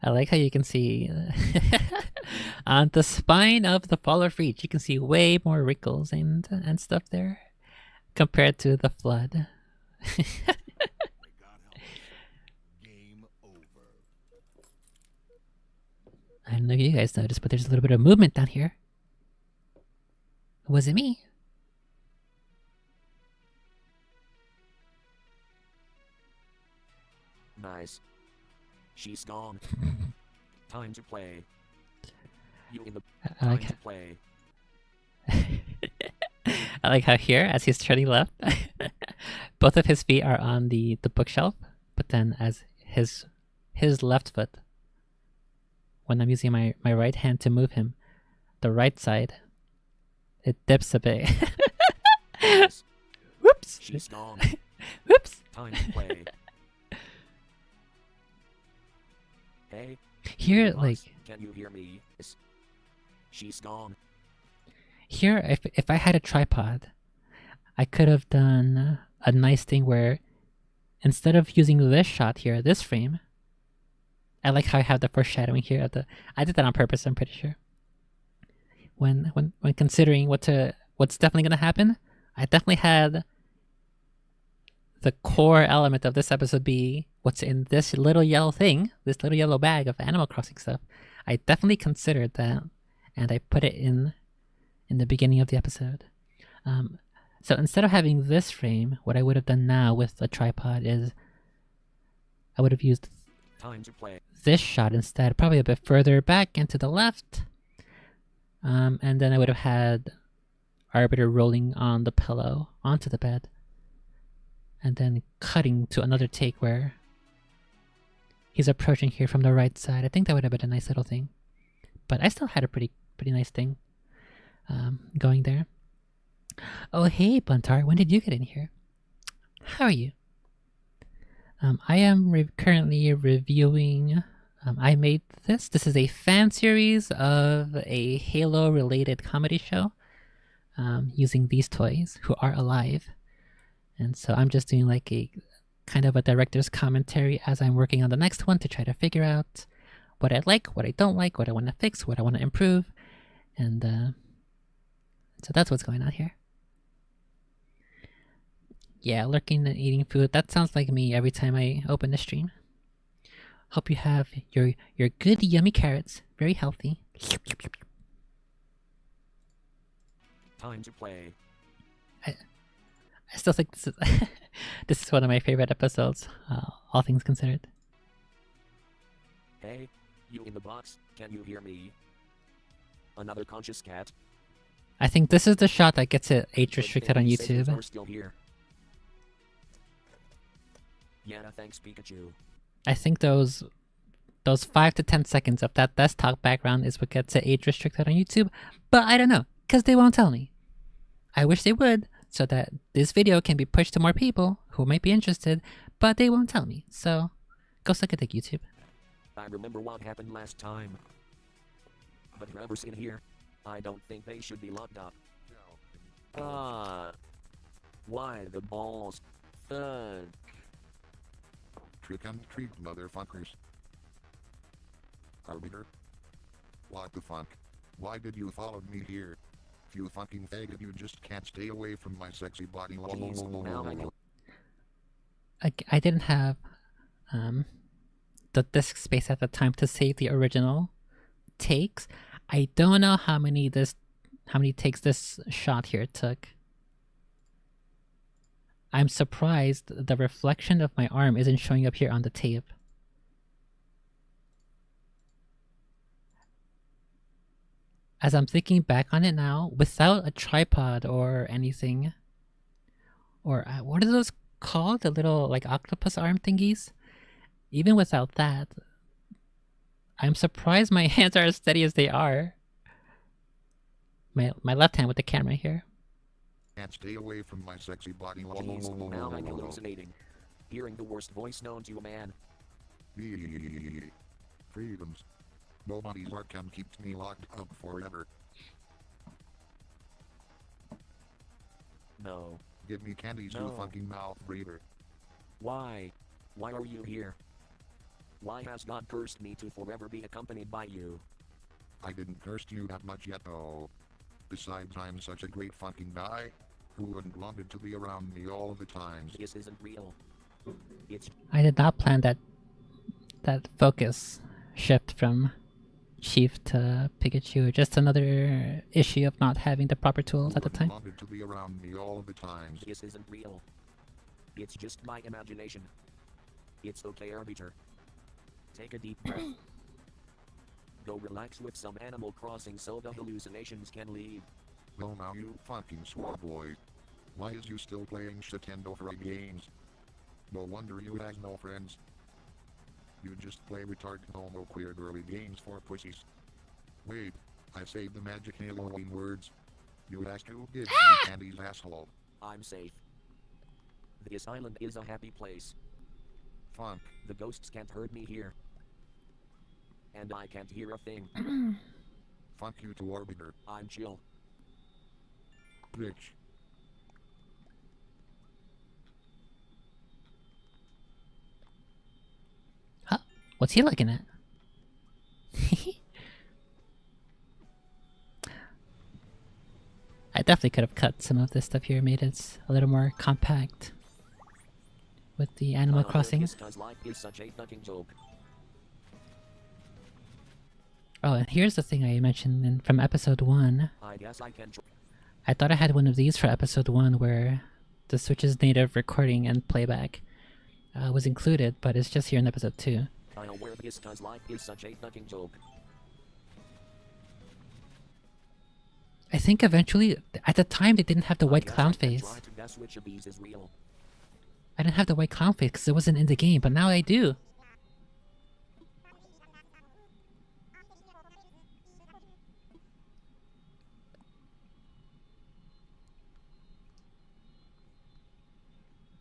I like how you can see on the spine of the Fall of Reach, you can see way more wrinkles and stuff there compared to the Flood. I don't know if you guys noticed, but there's a little bit of movement down here. Was it me? Nice. She's gone. Time to play. You in the time to play. I like how here, as he's turning left, both of his feet are on the bookshelf, but then as his left foot, when I'm using my right hand to move him, the right side, it dips a bit. Whoops! She's gone. Whoops! Time to play. Hey. Here, Mars, like, can you hear me? She's gone. here, if I had a tripod, I could have done a nice thing where instead of using this shot here, this frame, I like how I have the foreshadowing here. I did that on purpose, I'm pretty sure. When considering what's definitely gonna happen, I definitely had the core element of this episode be what's in this little yellow thing, this little yellow bag of Animal Crossing stuff. I definitely considered that, and I put it in the beginning of the episode. So instead of having this frame, what I would have done now with a tripod is I would have used Time to play. this shot instead, probably a bit further back and to the left. And then I would have had Arbiter rolling on the pillow onto the bed. and then cutting to another take where he's approaching here from the right side. I think that would have been a nice little thing. But I still had a pretty nice thing going there. Oh, hey, Buntar, when did you get in here? How are you? I am currently reviewing... I made this. This is a fan series of a Halo-related comedy show using these toys, who are alive. And so I'm just doing like a kind of a director's commentary as I'm working on the next one to try to figure out what I like, what I don't like, what I want to fix, what I want to improve. And so that's what's going on here. Yeah, lurking and eating food. That sounds like me every time I open the stream. Hope you have your good yummy carrots. Very healthy. Time to play. I still think this is this is one of my favorite episodes, all things considered. Hey, you in the box, can you hear me? Another conscious cat? I think this is the shot that gets it age restricted on Good thing YouTube. we're still here. Yeah, thanks Pikachu. I think those 5 to 10 seconds of that desktop background is what gets it age restricted on YouTube, but I don't know, because they won't tell me. I wish they would, so that this video can be pushed to more people who might be interested, but they won't tell me, so go suck a dick, YouTube. I remember what happened last time. But whoever's in here, I don't think they should be locked up. Why the balls? Thud. Trick and treat, motherfuckers. Arbiter? What the fuck? Why did you follow me here? If you fucking faggot, you just can't stay away from my sexy body. Jeez, now I know. I didn't have the disk space at the time to save the original takes. I don't know how many takes this shot here took. I'm surprised the reflection of my arm isn't showing up here on the tape. As I'm thinking back on it now, without a tripod or anything, or what are those called? The little like octopus arm thingies? Even without that, I'm surprised my hands are as steady as they are. My left hand with the camera here. Can't stay away from my sexy body. Jeez, now I'm hallucinating. Hearing the worst voice known to a man. Freedoms. Nobody's heart can keep me locked up forever. No. Give me candies, No. you fucking mouth breather. Why? Why are you here? Why has God cursed me to forever be accompanied by you? I didn't curse you that much yet though. Besides, I'm such a great fucking guy. Who wouldn't want it to be around me all the time? This isn't real. It's I did not plan that focus shift from Chief to Pikachu. Just another issue of not having the proper tools at the time. Wanted to be around me all the time. This isn't real. It's just my imagination. It's okay, Arbiter. Take a deep breath. Go relax with some Animal Crossing so the hallucinations can leave. Well now you fucking swore boy. Why is you still playing Nintendo for games? No wonder you has no friends. You just play retarded homo queer girly games for pussies. Wait, I saved the magic Halloween words. You asked who gives me candies, asshole. I'm safe. This island is a happy place. Fuck. The ghosts can't hurt me here. And I can't hear a thing. Fuck you to Arbiter. I'm chill. Bitch. Huh? What's he looking at? I definitely could have cut some of this stuff here, made it a little more compact with the Animal Crossing. Because life is such a fucking joke. Oh, and here's the thing I mentioned from episode 1. I guess I can. I thought I had one of these for episode 1 where the Switch's native recording and playback was included, but it's just here in episode 2. I'll wear this cause life is such a fucking joke. I think eventually, at the time they didn't have the white I guess clown I can face. try to guess which of these is real. I didn't have the white conflict because it wasn't in the game, but now I do.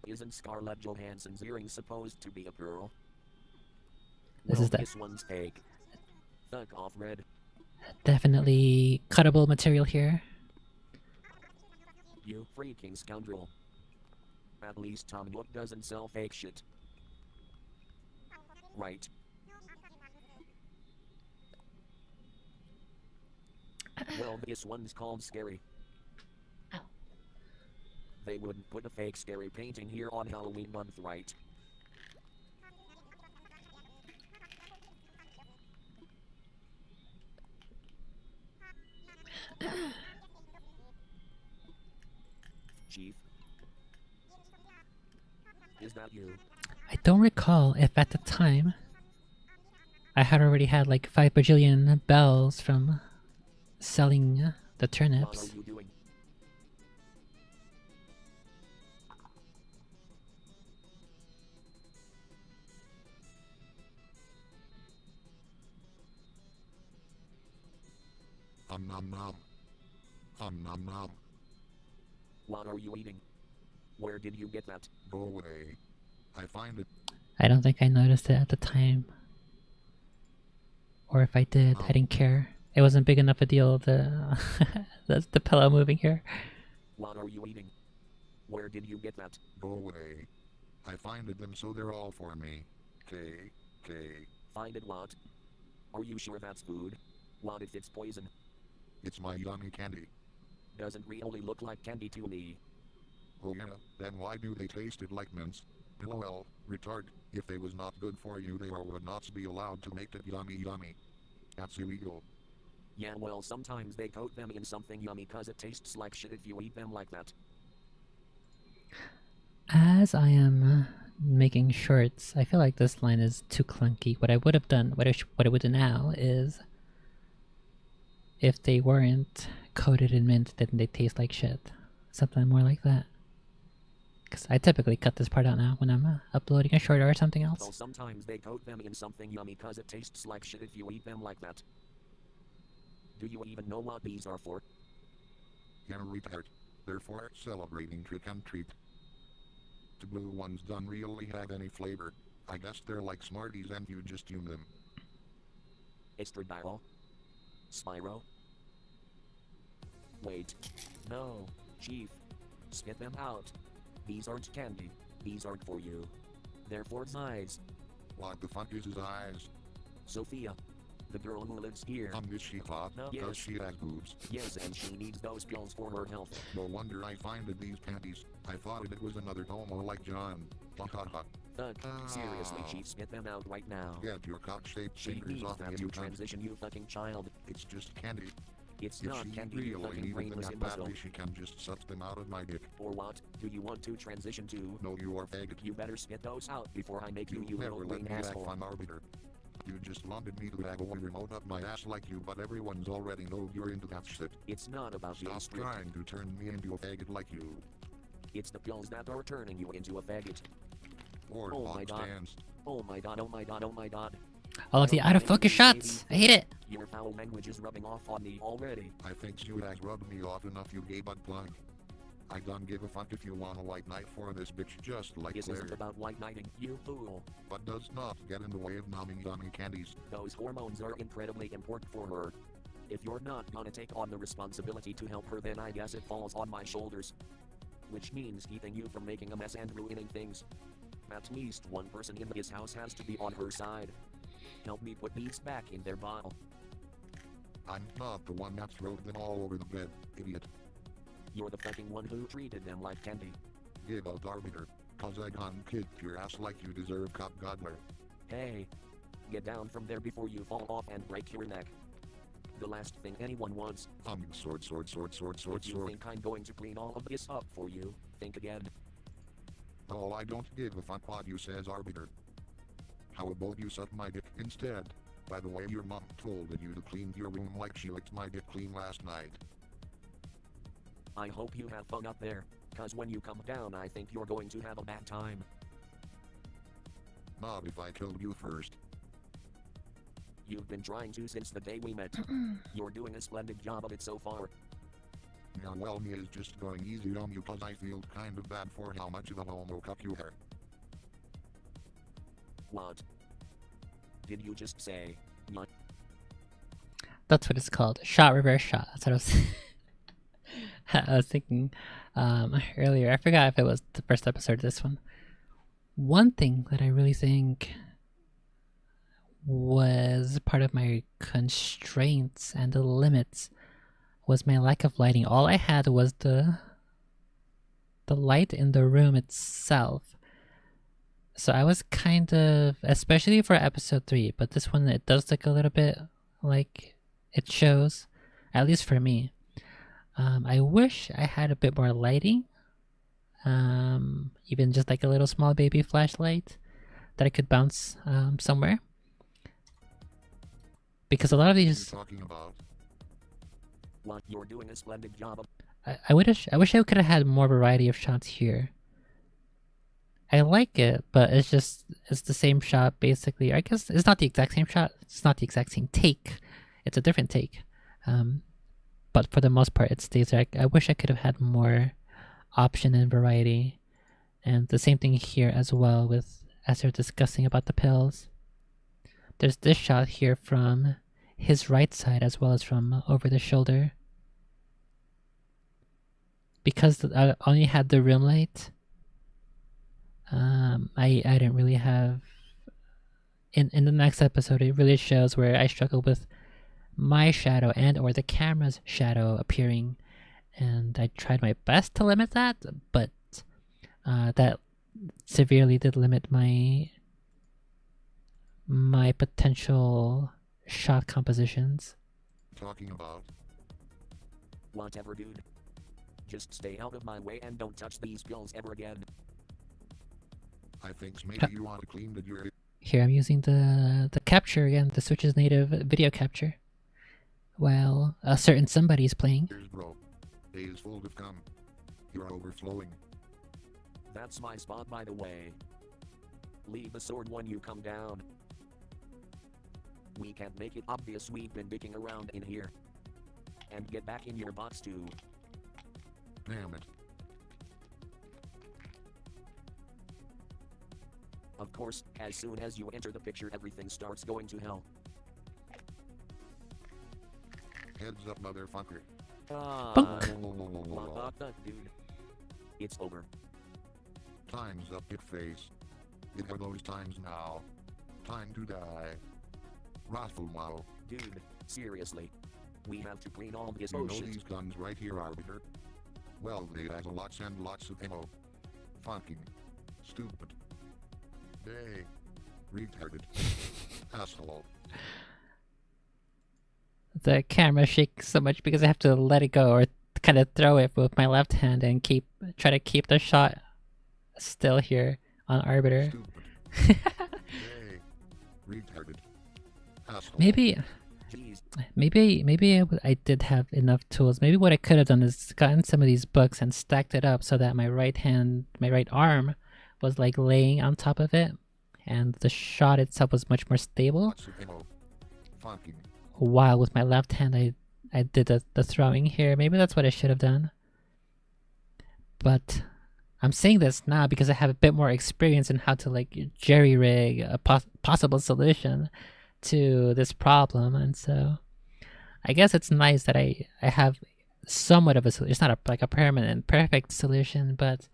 Isn't Scarlett Johansson's earring supposed to be a pearl? This Well, is the this one's fake. Fuck off, Red. definitely cuttable material here. You freaking scoundrel. At least Tom Nook doesn't sell fake shit. Right. Well, this one's called Scary. They wouldn't put a fake scary painting here on Halloween month, right? Chief? Is that you? I don't recall if at the time I had already had like 5 bajillion bells from selling the What turnips. are you doing? Nom nom. Nom nom. What are you eating? Where did you get that? Go away. I find it. I don't think I noticed it at the time. Or if I did, I didn't care. It wasn't big enough a deal, the pillow moving here. What are you eating? Where did you get that? Go away. I finded them so they're all for me. K. Find it what? Are you sure that's food? What if it's poison? It's my yummy candy. Doesn't really look like candy to me. Oh yeah, then why do they taste it like mints? LOL, retard. If they was not good for you, they would not be allowed to make it yummy. That's illegal. Yeah, well, sometimes they coat them in something yummy cause it tastes like shit if you eat them like that. As I am making shorts, I feel like this line is too clunky. What I would have done, what I would do now is, if they weren't coated in mint, then they taste like shit. Something more like that. Because I typically cut this part out now when I'm uploading a short or something else. Well, sometimes they coat them in something yummy cause it tastes like shit if you eat them like that. Do you even know what these are for? Yeah, retard. They're for celebrating trick and treat. The blue ones don't really have any flavor. I guess they're like Smarties and you just tune them. Estradiol? Spyro? Wait. No. Chief. Spit them out. These aren't candy. These aren't for you. They're for Eyes. What the fuck is his eyes? Sophia. The girl who lives here. This she thought, No. cause Yes. she has boobs. Yes, and she needs those pills for her health. No wonder I finded these panties. I thought it was another homo like John. Ha ha ha. Fuck. Seriously, Chief, spit them out right now. Get your cock-shaped She fingers needs off me, that you to cunt. transition, you fucking child. It's just candy. It's If not she candy, you really fucking needed them brainless that imbecile. badly, she can just suck them out of my dick. Or what? Do you want to transition to? No, you are faggot. You better spit those out before I make you, you never little let green me have asshole. fun, arbiter. You just wanted me to have a remote up my ass like you, but everyone's already know you're into that shit. It's not about being Stop strict. trying to turn me into a faggot like you. It's the pills that are turning you into a faggot. Or Oh box my god. stands. Oh my god, oh my god, oh my god. All of the out of focus shots! I hate it! Your foul language is rubbing off on me already. I think you has rubbed me off enough, you gay butt plug. I don't give a fuck if you want a white knight for this bitch just like This Claire, isn't about white knighting, you fool. but does not get in the way of numbing yummy candies. Those hormones are incredibly important for her. If you're not gonna take on the responsibility to help her, then I guess it falls on my shoulders. Which means keeping you from making a mess and ruining things. At least one person in this house has to be on her side. Help me put these back in their bottle. I'm not the one that threw them all over the bed, idiot. You're the fucking one who treated them like candy. Give out, arbiter, cause I gone kick your ass like you deserve, cop gobbler. Hey. Get down from there before you fall off and break your neck. The last thing anyone wants. Sword. If you think I'm going to clean all of this up for you, think again. Oh, I don't give a fuck what you says, arbiter. How about you suck my dick instead? By the way, your mom told you to clean your room like she licked my dick clean last night. I hope you have fun up there. Cause when you come down I think you're going to have a bad time. Not if I killed you first. You've been trying to since the day we met. You're doing a splendid job of it so far. Yeah, well, me is just going easy on you cause I feel kind of bad for how much of a homo cup you are. What? Did you just say, not? That's what it's called. Shot, reverse shot. That's what I was I was thinking earlier. I forgot if it was the first episode of this one. One thing that I really think was part of my constraints and the limits was my lack of lighting. All I had was the light in the room itself. So I was kind of, especially for episode 3, but this one it does look a little bit like it shows, at least for me. I wish I had a bit more lighting, even just like a little small baby flashlight that I could bounce somewhere. Because a lot of What are you these, talking about? What? You're doing a splendid job of. I wish I could have had more variety of shots here. I like it, but it's the same shot basically. I guess it's not the exact same shot. It's not the exact same take. It's a different take. But for the most part, it stays there. I wish I could have had more option and variety. And the same thing here as well with as they're discussing about the pills. There's this shot here from his right side as well as from over the shoulder. Because I only had the room light, I didn't really have... In the next episode, it really shows where I struggle with my shadow and or the camera's shadow appearing. And I tried my best to limit that, but that severely did limit my potential shot compositions. Talking about? Whatever, dude. Just stay out of my way and don't touch these pills ever again. I think maybe you want to clean the jury. Here I'm using the capture again, the Switch's native video capture. While a certain somebody is playing. Here's bro. Day is full of cum. You're overflowing. That's my spot, by the way. Leave the sword when you come down. We can't make it obvious we've been dicking around in here. And get back in your box too. Damn it. Of course, as soon as you enter the picture everything starts going to hell. Heads up, motherfucker. What the dude? It's over. Time's up, it face. It are those times now. Time to die. Wrathful wow. Dude, seriously. We have to clean all this You know bullshit. these guns right here, Arbiter? Well, they has lots and lots of ammo. Fucking stupid. They retarded. Asshole. The camera shakes so much because I have to let it go or kind of throw it with my left hand and try to keep the shot still here on Arbiter. Stupid. They retarded. Asshole. Maybe I did have enough tools. Maybe what I could have done is gotten some of these books and stacked it up so that my right arm was like laying on top of it, and the shot itself was much more stable. Lots of ammo. Fucking. While with my left hand I did the throwing here. Maybe that's what I should have done. But I'm saying this now because I have a bit more experience in how to like jerry-rig a possible solution to this problem, and so I guess it's nice that I have somewhat of a solution. It's not like a permanent, perfect solution, but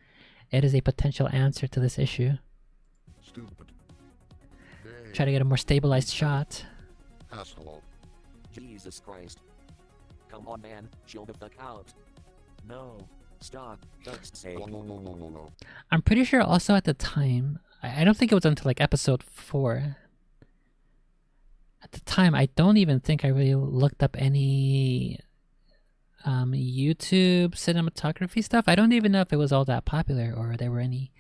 it is a potential answer to this issue. Stupid. They Try to get a more stabilized shot. asshole. Jesus Christ. Come on, man. Chill the fuck out. No. Stop. Just say. No. I'm pretty sure also at the time, I don't think it was until like episode 4. At the time, I don't even think I really looked up any YouTube cinematography stuff. I don't even know if it was all that popular or there were any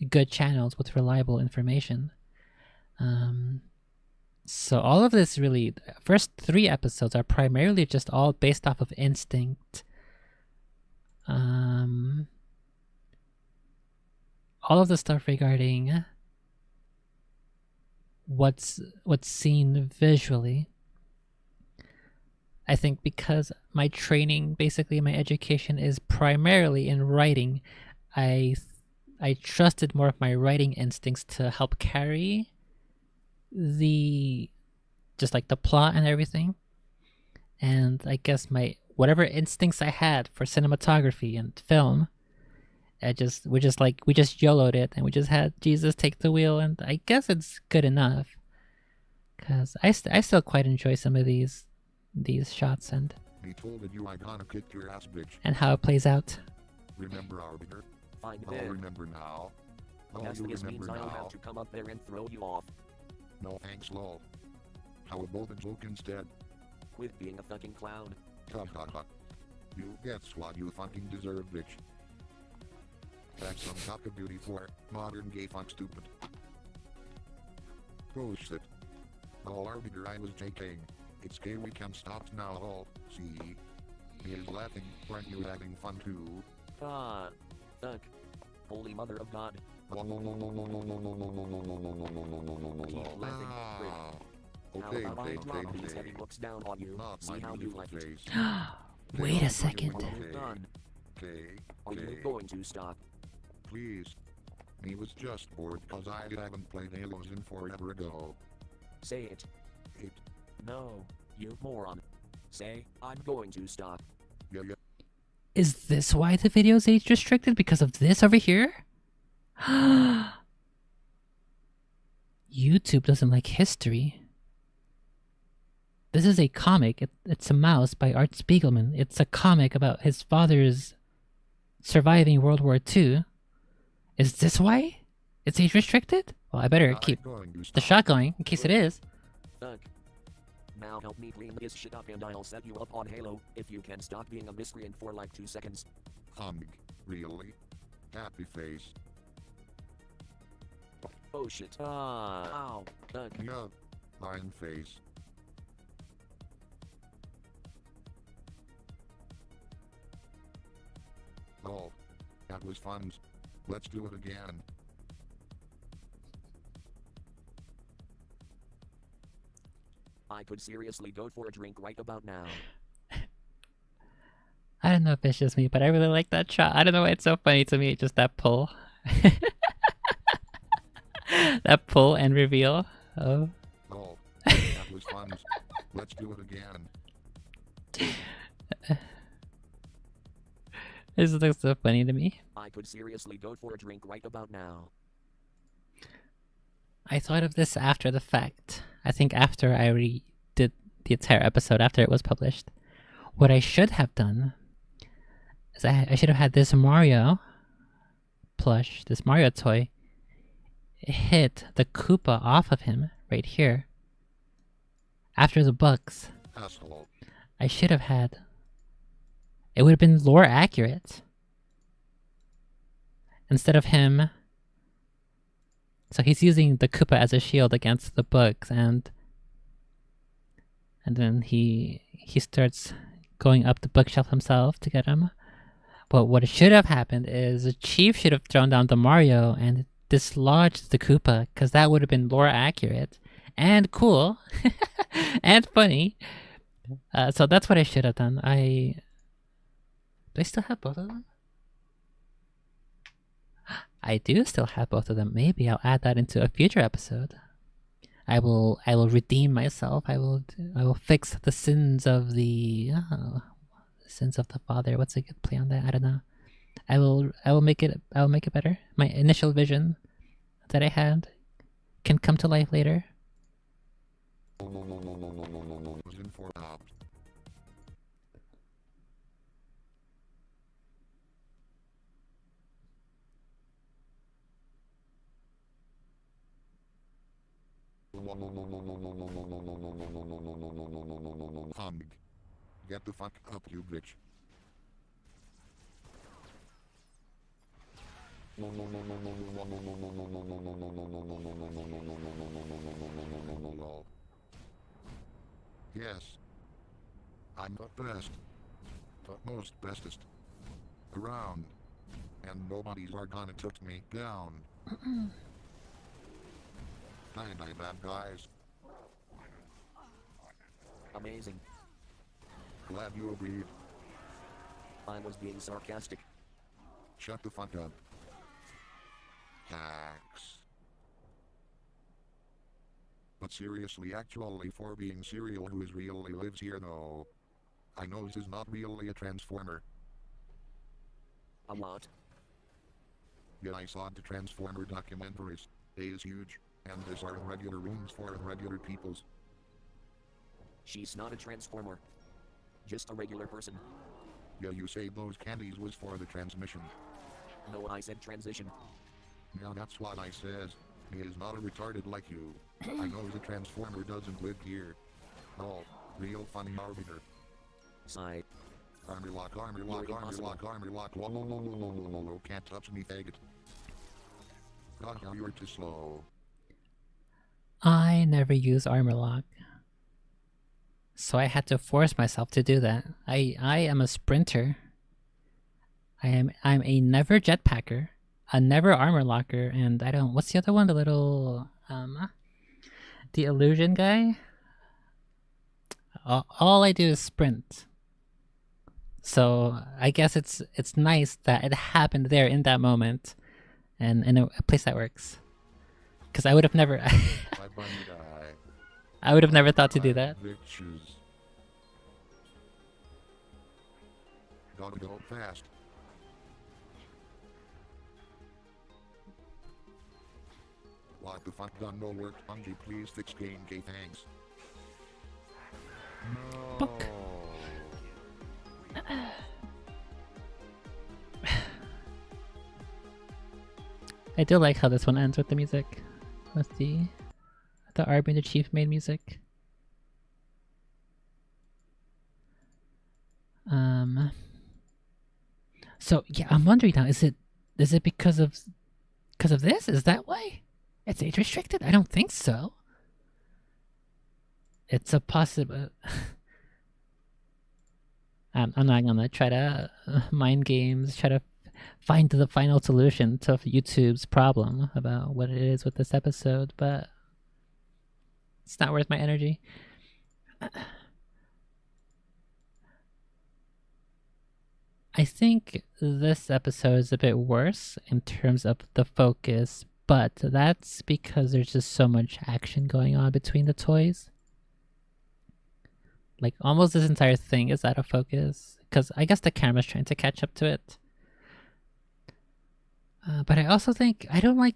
good channels with reliable information. So all of this really, first 3 episodes are primarily just all based off of instinct. all of the stuff regarding what's seen visually. I think because my training, basically my education, is primarily in writing, I trusted more of my writing instincts to help carry the just like the plot and everything. And I guess my whatever instincts I had for cinematography and film, we just YOLO'd it, and we just had Jesus take the wheel, and I guess it's good enough. Cause I still quite enjoy some of these shots and Me told you I gonna kick your ass, bitch. and how it plays out. Remember Arbiter? Fine Oh, then. remember now. Oh, Guess you this means remember I'll now. have to come up there and throw you off. No thanks, lol. How about a joke instead? Quit being a fucking clown. Ha ha ha. You gets what you fucking deserve, bitch. That's some cock-a-beauty for modern gay fuck stupid. Bullshit. All Arbiter, I was JKing. It's gay, we can stop now, lol. See? He is laughing, aren't you having fun too? Ah. Fuck. Holy mother of God. Keep laughing, prick. How Okay, about I okay, drop these okay. heavy books down on you? Not See my how you beautiful like it. face. Wait a second. Well done. Okay, Are you okay. going to stop? Please. Me was just bored cause I haven't played Halos in forever ago. Say it. It. No, you moron. Say, I'm going to stop. Yeah. Is this why the video is age restricted? Because of this over here? YouTube doesn't like history. This is a comic. It's a Mouse by Art Spiegelman. It's a comic about his father's surviving World War II. Is this why it's age restricted? Well, I better keep the shot going in case it is. Fuck. Now help me clean this shit up and I'll set you up on Halo, if you can stop being a miscreant for like 2 seconds. Really? Happy face. Oh shit. Ow. Fuck. Yeah. Lion face. Oh. That was fun. Let's do it again. I could seriously go for a drink right about now. I don't know if it's just me, but I really like that shot. I don't know why it's so funny to me. Just that pull. That pull and reveal. Oh. Oh. That was fun. Let's do it again. This looks so funny to me. I could seriously go for a drink right about now. I thought of this after the fact. I think after I redid the entire episode, after it was published. What I should have done is I should have had this Mario plush, this Mario toy, hit the Koopa off of him right here. After the books, Asshole. I should have had... It would have been lore accurate. Instead of him... So he's using the Koopa as a shield against the bugs, and then he starts going up the bookshelf himself to get him. But what should have happened is the chief should have thrown down the Mario and dislodged the Koopa, because that would have been lore accurate and cool and funny. So that's what I should have done. Do I still have both of them? I do still have both of them. Maybe I'll add that into a future episode. I will redeem myself. I will fix the sins of the sins of the father. What's a good play on that? I don't know. I will make it better. My initial vision that I had can come to life later. Was in for out. Get the fuck up, you bitch. Yes. I'm the best. The most bestest. Around. and nobody's are gonna took me down. Bye bad guys. Amazing. Glad you agreed. I was being sarcastic. Shut the fuck up. Hacks. But seriously, actually, for being serial, who is really lives here though? I know this is not really a transformer. A what? Yeah, I saw the transformer documentaries. A is huge, and these are regular rooms for regular peoples. She's not a transformer. Just a regular person. Yeah, you say those candies was for the transmission. No, I said transition. Yeah, that's what I says. He is not a retarded like you. I know the transformer doesn't live here. Oh, real funny arbiter. Sigh. Armor lock, armor lock, You're armor impossible. lock, armor lock. Whoa, whoa, whoa, whoa, whoa, whoa, whoa. Can't touch me, faggot. God, how you're too slow. I never use armor lock. So I had to force myself to do that. I am a sprinter. I'm a never jetpacker, a never armor locker, and I don't. What's the other one? The little the illusion guy. All I do is sprint. So I guess it's nice that it happened there in that moment, and in a place that works. Because I would have never. My bunny die. I would have never thought to do that. Bitches. Gotta go fast. What the fuck done no work? Bungie, please fix game. Okay, thanks. No. Book. I do like how this one ends with the music. With the Army the Chief made music. So yeah, I'm wondering now, is it because of this? Is that why? It's age restricted? I don't think so. It's a possible. I'm not gonna try to mind games, try to find the final solution to YouTube's problem about what it is with this episode, but it's not worth my energy. I think this episode is a bit worse in terms of the focus, but that's because there's just so much action going on between the toys. Like, almost this entire thing is out of focus, because I guess the camera's trying to catch up to it. But I also think I don't like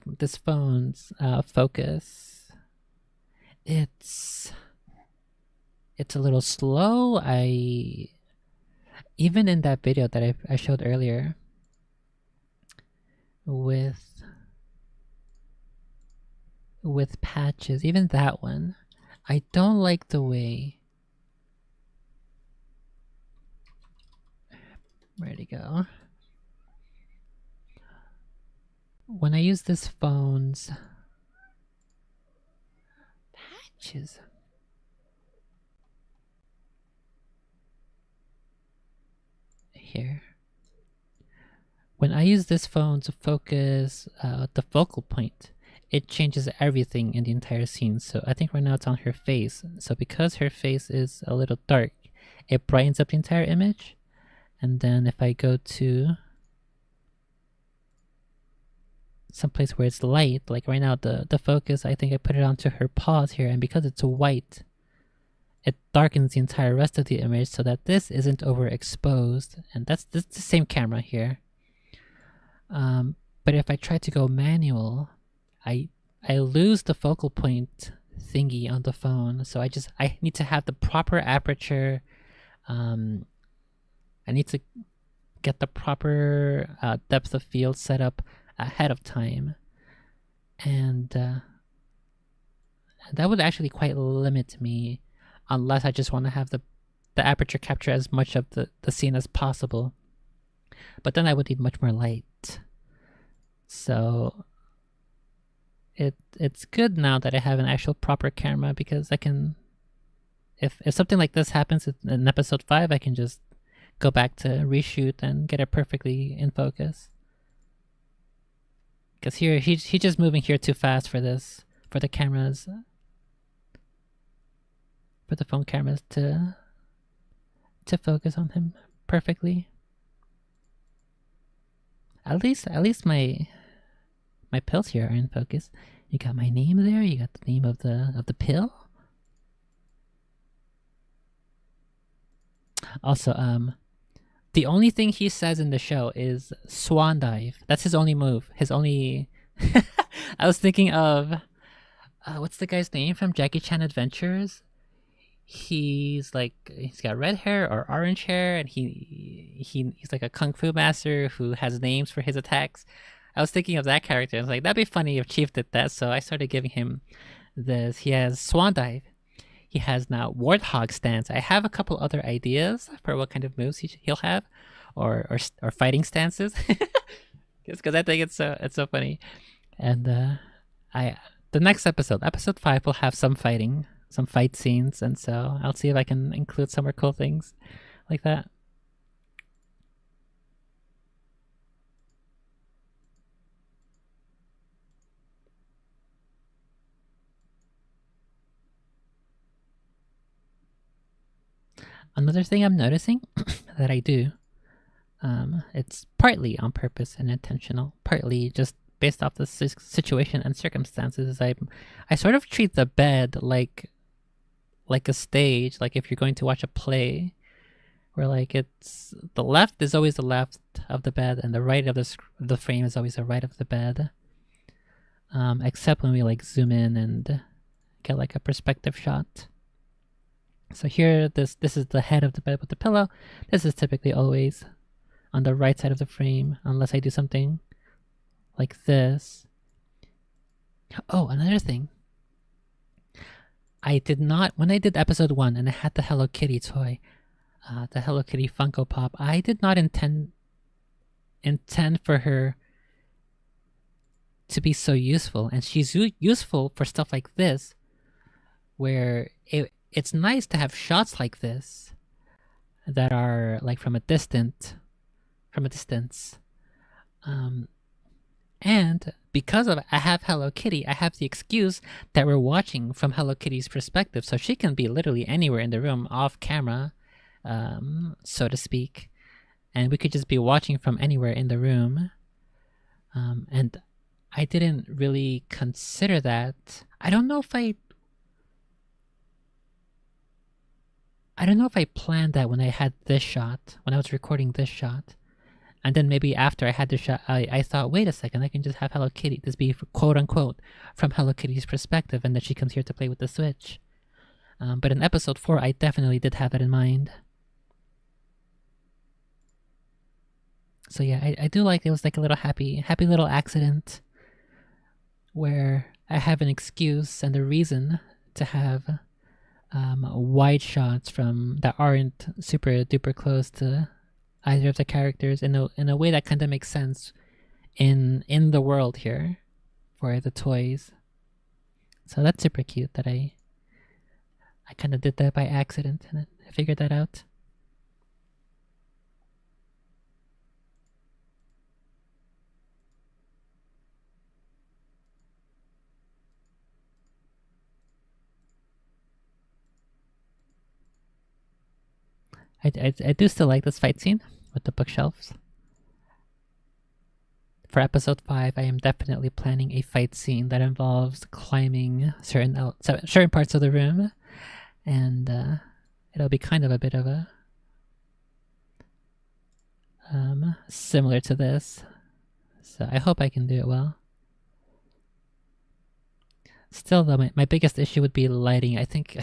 this phone's focus. It's a little slow. Even in that video that I showed earlier with patches, even that one, I don't like the way. Where'd he go? When I use this phone's patches. Here. When I use this phone to focus the focal point, it changes everything in the entire scene. So I think right now it's on her face. So because her face is a little dark, it brightens up the entire image. And then if I go to someplace where it's light, like right now the focus, I think I put it onto her paws here, and because it's white, it darkens the entire rest of the image so that this isn't overexposed. And that's the same camera here. But if I try to go manual, I lose the focal point thingy on the phone. So I need to have the proper aperture. I need to get the proper depth of field set up ahead of time. And that would actually quite limit me, unless I just want to have the aperture capture as much of the scene as possible. But then I would need much more light. So it's good now that I have an actual proper camera, because I can, if something like this happens in episode 5, I can just go back to reshoot and get it perfectly in focus. Because here he's just moving here too fast for this, for the cameras, for the phone cameras to focus on him perfectly. At least my pills here are in focus. You got my name there. You got the name of the pill. Also, the only thing he says in the show is swan dive. That's his only move. His only. I was thinking of what's the guy's name from Jackie Chan Adventures? He's got red hair or orange hair, and he's like a kung fu master who has names for his attacks. I was thinking of that character. I was like, that'd be funny if Chief did that. So I started giving him this. He has swan dive. He has now warthog stance. I have a couple other ideas for what kind of moves he'll have, or fighting stances. Just because I think it's so funny. And the next episode 5, will have some fighting, some fight scenes, and so I'll see if I can include some more cool things like that. Another thing I'm noticing that I do, it's partly on purpose and intentional, partly just based off the situation and circumstances, is I sort of treat the bed like a stage, like if you're going to watch a play, where like it's the left is always the left of the bed and the right of the frame is always the right of the bed, except when we like zoom in and get like a perspective shot. So here, this is the head of the bed with the pillow. This is typically always on the right side of the frame, unless I do something like this. Oh, another thing. I did not, when I did episode 1 and I had the Hello Kitty toy, the Hello Kitty Funko Pop, I did not intend for her to be so useful. And she's useful for stuff like this, where it's nice to have shots like this that are like from a distance. And because I have Hello Kitty, I have the excuse that we're watching from Hello Kitty's perspective, so she can be literally anywhere in the room off camera, so to speak, and we could just be watching from anywhere in the room. And I didn't really consider that. I don't know if I planned that when I had this shot, when I was recording this shot. And then maybe after I had the shot, I thought, wait a second, I can just have Hello Kitty, this be quote unquote from Hello Kitty's perspective, and that she comes here to play with the Switch. But in episode 4, I definitely did have that in mind. So yeah, I do like it was like a little happy little accident where I have an excuse and a reason to have wide shots from that aren't super duper close to either of the characters in a way that kind of makes sense in the world here for the toys. So that's super cute that I kind of did that by accident and I figured that out. I do still like this fight scene with the bookshelves. For episode 5, I am definitely planning a fight scene that involves climbing certain parts of the room, and it'll be kind of a bit of a similar to this. So I hope I can do it well. Still, though, my biggest issue would be lighting. I think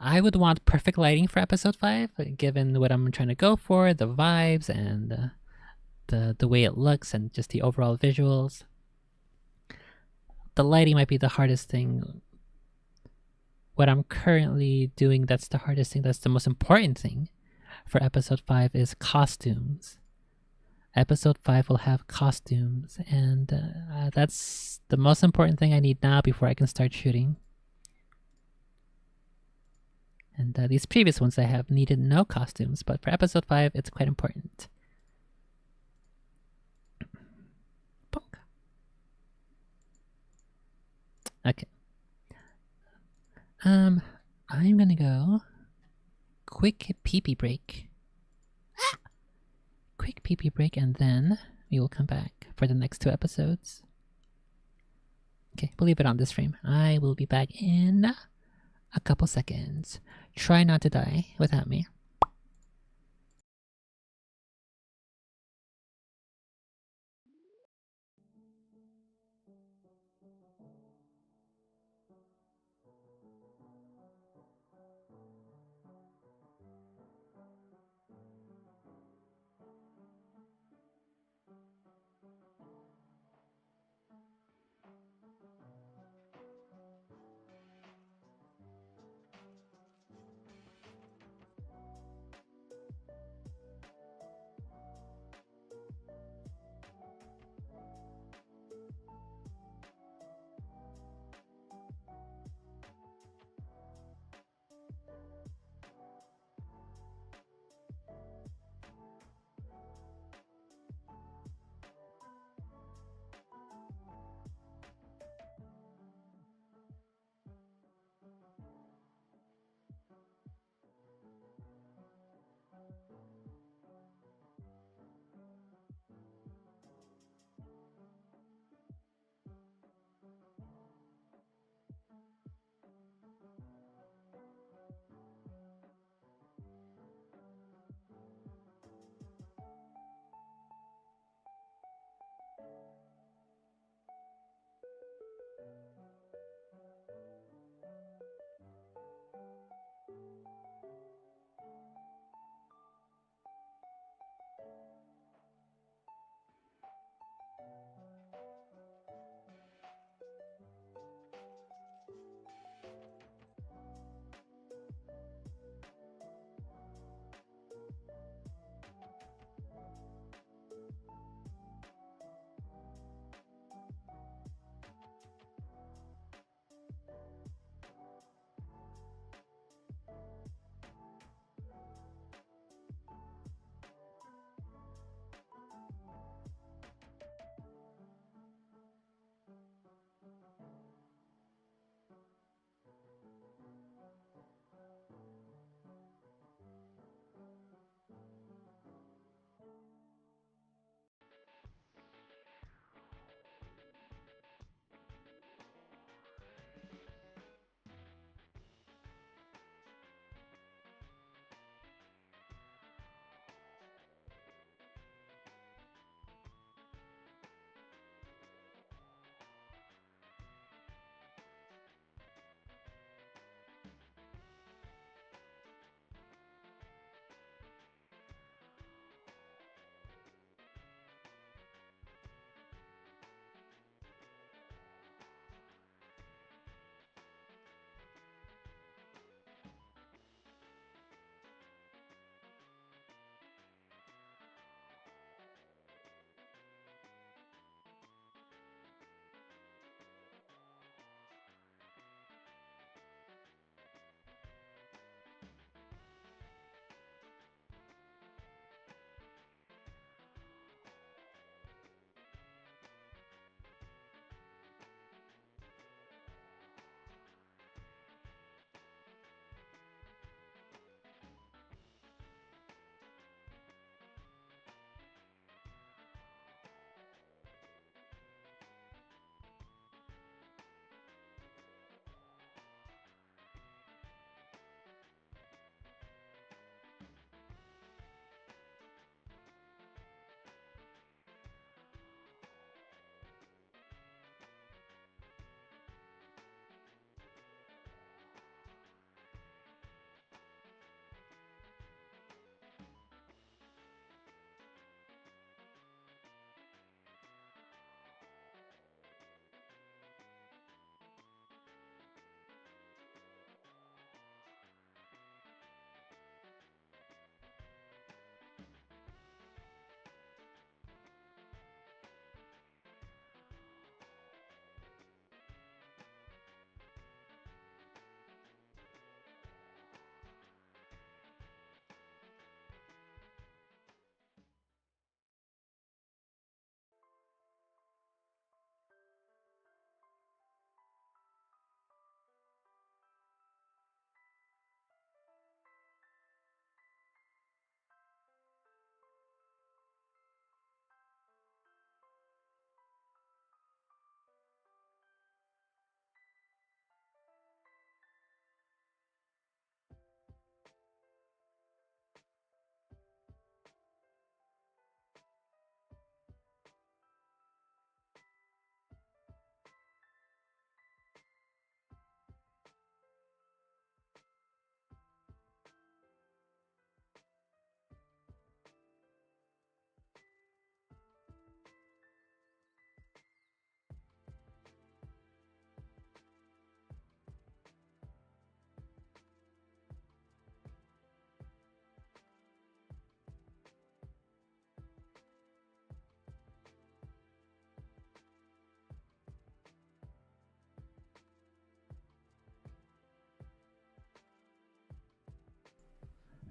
I would want perfect lighting for episode 5, given what I'm trying to go for, the vibes and the way it looks and just the overall visuals. The lighting might be the hardest thing. What I'm currently doing that's the hardest thing, that's the most important thing for episode 5 is costumes. Episode 5 will have costumes, and that's the most important thing I need now before I can start shooting. And these previous ones I have needed no costumes, but for episode 5, it's quite important. Bonk. Okay. I'm gonna go quick pee-pee break. Quick pee-pee break, and then we will come back for the next 2 episodes. Okay, we'll leave it on this frame. I will be back in a couple seconds. Try not to die without me.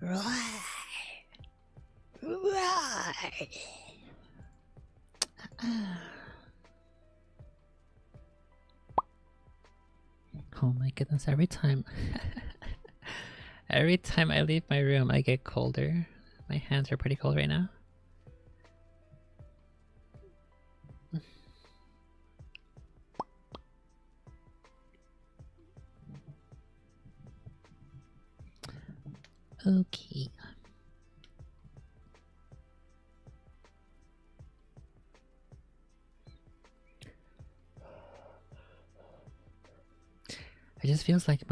Roar! Roar! Oh my goodness, every time every time I leave my room I get colder. My hands are pretty cold right now. Okay. It just feels like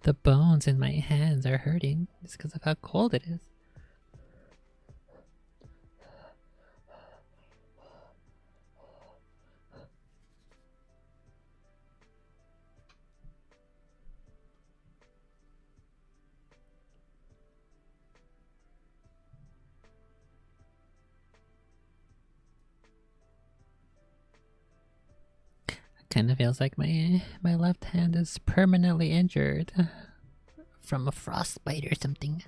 the bones in my hands are hurting just because of how cold it is. Kind of feels like my left hand is permanently injured from a frostbite or something.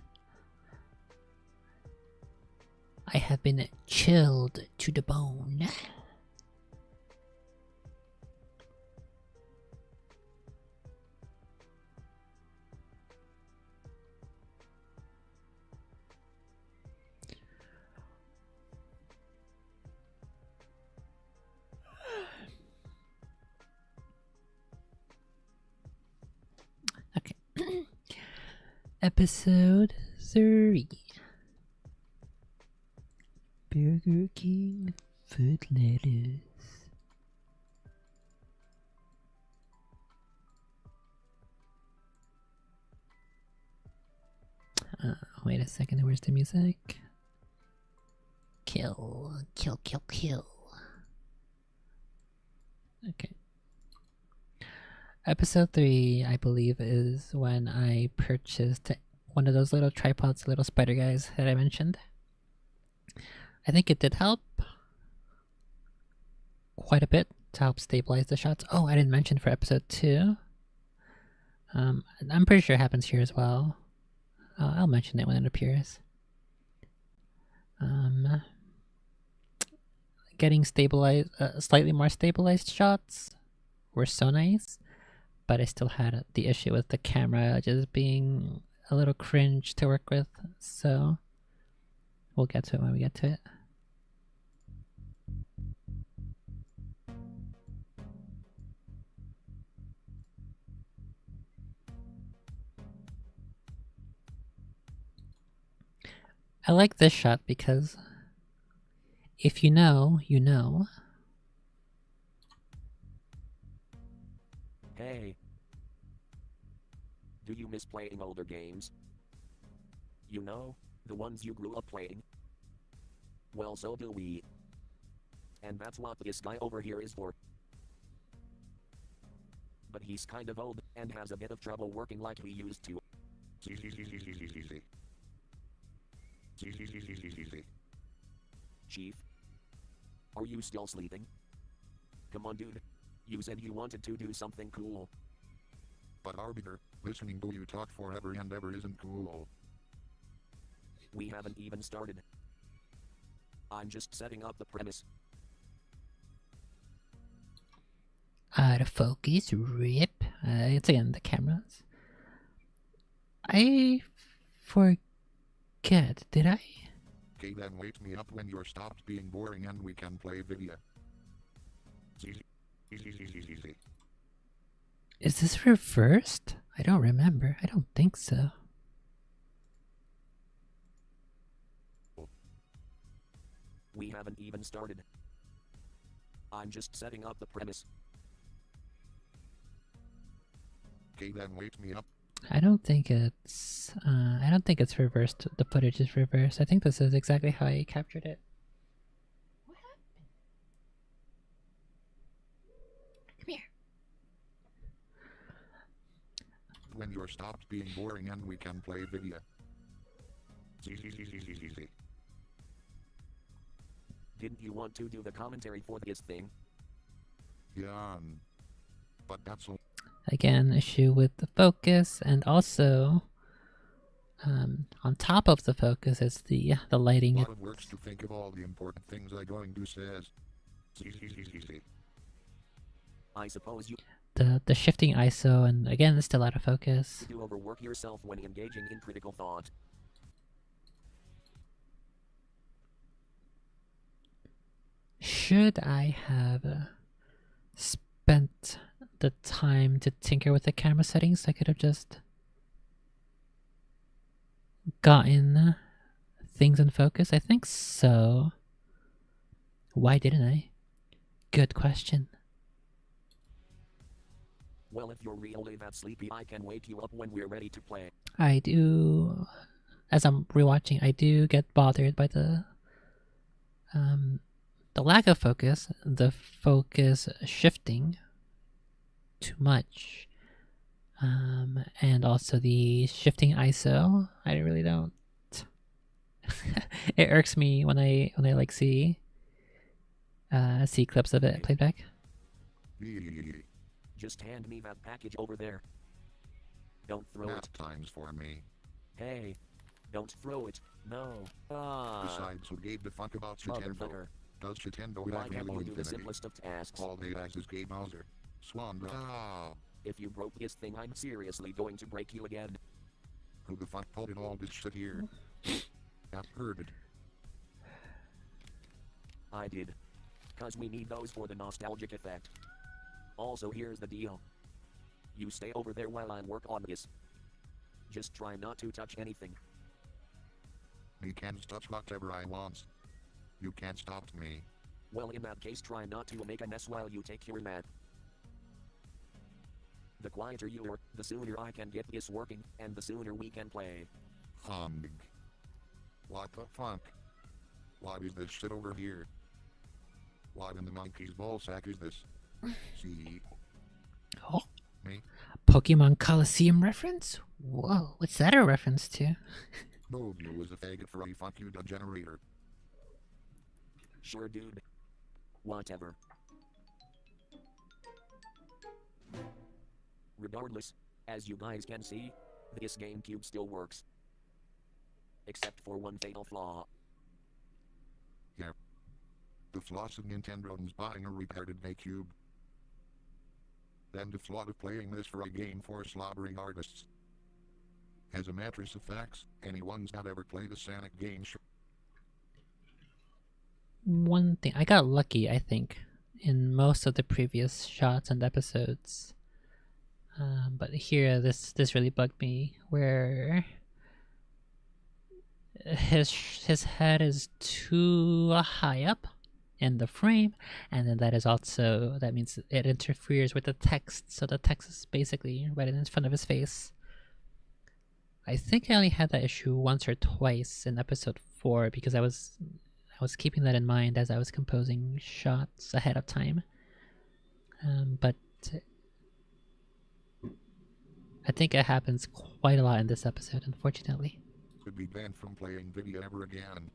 I have been chilled to the bone. Okay. Episode 3. Burger King foot lettuce. Wait a second, where's the music? Kill, kill, kill, kill. Okay. Episode 3, I believe, is when I purchased one of those little tripods, little spider guys that I mentioned. I think it did help quite a bit to help stabilize the shots. Oh, I didn't mention for episode 2. I'm pretty sure it happens here as well. I'll mention it when it appears. Getting stabilized, slightly more stabilized shots were so nice, but I still had the issue with the camera just being a little cringe to work with, so we'll get to it when we get to it. I like this shot because if you know, you know. Hey. Do you miss playing older games? You know, the ones you grew up playing? Well, so do we. And that's what this guy over here is for. But he's kind of old and has a bit of trouble working like we used to. Chief? Are you still sleeping? Come on, dude. You said you wanted to do something cool. But Arbiter, listening to you talk forever and ever isn't cool. We haven't even started. I'm just setting up the premise. Out of focus, rip. It's again the cameras. I forget, did I? Okay, then wake me up when you're stopped being boring and we can play video. Is this reversed? I don't remember. I don't think so. We haven't even started. I'm just setting up the premise. Okay, then wake me up. I don't think it's reversed. The footage is reversed. I think this is exactly how I captured it. What happened? Come here. When you're stopped being boring and we can play video. Didn't you want to do the commentary for this thing? Yeah, but that's all. Again, issue with the focus, and also on top of the focus is the lighting. Lot of works to think of all the important things I going to says. See. I suppose you The shifting ISO, and again, it's still out of focus. do overwork yourself when engaging in critical thought. Should I have spent the time to tinker with the camera settings? I could have just gotten things in focus. I think so. Why didn't I? Good question. Well, if you're really that sleepy, I can wake you up when we're ready to play. I do, as I'm rewatching, I do get bothered by the lack of focus, the focus shifting too much, and also the shifting ISO. I really don't. It irks me when I like see clips of it played back. Just hand me that package over there. Don't throw Nap it. times for me. Hey, don't throw it. No. Besides, who gave the fuck about Nintendo? Motherfucker. Does Nintendo Why have can't Halo you do the Infinity? simplest of tasks? All they ask is Game Bowser. Swan. If you broke this thing, I'm seriously going to break you again. Who the fuck put in all this shit here? I've heard it. I did. Cause we need those for the nostalgic effect. Also, here's the deal. You stay over there while I work on this. Just try not to touch anything. Me can touch whatever I want. You can't stop me. Well, in that case, try not to make a mess while you take your nap. The quieter you are, the sooner I can get this working, and the sooner we can play. What the fuck? What is this shit over here? What in the monkey's ballsack is this? See? Oh, Me? Pokemon Coliseum reference? Whoa, what's that a reference to? No, you was a faggot for a fuck you generator. Sure, dude. Whatever. Regardless, as you guys can see, this GameCube still works. Except for one fatal flaw. Yeah. The flaws of Nintendo's buying a repaired GameCube. Then the flaw of playing this for a game for slobbering artists. As a matter of facts, anyone's that ever played a Sonic game One thing, I got lucky, I think, in most of the previous shots and episodes. But here, this really bugged me, where his head is too high up in the frame, and then that means it interferes with the text, so the text is basically right in front of his face. I think I only had that issue once or twice in episode 4 because I was keeping that in mind as I was composing shots ahead of time. But I think it happens quite a lot in this episode, unfortunately. could be banned from playing video ever again.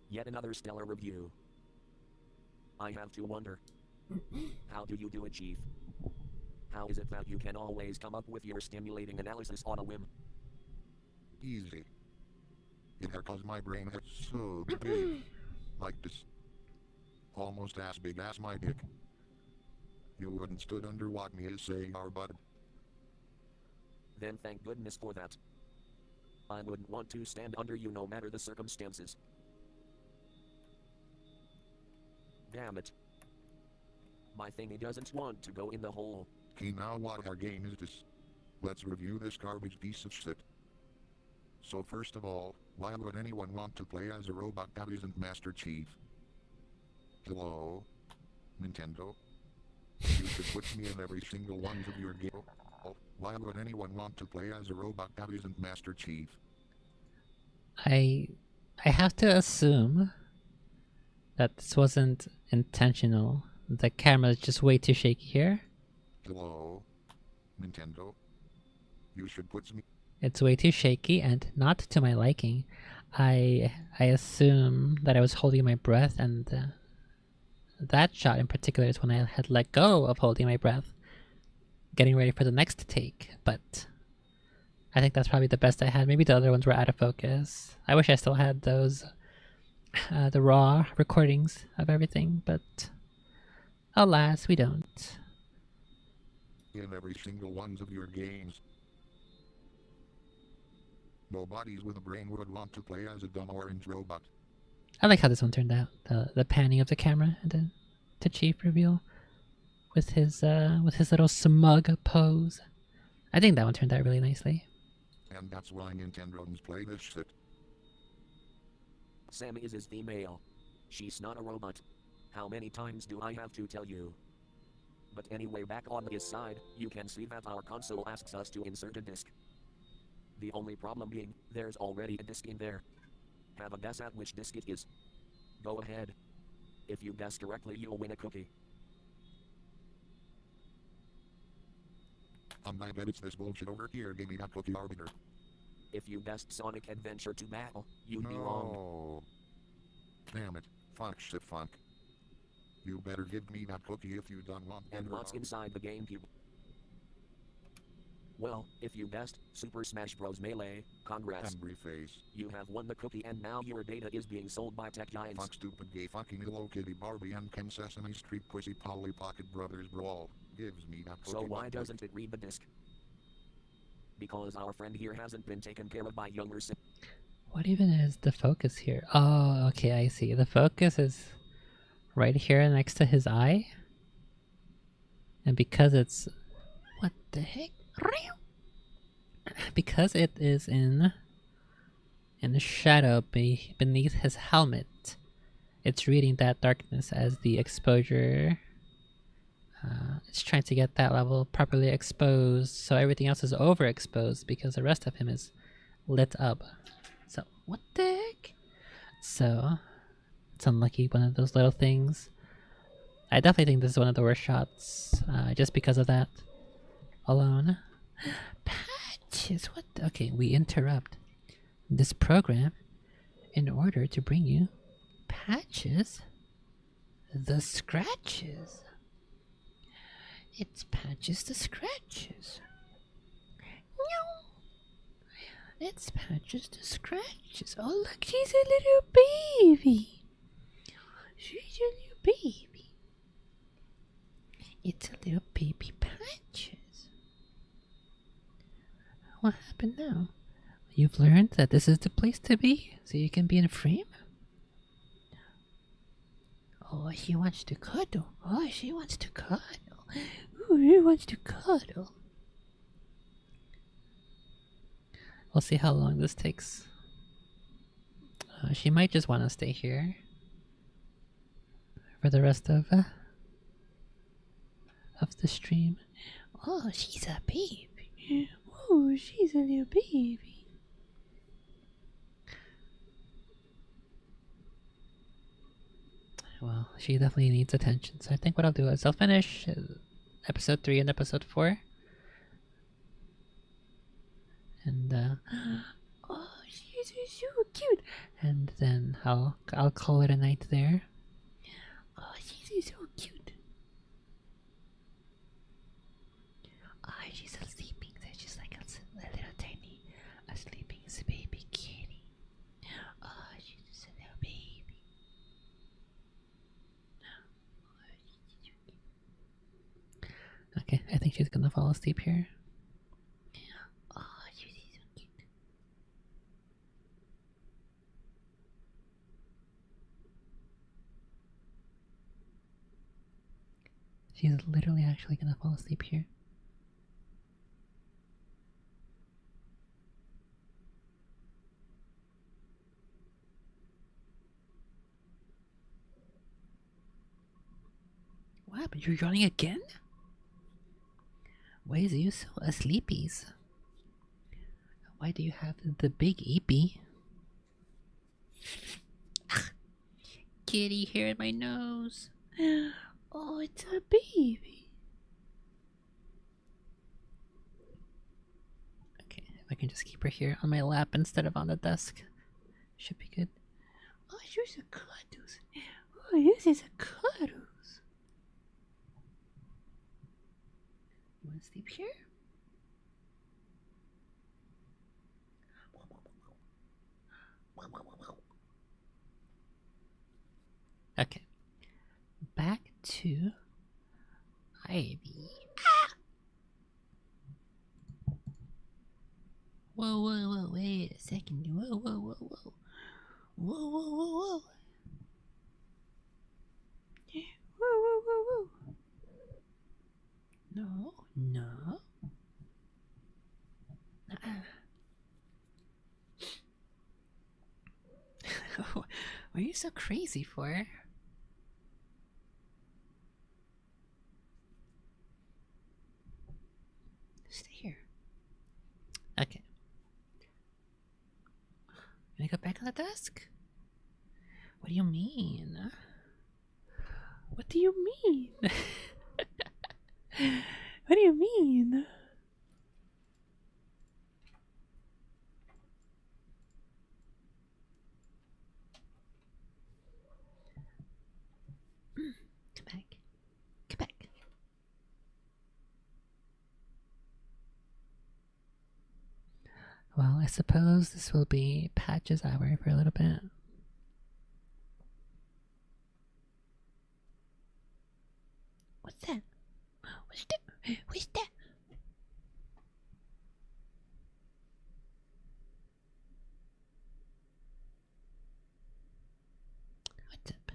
Yet another stellar review. I have to wonder. How do you do it, Chief? How is it that you can always come up with your stimulating analysis on a whim? Easy. It because my brain is so big. Like this. Almost as big as my dick. You wouldn't stood under what me is saying, our bud. Then thank goodness for that. I wouldn't want to stand under you no matter the circumstances. Damn it. My thingy doesn't want to go in the hole. Okay, now what our game is this? Let's review this garbage piece of shit. So first of all, why would anyone want to play as a robot that isn't Master Chief? Hello? Nintendo? You should put me in every single one of your games. Why would anyone want to play as a robot that isn't Master Chief? I have to assume that this wasn't intentional. The camera is just way too shaky here. Hello? Nintendo? You should put me... It's way too shaky and not to my liking. I assume that I was holding my breath, and that shot in particular is when I had let go of holding my breath, getting ready for the next take. But I think that's probably the best I had. Maybe the other ones were out of focus. I wish I still had those, the raw recordings of everything, but alas, we don't. In every single ones of your games. Nobodies with a brain would want to play as a dumb orange robot. I like how this one turned out. The panning of the camera and the chief reveal with his little smug pose. I think that one turned out really nicely. And that's why Nintendo's play this shit. Sammy is his female. She's not a robot. How many times do I have to tell you? But anyway, back on his side, you can see that our console asks us to insert a disc. The only problem being, there's already a disc in there. Have a guess at which disc it is. Go ahead. If you guess correctly, you'll win a cookie. I bet it's this bullshit over here. Give me that cookie arbiter. If you guessed Sonic Adventure to Battle, you'd be wrong. No. Damn it. Fuck shit fuck. You better give me that cookie if you don't want. And what's inside the GameCube? Well, if you guessed Super Smash Bros. Melee, congrats. Angry face. You have won the cookie and now your data is being sold by tech giants. Fuck stupid gay fucking Hello Kitty Barbie and Ken Sesame Street Pussy Polly Pocket Brothers Brawl. Gives me that cookie. So why doesn't it read the disc? Because our friend here hasn't been taken care of by younger siblings. What even is the focus here? Oh, okay, I see. The focus is right here next to his eye. And because it's... What the heck? Because it is in the shadow beneath his helmet, it's reading that darkness as the exposure. It's trying to get that level properly exposed, so everything else is overexposed because the rest of him is lit up. So, what the heck? So, it's unlucky, one of those little things. I definitely think this is one of the worst shots, just because of that alone. Patches, what the? Okay, we interrupt this program in order to bring you Patches the Scratches. It's Patches the Scratches. No, it's Patches the Scratches. Oh look, she's a little baby. She's a little baby. It's a little baby Patches. What happened now? You've learned that this is the place to be, so you can be in a frame? Oh, she wants to cuddle. Oh, she wants to cuddle. Ooh, she wants to cuddle. We'll see how long this takes. She might just want to stay here for the rest of the stream. Oh, she's a baby. Oh, she's a little baby. Well, she definitely needs attention. So I think what I'll do is I'll finish episode 3 and episode 4. And oh, she's so cute. And then I'll call it a night there. Oh, she's so cute. Oh, she's sleeping. So she's like a little tiny, sleeping baby kitty. Oh, she's a little baby. Okay, I think she's gonna fall asleep here. Oh, she's so cute. She's literally actually gonna fall asleep here. What happened? You're yawning again? Why is you so asleepies? Why do you have the big eepy? Kitty hair in my nose. Oh, it's a baby. Okay, if I can just keep her here on my lap instead of on the desk, should be good. Oh, she's a cuddles. Oh, this is a cuddles. You want to sleep here? to Ivy. Whoa, whoa, whoa, wait a second. Whoa, whoa, whoa, whoa. Whoa, whoa, whoa, whoa. Whoa, whoa, whoa, whoa. No, no. What are you so crazy for? Stay here. Okay. Gonna go back on the desk? What do you mean? What do you mean? What do you mean? Come back. Come back. Well, I suppose this will be Patch's hour for a little bit. What's that? What's that? What's that? What's up?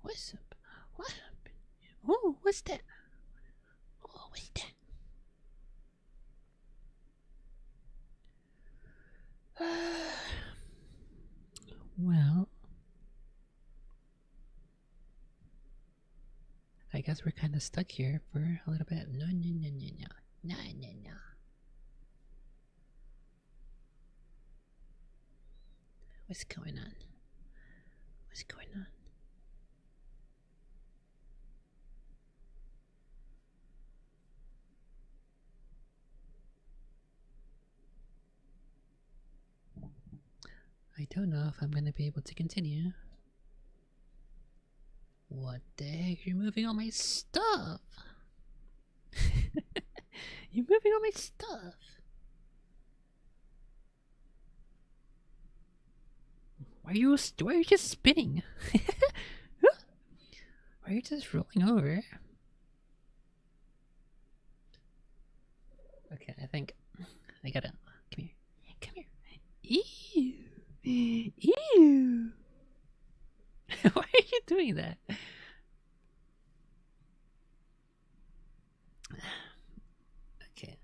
What's up? What happened? Oh, what's that? Oh, what's that? Well, I guess we're kind of stuck here for a little bit. No, no, no, no, no. No, no, no. What's going on? What's going on? I don't know if I'm going to be able to continue. What the heck? You're moving all my stuff! You're moving all my stuff! Why are you just spinning? Why are you just rolling over? Okay, I think I gotta... Come here. Come here. Ew! Ew! Why are you doing that? Okay,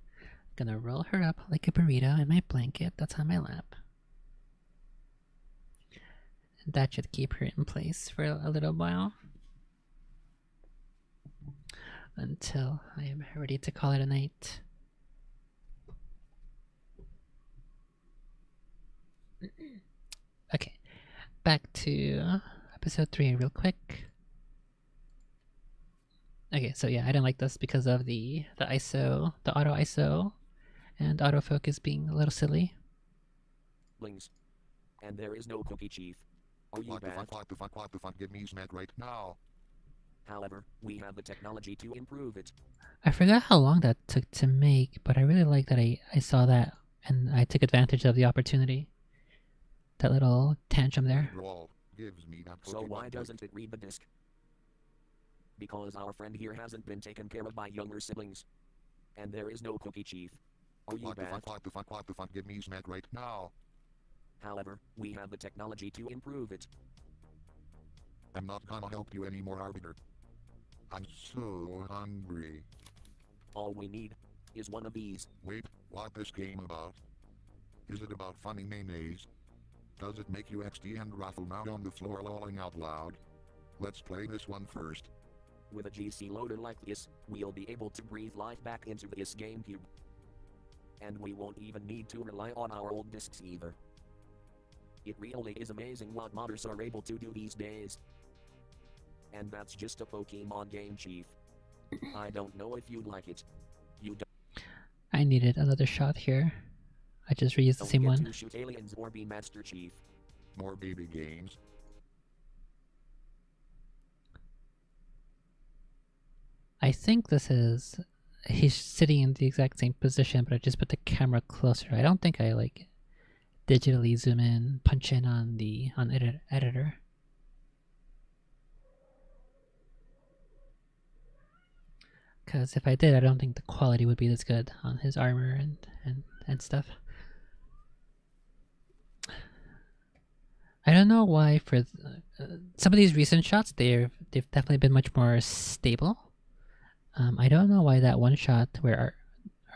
gonna roll her up like a burrito in my blanket that's on my lap. That should keep her in place for a little while. Until I am ready to call it a night. Okay, back to episode 3 real quick. Okay, so yeah, I didn't like this because of the ISO, the auto ISO, and autofocus being a little silly. Lings. And there is no cookie, Chief. Are you What the bad? fuck, what the fuck, get me smacked right now. However, we have the technology to improve it. I forgot how long that took to make, but I really like that I saw that and I took advantage of the opportunity. That little tantrum there. Roll gives me that So cookie why butt doesn't it read the disc? Because our friend here hasn't been taken care of by younger siblings. And there is no cookie, Chief. Are you What the bad? fuck, what the fuck, get me smacked right now. However, we have the technology to improve it. I'm not gonna help you anymore, Arbiter. I'm so hungry. All we need is one of these. Wait, what this game about? Is it about funny mayonnaise? Does it make you XD and raffle out on the floor lolling out loud? Let's play this one first. With a GC loader like this, we'll be able to breathe life back into this GameCube. And we won't even need to rely on our old discs either. It really is amazing what modders are able to do these days. And that's just a Pokemon game, Chief. I don't know if you'd like it. You I needed another shot here. I just reused the don't same get one. to shoot aliens or be Master Chief. More baby games. I think this is... He's sitting in the exact same position, but I just put the camera closer. I don't think I like digitally zoom in, punch in on the editor. Because if I did, I don't think the quality would be this good on his armor and stuff. I don't know why for some of these recent shots, they've definitely been much more stable. I don't know why that one shot where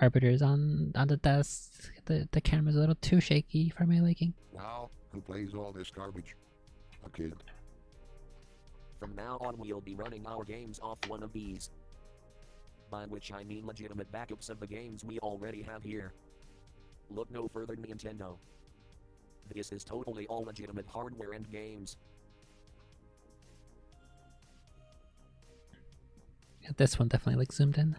Arbiter's on the desk, the camera's a little too shaky for my liking. Wow, who plays all this garbage? A kid. From now on we'll be running our games off one of these. By which I mean legitimate backups of the games we already have here. Look no further than Nintendo. This is totally all legitimate hardware and games. Yeah, this one definitely looks zoomed in.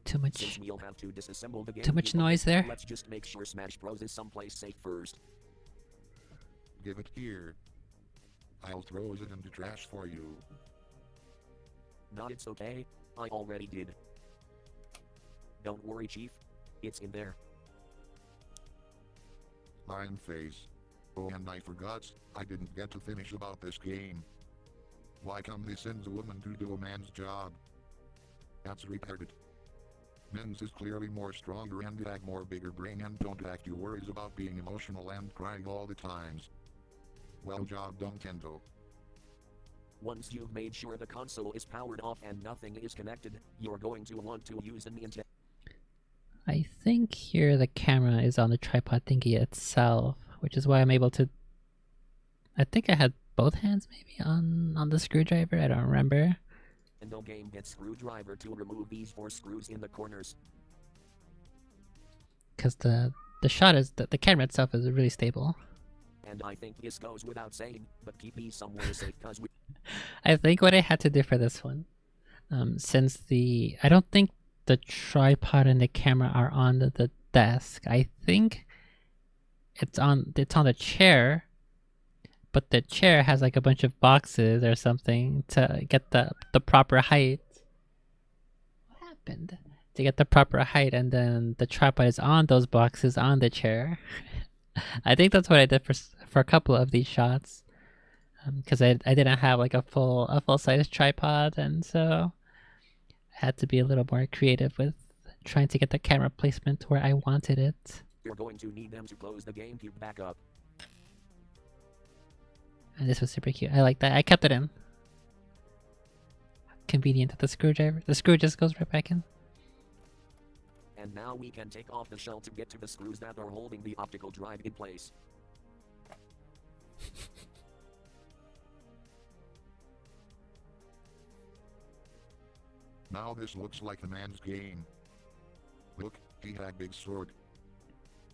Too much. Since we'll have to disassemble the game, Too much noise there. Let's just make sure Smash Bros is someplace safe first. Give it here. I'll throw it in the trash for you. Nah, it's okay. I already did. Don't worry, Chief. It's in there. Lion face. Oh, and I forgot, I didn't get to finish about this game. Why come they send a woman to do a man's job? That's retarded. Men's is clearly more stronger and have more bigger brain and don't act you worries about being emotional and crying all the times. Well job, Nintendo. Once you've made sure the console is powered off and nothing is connected, you're going to want to use a Nintendo. I think here the camera is on the tripod thingy itself, which is why I'm able to... I think I had both hands maybe on the screwdriver, I don't remember. Nintendo game gets screwdriver to remove these 4 screws in the corners. Because the shot is... the camera itself is really stable. And I think this goes without saying, but keep these somewhere safe cause we... I think what I had to do for this one, since I don't think the tripod and the camera are on the desk. I think it's on the chair, but the chair has like a bunch of boxes or something to get the proper height. What happened? To get the proper height, and then the tripod is on those boxes on the chair. I think that's what I did for a couple of these shots. Because I didn't have like a full size tripod, and so I had to be a little more creative with trying to get the camera placement where I wanted it. You're going to need them to close the GameCube back up. And this was super cute. I like that. I kept it in. Convenient with the screwdriver. The screw just goes right back in. And now we can take off the shell to get to the screws that are holding the optical drive in place. Now this looks like a man's game. Look, he had big sword.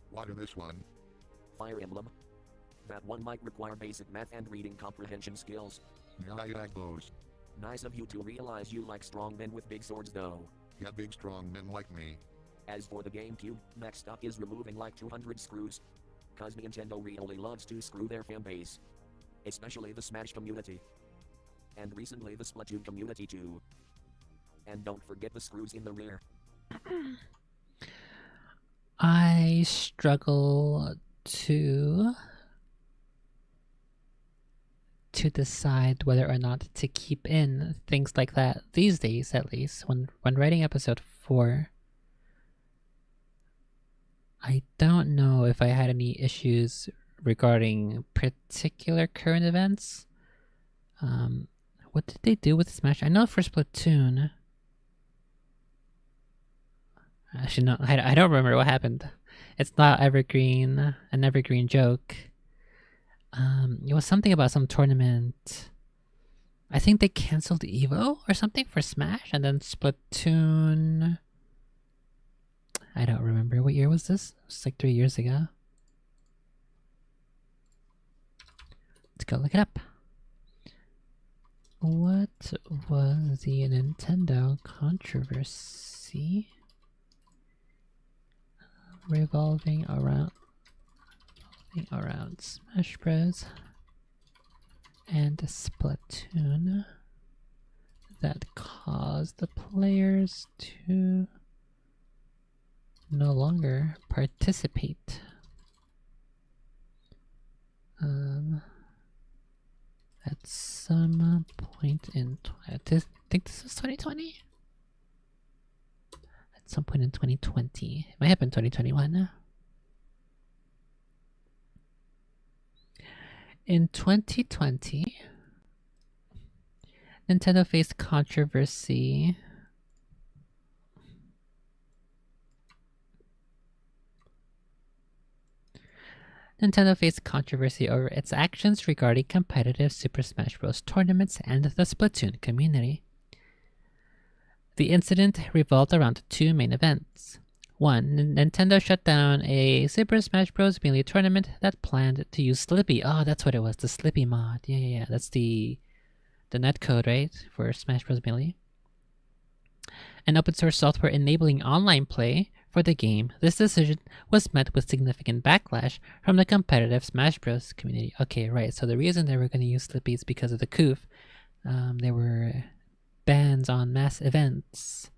What is this one? Fire Emblem. That one might require basic math and reading comprehension skills. Yeah, I like those. Nice of you to realize you like strong men with big swords though. Yeah, big strong men like me. As for the GameCube, next up is removing like 200 screws. Cause Nintendo really loves to screw their fanbase. Especially the Smash community. And recently the Splatoon community too. And don't forget the screws in the rear. I struggle to decide whether or not to keep in things like that these days, at least. When writing episode 4, I don't know if I had any issues regarding particular current events. What did they do with Smash? I know for Splatoon... Actually, no, I don't remember what happened. It's not an evergreen joke. It was something about some tournament. I think they canceled Evo or something for Smash, and then Splatoon... I don't remember. What year was this? It was like 3 years ago. Let's go look it up. What was the Nintendo controversy revolving around Smash Bros. And Splatoon that caused the players to no longer participate? At some point in think this was 2020. At some point in 2020. It might have been 2021. In 2020, Nintendo faced controversy over its actions regarding competitive Super Smash Bros. Tournaments and the Splatoon community. The incident revolved around two main events. One, Nintendo shut down a Super Smash Bros. Melee tournament that planned to use Slippy. Oh, that's what it was, the Slippy mod. Yeah. That's the netcode, right, for Smash Bros. Melee. An open source software enabling online play for the game. This decision was met with significant backlash from the competitive Smash Bros. Community. Okay, right, so the reason they were going to use Slippy is because of the COOF. There were bans on mass events,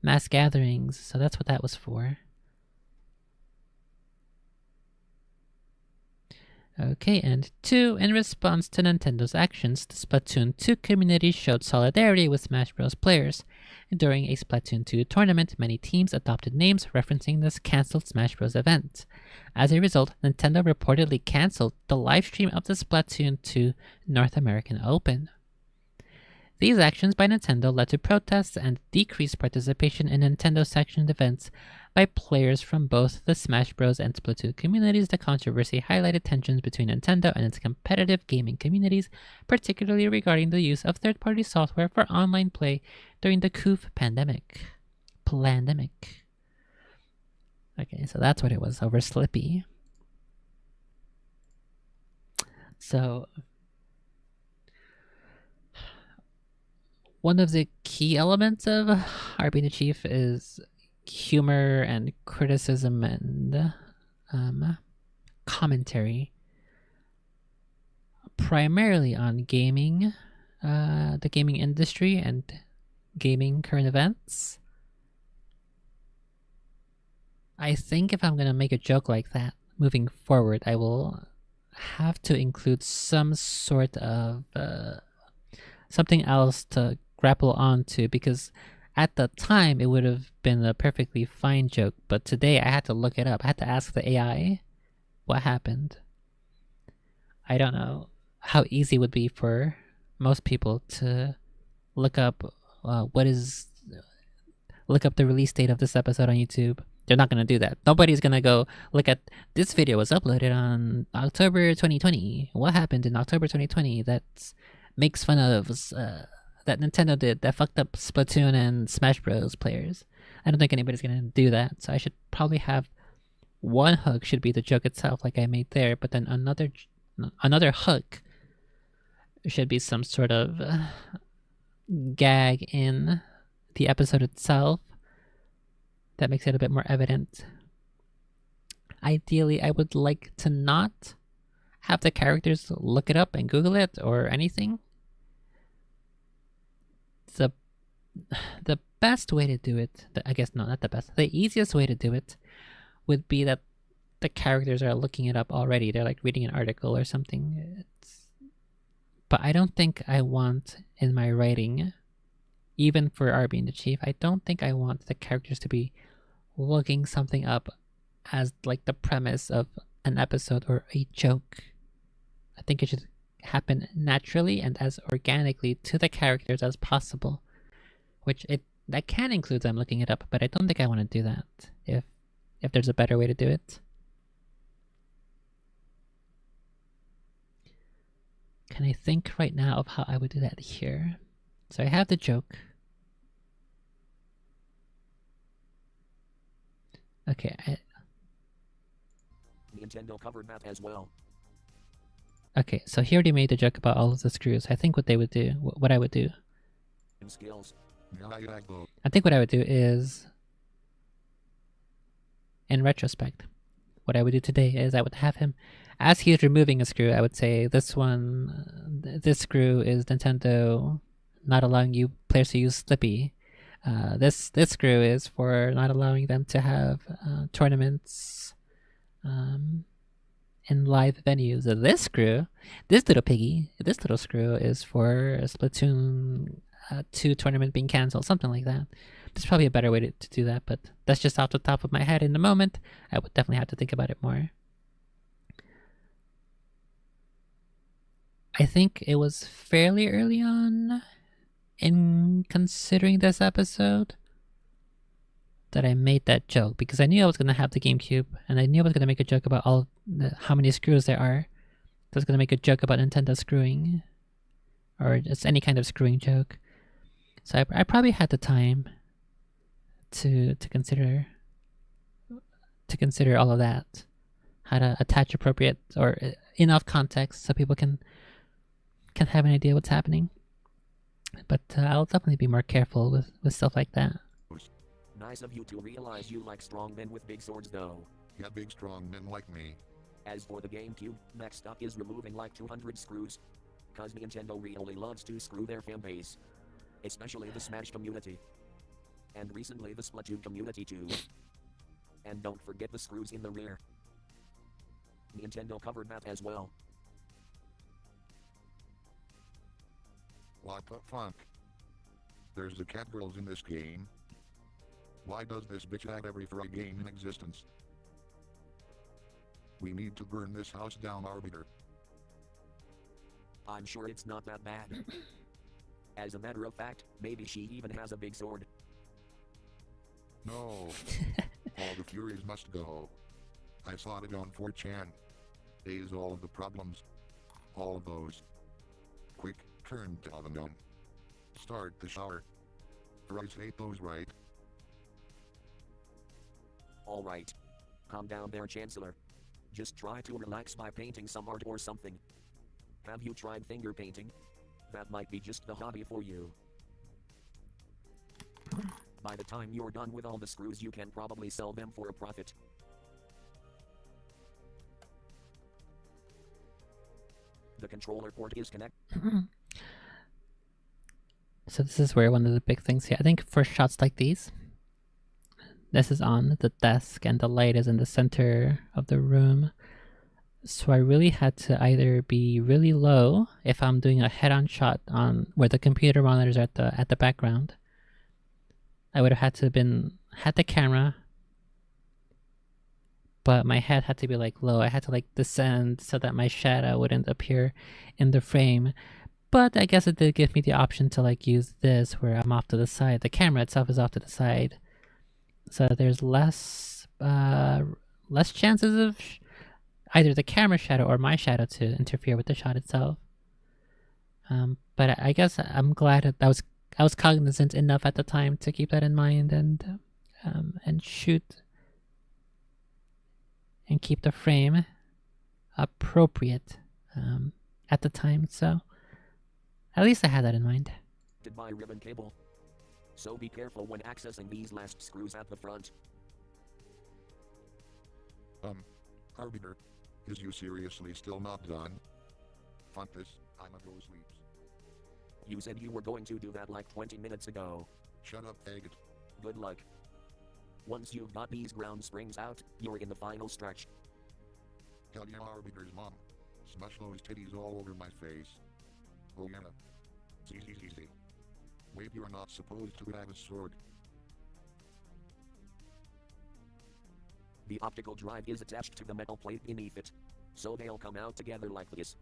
mass gatherings, so that's what that was for. Okay, and two, in response to Nintendo's actions, the Splatoon 2 community showed solidarity with Smash Bros. Players. During a Splatoon 2 tournament, many teams adopted names referencing this cancelled Smash Bros. Event. As a result, Nintendo reportedly cancelled the livestream of the Splatoon 2 North American Open. These actions by Nintendo led to protests and decreased participation in Nintendo-sanctioned events by players from both the Smash Bros. And Splatoon communities. The controversy highlighted tensions between Nintendo and its competitive gaming communities, particularly regarding the use of third-party software for online play during the COOF pandemic. Okay, so that's what it was, over Slippy. So one of the key elements of RB the Chief is humor and criticism and commentary, primarily on gaming, the gaming industry and gaming current events. I think if I'm going to make a joke like that moving forward, I will have to include some sort of something else to grapple onto, because at the time it would have been a perfectly fine joke, but today I had to look it up. I had to ask the AI what happened. I don't know how easy it would be for most people to look up the release date of this episode on YouTube. They're not going to do that. Nobody's going to go look at this video was uploaded on October 2020. What happened in October 2020 that makes fun of that Nintendo did that fucked up Splatoon and Smash Bros. Players. I don't think anybody's going to do that. So I should probably have one hook should be the joke itself like I made there, but then another hook should be some sort of gag in the episode itself that makes it a bit more evident. Ideally, I would like to not have the characters look it up and Google it or anything. The best way to do it, I guess not the best, the easiest way to do it would be that the characters are looking it up already. They're like reading an article or something. But I don't think I want in my writing, even for RB and the Chief, I don't think I want the characters to be looking something up as like the premise of an episode or a joke. I think it should happen naturally and as organically to the characters as possible, which that can include them looking it up, but I don't think I want to do that if there's a better way to do it. Can I think right now of how I would do that here? So I have the joke. Okay. Nintendo covered that as well. Okay, so he already made the joke about all of the screws. I think what they would do, what I would do. Skills. I think what I would do is, in retrospect, what I would do today is I would have him, as he's removing a screw, I would say this screw is Nintendo not allowing you players to use Slippy. This screw is for not allowing them to have tournaments in live venues. This screw, this little screw is for Splatoon 2 tournament being canceled, something like that. There's probably a better way to do that, but that's just off the top of my head in the moment. I would definitely have to think about it more. I think it was fairly early on in considering this episode that I made that joke, because I knew I was going to have the GameCube, and I knew I was going to make a joke about how many screws there are. I was going to make a joke about Nintendo screwing, or just any kind of screwing joke. So I probably had the time to consider all of that, how to attach appropriate or enough context so people can have an idea what's happening. But I'll definitely be more careful with stuff like that. Nice of you to realize you like strong men with big swords though. Yeah, big strong men like me. As for the GameCube, next up is removing like 200 screws. Cause Nintendo really loves to screw their fanbase. Especially the Smash community. And recently the Splatoon community too. And don't forget the screws in the rear. Nintendo covered that as well. What the fuck? There's the cat girls in this game. Why does this bitch add every free game in existence? We need to burn this house down, Arbiter. I'm sure it's not that bad. As a matter of fact, maybe she even has a big sword. No. All the Furies must go. I saw it on 4chan. Days all of the problems. All of those. Quick, turn to oven on. Start the shower. Fries hate those, right? Alright. Calm down there, Chancellor. Just try to relax by painting some art or something. Have you tried finger painting? That might be just the hobby for you. By the time you're done with all the screws, you can probably sell them for a profit. The controller port is connected. So this is where one of the big things here, I think for shots like these, this is on the desk and the light is in the center of the room. So I really had to either be really low if I'm doing a head-on shot on where the computer monitors are at the background. I would have had to had the camera, but my head had to be like low. I had to like descend so that my shadow wouldn't appear in the frame. But I guess it did give me the option to like use this where I'm off to the side. The camera itself is off to the side, so there's less chances of either the camera shadow or my shadow to interfere with the shot itself. But I guess I'm glad that I was cognizant enough at the time to keep that in mind and shoot and keep the frame appropriate at the time. So at least I had that in mind. By ribbon cable. So be careful when accessing these last screws at the front. Arbiter, is you seriously still not done? Fuck this, I'ma go sleep. You said you were going to do that like 20 minutes ago. Shut up, faggot. Good luck. Once you've got these ground springs out, you're in the final stretch. Hell yeah, Arbiter's mom. Smush those titties all over my face. Oh yeah. See. Wait, you're not supposed to have a sword. The optical drive is attached to the metal plate beneath it. So they'll come out together like this.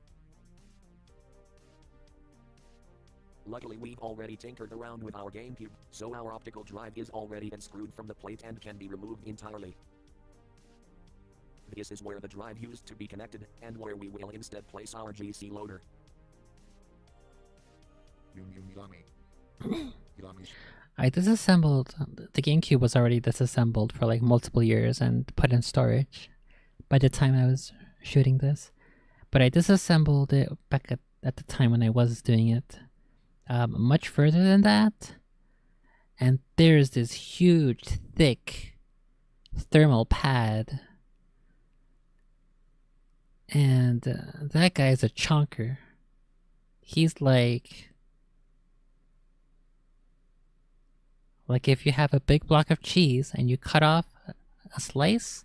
Luckily we've already tinkered around with our GameCube, so our optical drive is already unscrewed from the plate and can be removed entirely. This is where the drive used to be connected, and where we will instead place our GC loader. Yummy. Yummy. I disassembled, the GameCube was already disassembled for like multiple years and put in storage by the time I was shooting this. But I disassembled it back at the time when I was doing it. Much further than that. And there's this huge, thick thermal pad. And that guy is a chonker. He's like if you have a big block of cheese and you cut off a slice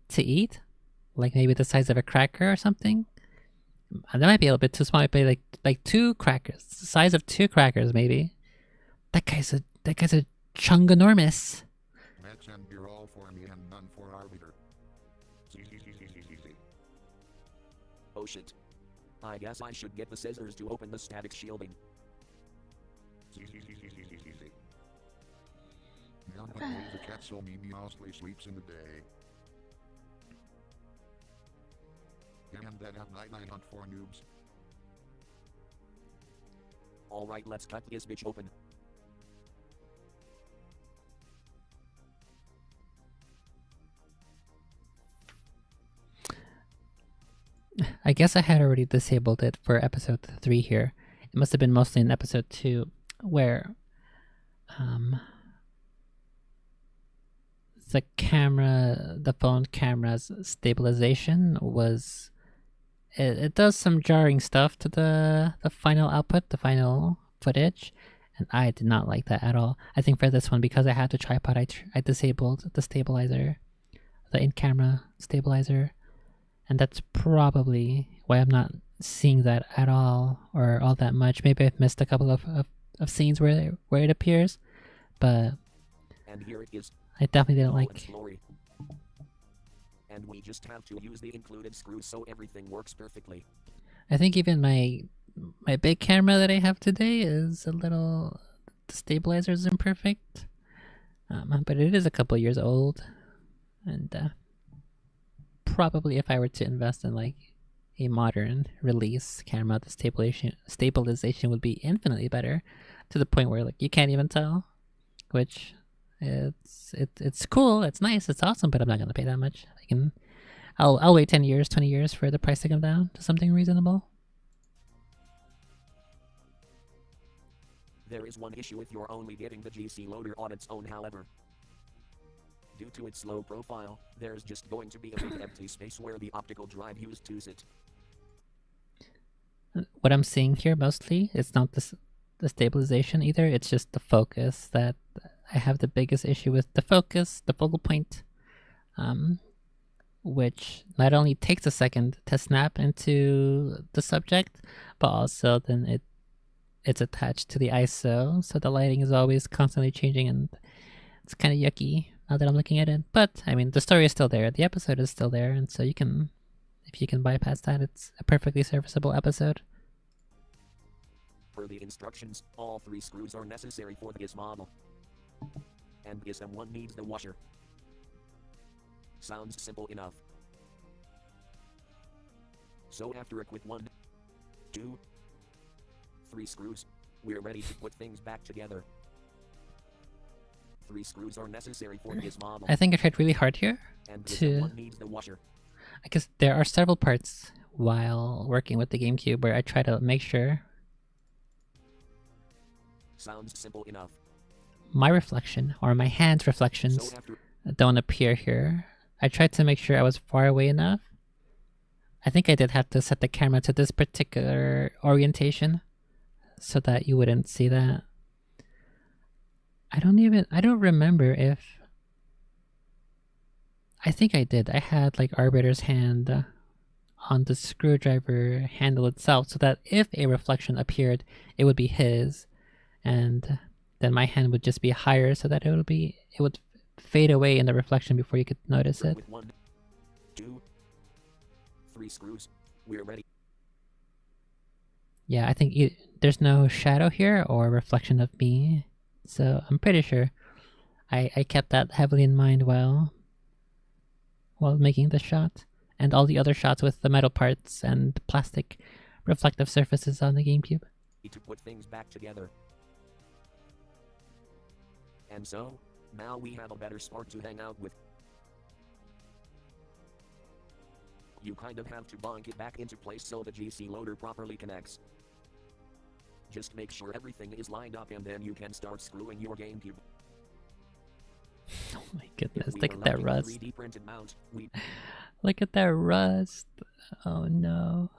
to eat, like maybe the size of a cracker or something. That might be a little bit too small. It might be like 2 crackers, the size of 2 crackers maybe. that guy's a chunganormous. Let's end here all for me and none for Arbiter. See. Oh shit. I guess I should get the scissors to open the static shielding. See. Now I believe the cat so Memey mostly sleeps in the day. And then at night I hunt for noobs. Alright, let's cut this bitch open. I guess I had already disabled it for episode 3 here. It must have been mostly in episode 2 where the phone camera's stabilization was it does some jarring stuff to the final output, the final footage, and I did not like that at all. I think for this one, because I had the tripod, I disabled the stabilizer, the in-camera stabilizer, and that's probably why I'm not seeing that at all or all that much. Maybe I've missed a couple of scenes where it appears, but and here it is. I definitely didn't like. And we just have to use the included screws so everything works perfectly. I think even my big camera that I have today is a little. The stabilizer is imperfect, but it is a couple years old, and probably if I were to invest in like a modern release camera, the stabilization would be infinitely better, to the point where like you can't even tell. Which it's cool, it's nice, it's awesome, but I'm not gonna pay that much. I'll wait 10 years, 20 years for the price to come down to something reasonable. There is one issue if you're only getting the GC loader on its own, however. Due to its low profile, there's just going to be a big empty space where the optical drive used to sit. What I'm seeing here mostly, it's not the stabilization either, it's just the focus that I have the biggest issue with. The focus, the focal point, which not only takes a second to snap into the subject, but also then it's attached to the ISO, so the lighting is always constantly changing, and it's kind of yucky now that I'm looking at it. But I mean, the story is still there, the episode is still there, and so if you can bypass that, it's a perfectly serviceable episode. Per the instructions, all 3 screws are necessary for this model. And this M1 needs the washer. Sounds simple enough. So after a quick 1, 2, 3 screws, we're ready to put things back together. 3 screws are necessary for this model. I think I tried really hard here and this M1 needs the washer. I guess there are several parts while working with the GameCube where I try to make sure sounds simple enough. My reflection, or my hand's reflections, don't appear here. I tried to make sure I was far away enough. I think I did have to set the camera to this particular orientation so that you wouldn't see that. I don't remember if... I think I did. I had like Arbiter's hand on the screwdriver handle itself so that if a reflection appeared, it would be his, and then my hand would just be higher so that it would fade away in the reflection before you could notice it. With 1, 2, 3 screws, we're ready. Yeah, I think there's no shadow here or reflection of me, so I'm pretty sure I kept that heavily in mind while making the shot, and all the other shots with the metal parts and plastic reflective surfaces on the GameCube. To put things back together. And so, now we have a better sport to hang out with. You kind of have to bonk it back into place so the GC loader properly connects. Just make sure everything is lined up and then you can start screwing your GameCube. Oh my goodness, look at that rust. 3D printed mount, Look at that rust. Oh no.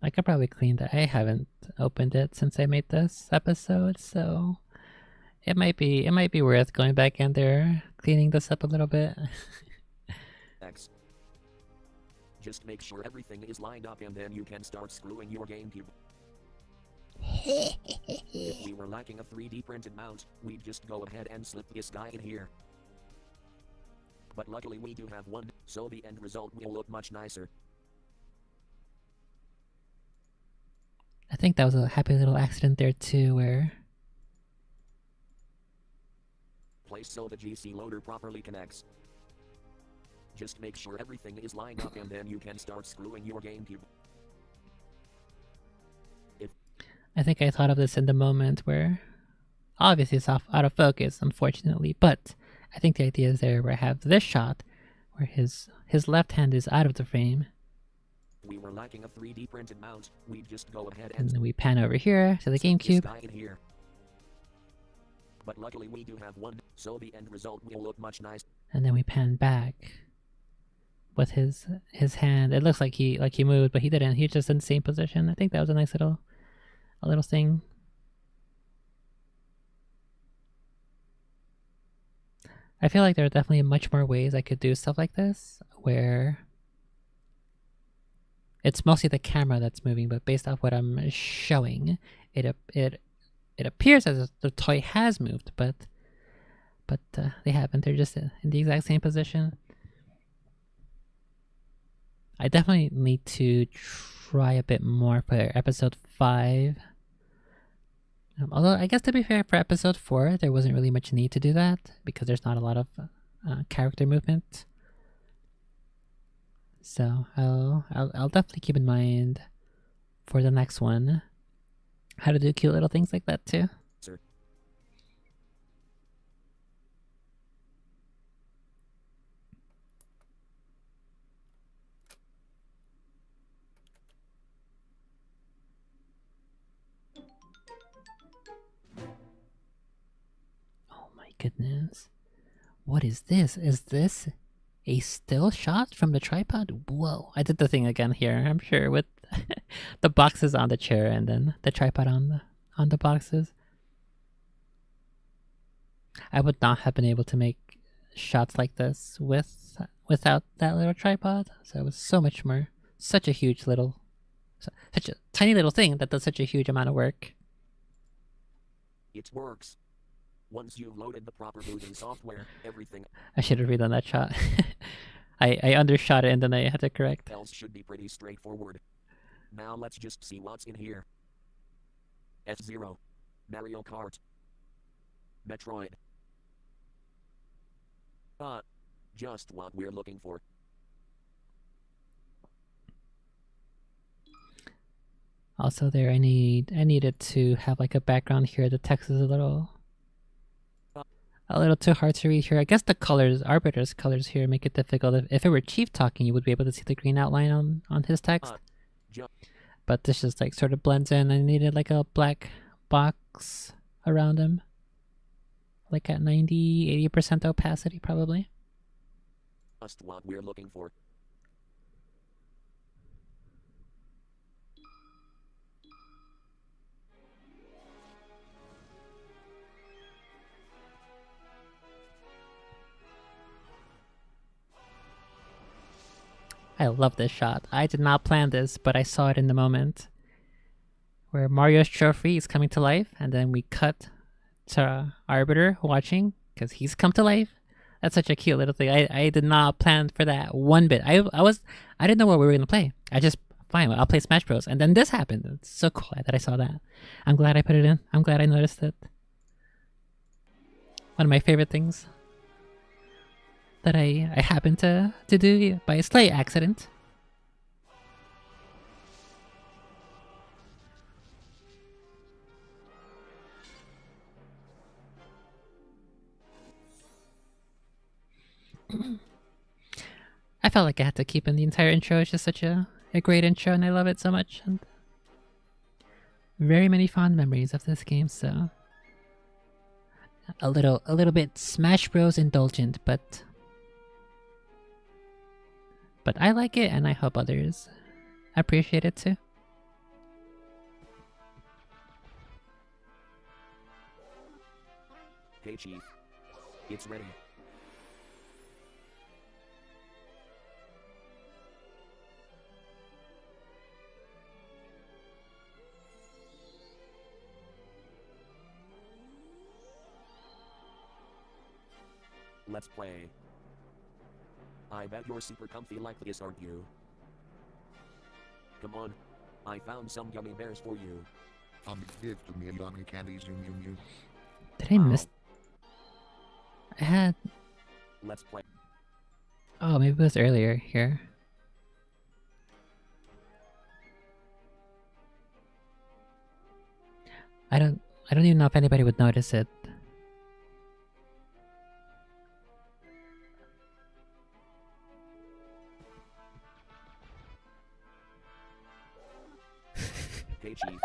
I could probably clean that. I haven't opened it since I made this episode, so it might be worth going back in there, cleaning this up a little bit. Just make sure everything is lined up and then you can start screwing your GameCube. If we were lacking a 3D printed mount, we'd just go ahead and slip this guy in here. But luckily we do have one, so the end result will look much nicer. I think that was a happy little accident there too, where Place so the GC loader properly connects. Just make sure everything is lined up and then you can start screwing your GameCube. I think I thought of this in the moment where obviously it's out of focus, unfortunately, but I think the idea is there where I have this shot where his left hand is out of the frame. We were lacking a 3D printed mount, we'd just go ahead And and then we pan over here to the slip this GameCube. guy in here. But luckily we do have one, so the end result will look much nicer. And then we pan back with his hand. It looks like he moved, but he didn't. He's just in the same position. I think that was a nice little thing. I feel like there are definitely much more ways I could do stuff like this, where it's mostly the camera that's moving, but based off what I'm showing, it appears as if the toy has moved, but they haven't. They're just in the exact same position. I definitely need to try a bit more for episode 5. Although, I guess to be fair, for episode 4, there wasn't really much need to do that, because there's not a lot of character movement. So, I'll definitely keep in mind for the next one how to do cute little things like that too. Sir. Oh my goodness. What is this? Is this a still shot from the tripod? Whoa. I did the thing again here, I'm sure, with the boxes on the chair and then the tripod on the boxes. I would not have been able to make shots like this without that little tripod. So it was such a huge little, such a tiny little thing that does such a huge amount of work. It works. Once you've loaded the proper booting software, everything I should have redone that shot. I undershot it and then I had to correct. else should be pretty straightforward. Now let's just see what's in here. F-Zero. Mario Kart. Metroid. Just what we're looking for. Also there, I needed to have like a background here. The text is a little too hard to read here. I guess the colors, Arbiter's colors here make it difficult. If it were Chief talking, you would be able to see the green outline on his text. But this just like sort of blends in. I needed like a black box around him. Like at 90-80% opacity probably. Just what we're looking for. I love this shot. I did not plan this, but I saw it in the moment. Where Mario's trophy is coming to life, and then we cut to Arbiter watching, because he's come to life. That's such a cute little thing. I did not plan for that one bit. I didn't know what we were going to play. I just, fine, I'll play Smash Bros. And then this happened. It's so cool that I saw that. I'm glad I put it in. I'm glad I noticed it. One of my favorite things that I happened to do by a slight accident. I felt like I had to keep in the entire intro. It's just such a great intro and I love it so much. And very many fond memories of this game, so a little bit Smash Bros indulgent, but I like it and I hope others appreciate it too. Hey Chief. It's ready. Let's play. I bet you're super comfy like this, aren't you? Come on. I found some gummy bears for you. Give to me yummy candies, you. Did I miss? I had. Let's play. Oh, maybe it was earlier here. I don't even know if anybody would notice it. Hey, Chief.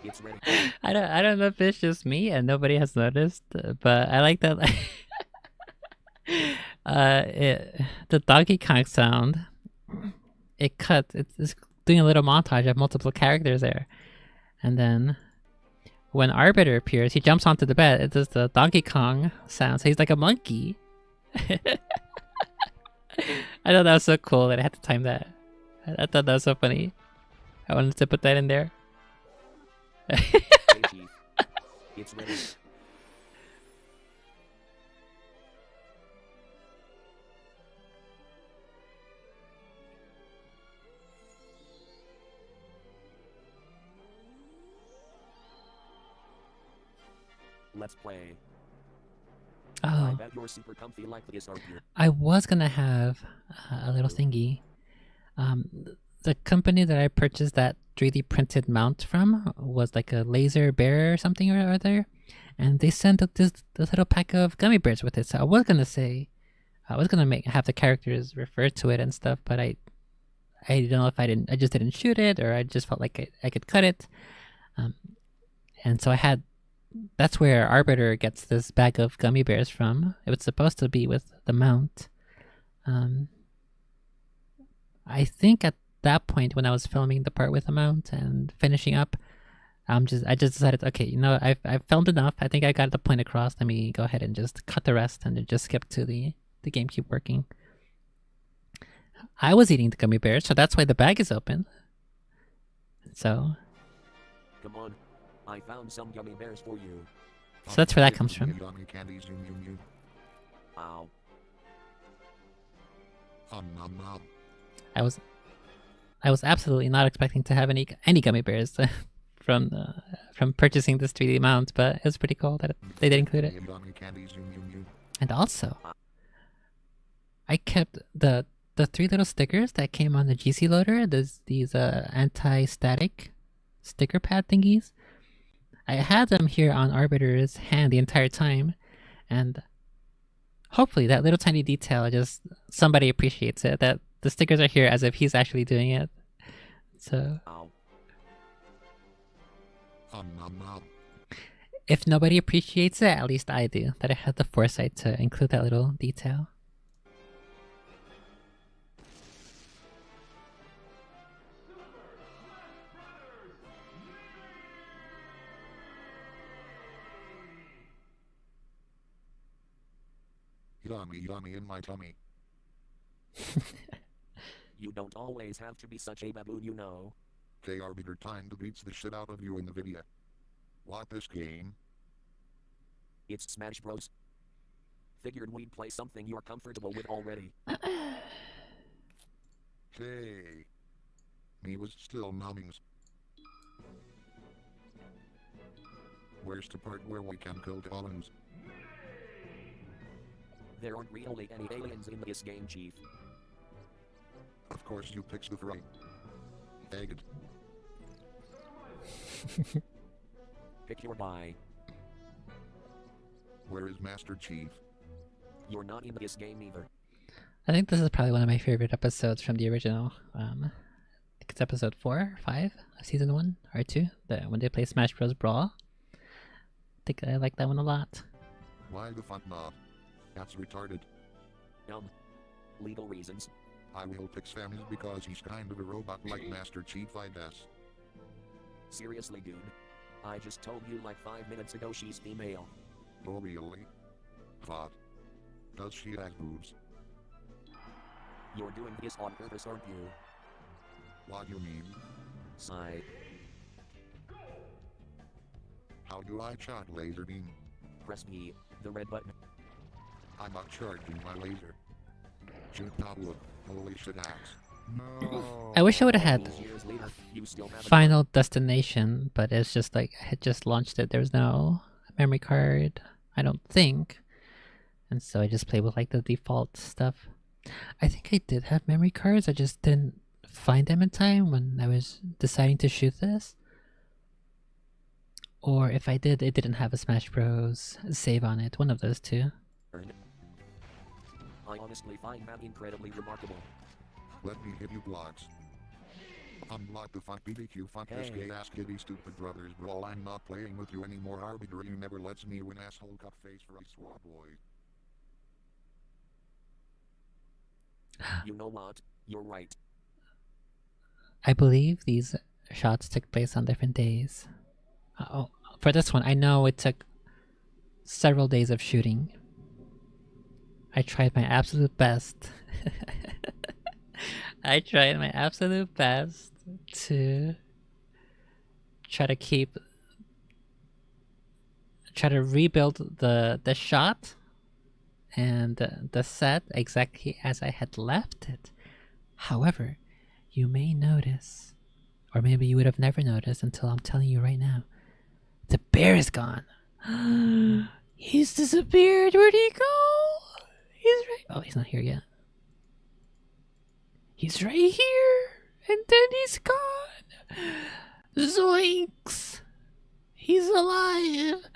It's ready. I don't know if it's just me and nobody has noticed, but I like that. The Donkey Kong sound, it cuts. It's doing a little montage of multiple characters there, and then when Arbiter appears, he jumps onto the bed. It does the Donkey Kong sound, so he's like a monkey. I thought that was so cool that I had to time that. I thought that was so funny. I wanted to put that in there. Hey, Chief. It's ready. Let's play. I Oh, bet you're super comfy like this, aren't you? I was gonna have a little thingy. The company that I purchased that 3D printed mount from was like a laser bear or something or other, and they sent up this little pack of gummy bears with it. So I was gonna say, I was gonna have the characters refer to it and stuff, but I don't know if I just didn't shoot it, or I just felt like I could cut it, and so that's where Arbiter gets this bag of gummy bears from. It was supposed to be with the mount. I think at that point when I was filming the part with the mount and finishing up, I just decided, okay, you know, I've filmed enough. I think I got the point across. Let me go ahead and just cut the rest and then just skip to the GameCube working. I was eating the gummy bears, so that's why the bag is open. So Come on. I found some gummy bears for you. So that's where that comes from. Yummy candies, you. Ow. Nom nom. I was absolutely not expecting to have any gummy bears from purchasing this 3D mount, but it was pretty cool that they did include it. Yummy candies, you. And also, I kept the 3 little stickers that came on the GC loader. These anti-static sticker pad thingies. I had them here on Arbiter's hand the entire time, and hopefully that little tiny detail, just somebody appreciates it, that the stickers are here as if he's actually doing it. So Ow. Nom nom. if nobody appreciates it, at least I do, that I had the foresight to include that little detail. Yummy in my tummy. You don't always have to be such a baboon, you know. Okay, Arbiter, time to beats the shit out of you in the video. What this game? It's Smash Bros. Figured we'd play something you're comfortable with already. Hey. Me was still numbings. Where's the part where we can kill columns? There aren't really any aliens in this game, Chief. Of course you picked the right. Egged. Pick your buy. Where is Master Chief? You're not in this game either. I think this is probably one of my favorite episodes from the original. I think it's episode 4 or 5 of season 1 or 2, when they play Smash Bros. Brawl. I think I like that one a lot. Why the fuck not? That's retarded. Legal reasons. I will pick Samus because he's kind of a robot like Master Chief, I guess. Seriously, dude. I just told you like 5 minutes ago she's female. Oh really? What? Does she have boobs? You're doing this on purpose, aren't you? What you mean? Sigh. How do I shot laser beam? Press me, the red button. I'm not charging my laser. Shoot that wood. Holy shit axe. No. I wish I would have had These years later, you still haven't Final Destination, but it's just like I had just launched it. There was no memory card, I don't think. And so I just played with like the default stuff. I think I did have memory cards, I just didn't find them in time when I was deciding to shoot this. Or if I did, it didn't have a Smash Bros. Save on it. One of those two. learned. I honestly find that incredibly remarkable. Let me hit you blocks. Unblock the fuck BBQ fuck this Hey. gay ass kitty stupid brothers brawl. I'm not playing with you anymore. Arbiter, you never lets me win, asshole cup face for a swab boy. You know what? You're right. I believe these shots took place on different days. Oh, for this one, I know it took several days of shooting. I tried my absolute best. I tried my absolute best to try to rebuild the shot and the set exactly as I had left it. However, you may notice, or maybe you would have never noticed until I'm telling you right now, the bear is gone. He's disappeared. Where'd he go? He's right. Oh, he's not here yet. He's right here, and then he's gone. Zoinks! He's alive.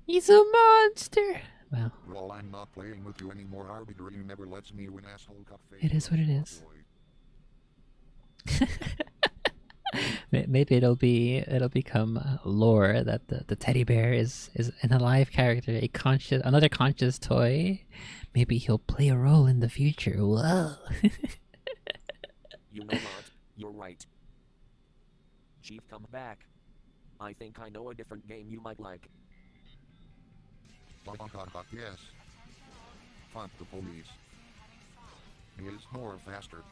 He's a monster. Wow. Well, I'm not playing with you anymore. Arbiter, you never lets me win, asshole cup face. It is for a what it swab is. boy. Maybe it'll become lore that the teddy bear is an alive character, another conscious toy. Maybe he'll play a role in the future. Whoa. You know what? You're right. Chief, come back. I think I know a different game you might like. Yes. Fuck the police. He is more faster.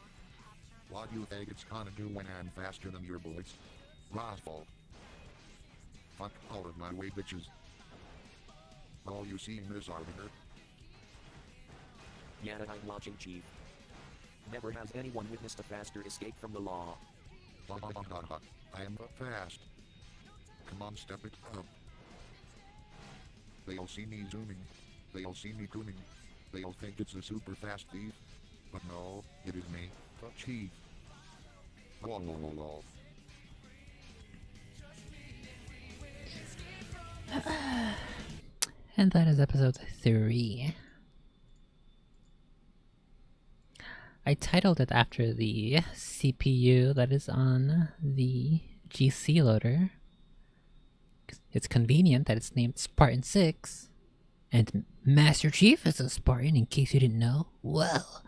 What do you think it's gonna do when I'm faster than your bullets? Roswell. Fuck out of my way, bitches. Oh, you seen this, Arbiter? Yeah, I'm watching, Chief. Never has anyone witnessed a faster escape from the law. I am fast. Come on, step it up. They'll see me zooming. They'll see me cooning. They'll think it's a super fast thief. But no, it is me, the Chief. Whoa, whoa, whoa, whoa. And that is episode 3. I titled it after the CPU that is on the GC loader. It's convenient that it's named Spartan 6. And Master Chief is a Spartan, in case you didn't know. Well,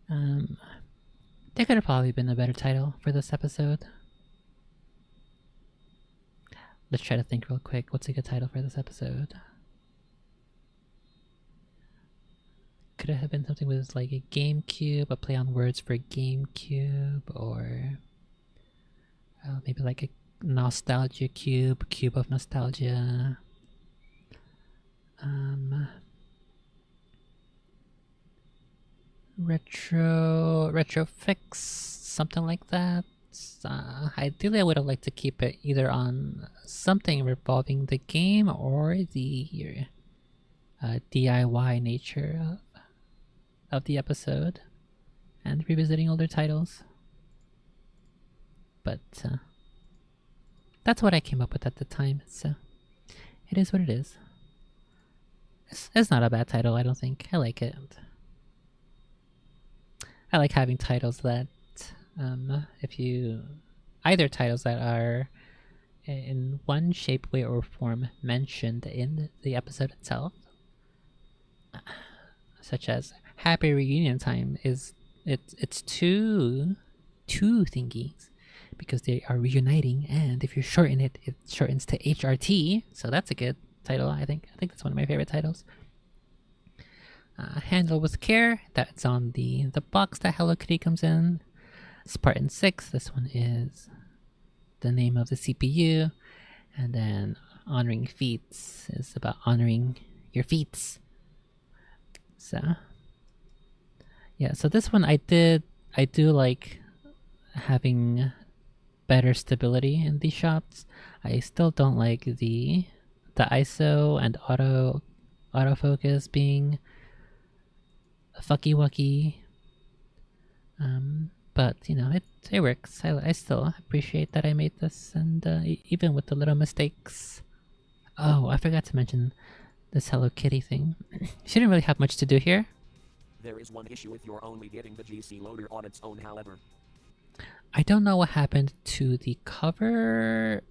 there could have probably been a better title for this episode. Let's try to think real quick. What's a good title for this episode? Could it have been something with like a GameCube, a play on words for GameCube, or maybe like a nostalgia cube, cube of nostalgia. Retro fix, something like that. Ideally, I would have liked to keep it either on something revolving the game or the DIY nature of the episode and revisiting older titles. But that's what I came up with at the time, so it is what it is. It's not a bad title, I don't think. I like it. I like having titles that, either titles that are in one shape, way, or form mentioned in the episode itself, such as Happy Reunion Time it's two thingies because they are reuniting, and if you shorten it, it shortens to HRT, so that's a good title. I think that's one of my favorite titles. Handle with Care, that's on the box that Hello Kitty comes in. Spartan 6, this one is the name of the CPU. And then Honoring Feats is about honoring your feet. So yeah, so this one I do like having better stability in these shots. I still don't like the ISO and autofocus being fucky wucky. But you know, it works. I still appreciate that I made this, and even with the little mistakes. Oh, I forgot to mention this Hello Kitty thing. She didn't really have much to do here. There is one issue with your only getting the GC loader on its own, however. I don't know what happened to the cover,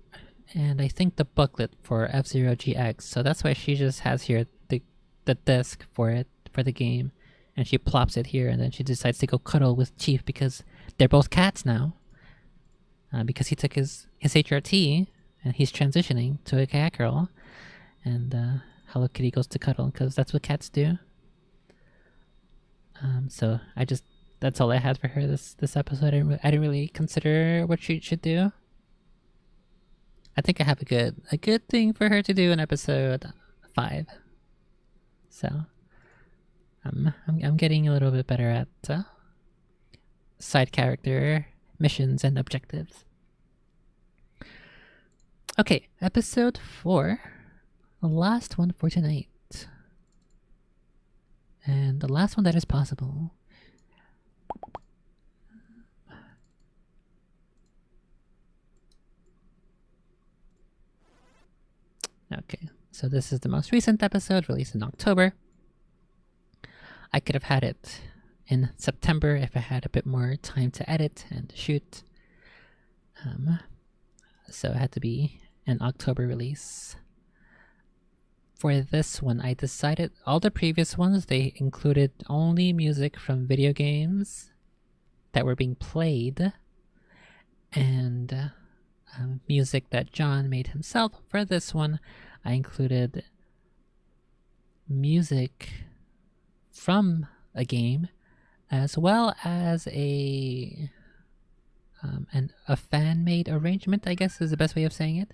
and I think the booklet for F-Zero GX. So that's why she just has here the disc for the game, and she plops it here, and then she decides to go cuddle with Chief because they're both cats now. Because he took his HRT and he's transitioning to a cat girl, and Hello Kitty goes to cuddle because that's what cats do. So that's all I had for her this episode. I didn't really consider what she should do. I think I have a good thing for her to do in episode 5. So I'm getting a little bit better at side character missions and objectives. Okay, episode 4, the last one for tonight. And the last one that is possible. Okay, so this is the most recent episode, released in October. I could have had it in September if I had a bit more time to edit and shoot. So it had to be an October release. For this one, I decided all the previous ones, they included only music from video games that were being played, and music that John made himself. For this one, I included music from a game, as well as a fan-made arrangement, I guess is the best way of saying it.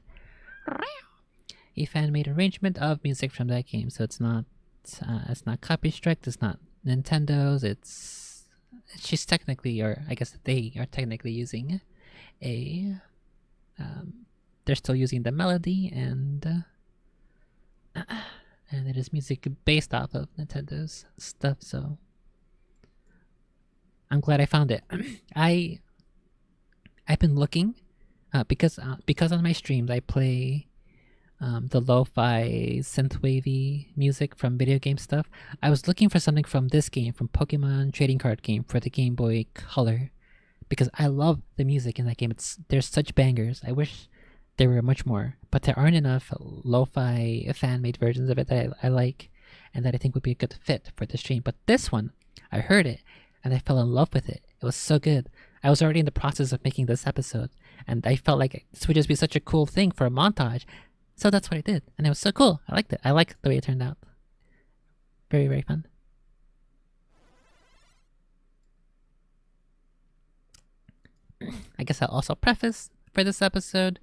A fan-made arrangement of music from that game, so it's not copy striked, it's not Nintendo's, she's technically, or I guess they are technically using they're still using the melody, and it is music based off of Nintendo's stuff, so I'm glad I found it. I've been looking because on my streams I play the lo-fi synthwavy music from video game stuff. I was looking for something from this game, from Pokemon trading card game for the Game Boy Color, because I love the music in that game. There's such bangers. I wish there were much more, but there aren't enough lo-fi fan-made versions of it that I like, and that I think would be a good fit for the stream. But this one, I heard it, and I fell in love with it. It was so good. I was already in the process of making this episode, and I felt like this would just be such a cool thing for a montage. So that's what I did, and it was so cool. I liked it. I liked the way it turned out. Very, very fun. I guess I'll also preface for this episode.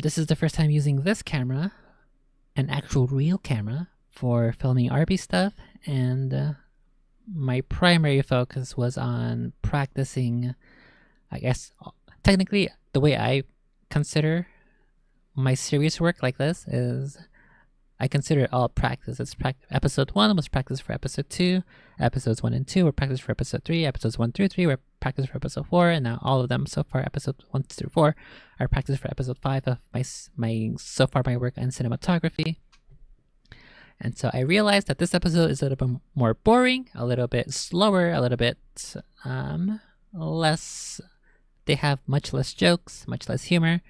This is the first time using this camera, an actual real camera, for filming RB stuff, and my primary focus was on practicing, I guess, technically the way I consider my serious work like this is I consider it all practice. It's episode 1 was practice for episode 2, episodes 1 and 2 were practice for episode 3, episodes 1 through 3 were practice for episode 4, and now all of them so far, episode 1 through 4, are practice for episode 5 of my work on cinematography. And so I realized that this episode is a little bit more boring, a little bit slower, a little bit less. They have much less jokes, much less humor.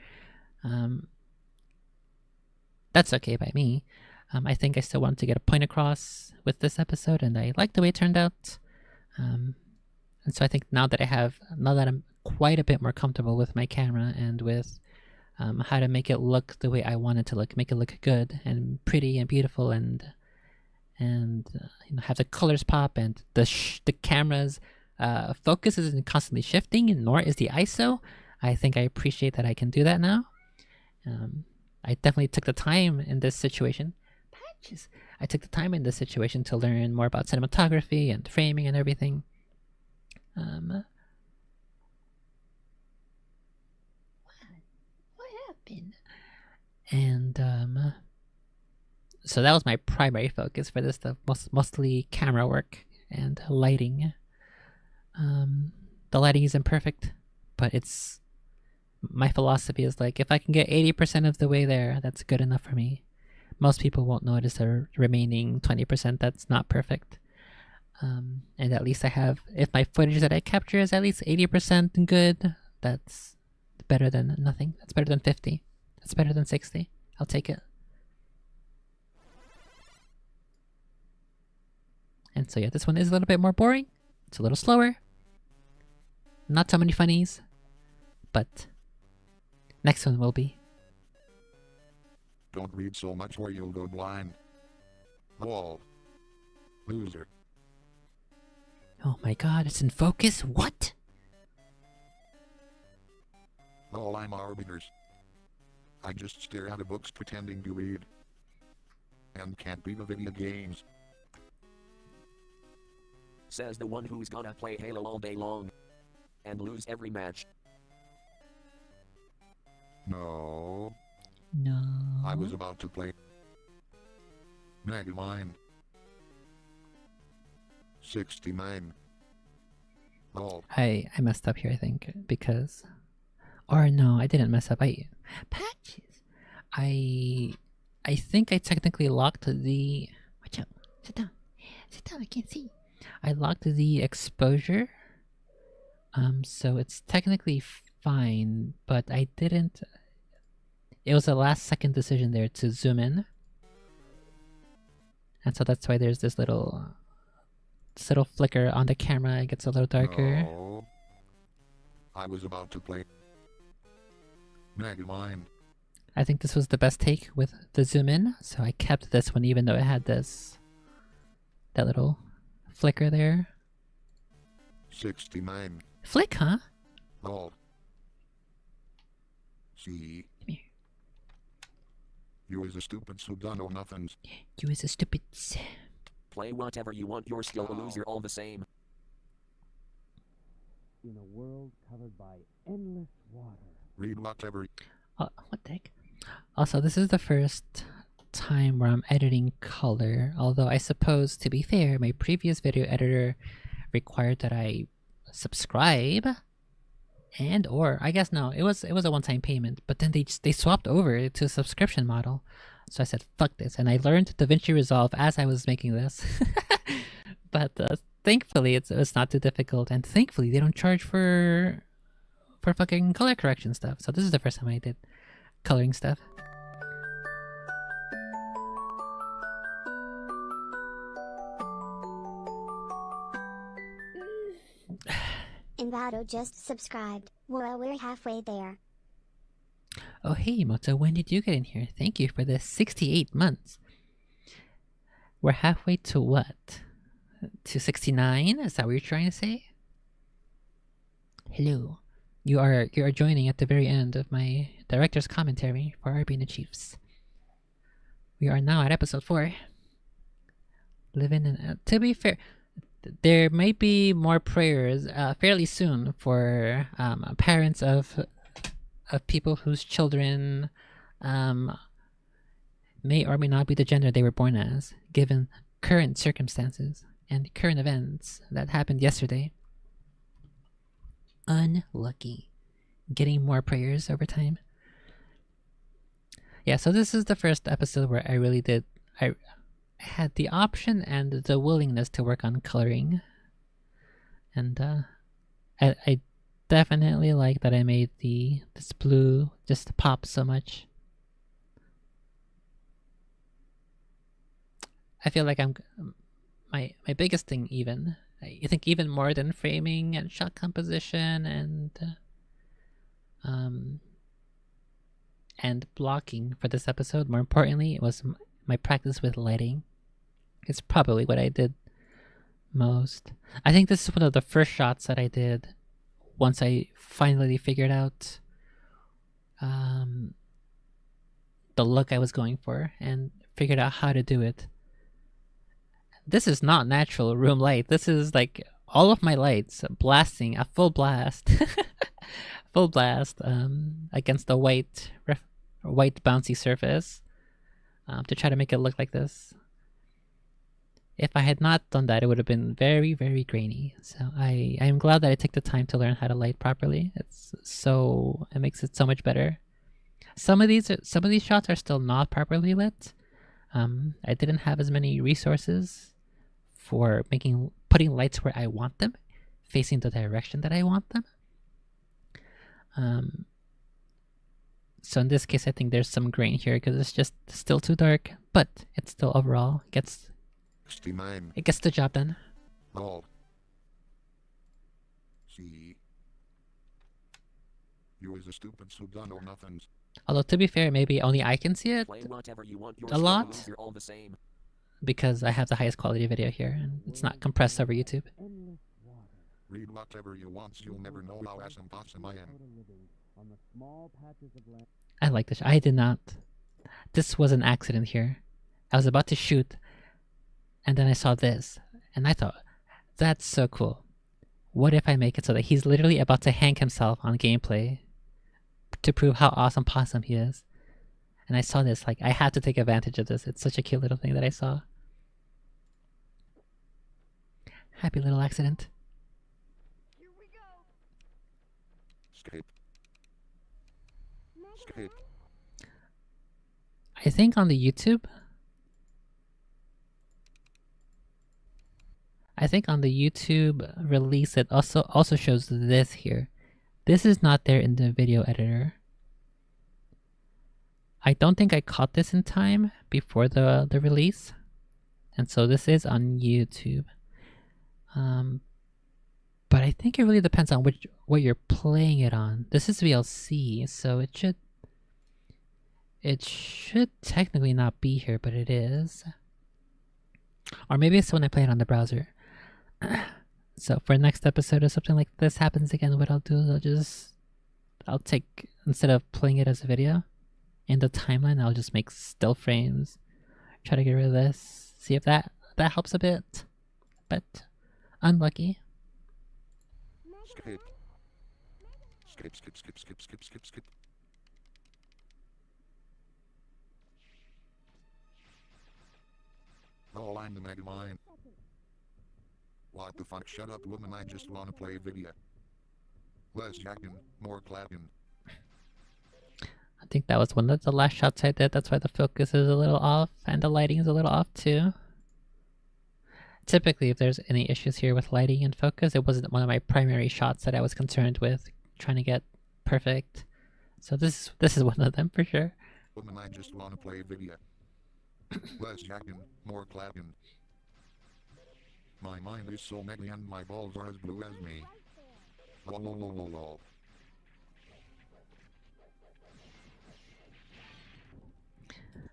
That's okay by me. I think I still wanted to get a point across with this episode, and I like the way it turned out. And so I think now that I'm quite a bit more comfortable with my camera and with how to make it look the way I want it to look, make it look good and pretty and beautiful, and have the colors pop, and the camera's focus isn't constantly shifting, and nor is the ISO. I think I appreciate that I can do that now. I definitely took the time in this situation Just, I took the time in this situation to learn more about cinematography and framing and everything. What happened? And so that was my primary focus for this stuff, mostly camera work and lighting. The lighting isn't perfect, but it's my philosophy is like, if I can get 80% of the way there, that's good enough for me. Most people won't notice the remaining 20% that's not perfect. And at least I have, if my footage that I capture is at least 80% good, that's better than nothing. That's better than 50. That's better than 60. I'll take it. And so yeah, this one is a little bit more boring. It's a little slower. Not so many funnies. But next one will be. Don't read so much or you'll go blind. Wall. Loser. Oh my god, it's in focus? What? All I'm are beginners. I just stare at the books pretending to read. And can't beat the video games. Says the one who's gonna play Halo all day long. And lose every match. No. No. I was about to play. Never mind. 69. Oh. I messed up here, I think, because... Or no, I didn't mess up. Patches! I think I technically locked the... Watch out. Sit down. Sit down, I can't see. I locked the exposure. So it's technically fine, but I didn't... It was a last second decision there to zoom in. And so that's why there's this little flicker on the camera. It gets a little darker. No. I was about to play. Never mind. I think this was the best take with the zoom in, so I kept this one even though it had that little flicker there. 69. Flick, huh? Oh. See? Come here. You is a stupid so done or nothings. You is a stupid... Play whatever you want, you're still a loser all the same. In a world covered by endless water. Read whatever. What the heck? Also, this is the first time where I'm editing color, although I suppose, to be fair, my previous video editor required that I subscribe, and or I guess no, it was a one-time payment, but then they swapped over to a subscription model. So I said fuck this, and I learned DaVinci Resolve as I was making this. But thankfully it's not too difficult, and thankfully they don't charge for fucking color correction stuff. So this is the first time I did coloring stuff. Envato just subscribed. Well, we're halfway there. Oh hey Moto, when did you get in here? Thank you for the 68 months. We're halfway to what? To 69? Is that what you're trying to say? Hello. You are joining at the very end of my director's commentary for RB and the Chiefs. We are now at episode 4. Living in... to be fair, there might be more prayers fairly soon for parents of people whose children may or may not be the gender they were born as, given current circumstances and current events that happened yesterday. Unlucky. Getting more prayers over time. Yeah, so this is the first episode where I really did... I had the option and the willingness to work on coloring. And I definitely like that I made this blue just pop so much. I feel like my biggest thing even, I think even more than framing and shot composition and blocking for this episode, more importantly, it was my practice with lighting. It's probably what I did most. I think this is one of the first shots that I did once I finally figured out the look I was going for. And figured out how to do it. This is not natural room light. This is like all of my lights blasting a full blast, full blast against the white bouncy surface to try to make it look like this. If I had not done that, it would have been very, very grainy. So I am glad that I took the time to learn how to light properly. It makes it so much better. Some of these shots are still not properly lit. I didn't have as many resources for putting lights where I want them, facing the direction that I want them. So in this case, I think there's some grain here because it's just still too dark, but it still overall gets the job done. Oh. See? You is a stupid Sudan or nothings. Although to be fair, maybe only I can see it Play whatever you want. Your a lot. skills, you're all the same. Because I have the highest quality video here and it's not compressed over YouTube. Read whatever you want, you'll never know how awesome I am. I like this. I did not. This was an accident here. I was about to shoot and then I saw this and I thought, that's so cool. What if I make it so that he's literally about to hang himself on gameplay to prove how awesome Possum he is? And I saw this, like, I had to take advantage of this. It's such a cute little thing that I saw. Happy little accident. Here we go. Escape. Escape. I think on the YouTube, release, it also shows this here. This is not there in the video editor. I don't think I caught this in time before the release, and so this is on YouTube. But I think it really depends on what you're playing it on. This is VLC, so it should technically not be here, but it is. Or maybe it's when I play it on the browser. So for next episode, if something like this happens again, what I'll do is I'll take, instead of playing it as a video in the timeline, I'll just make still frames, try to get rid of this, see if that helps a bit, but unlucky. Skip. Skip, skip, skip, skip, skip, skip, skip. Oh, I'm the mega mind. What the fuck? Shut up, woman. I just wanna play video. Less jacking, more clapping. I think that was one of the last shots I did. That's why the focus is a little off and the lighting is a little off too. Typically, if there's any issues here with lighting and focus, it wasn't one of my primary shots that I was concerned with, trying to get perfect. So this is one of them for sure. Woman, I just wanna play video. Less jacking, more clapping. My mind is so mega and my balls are as blue as me. Lol.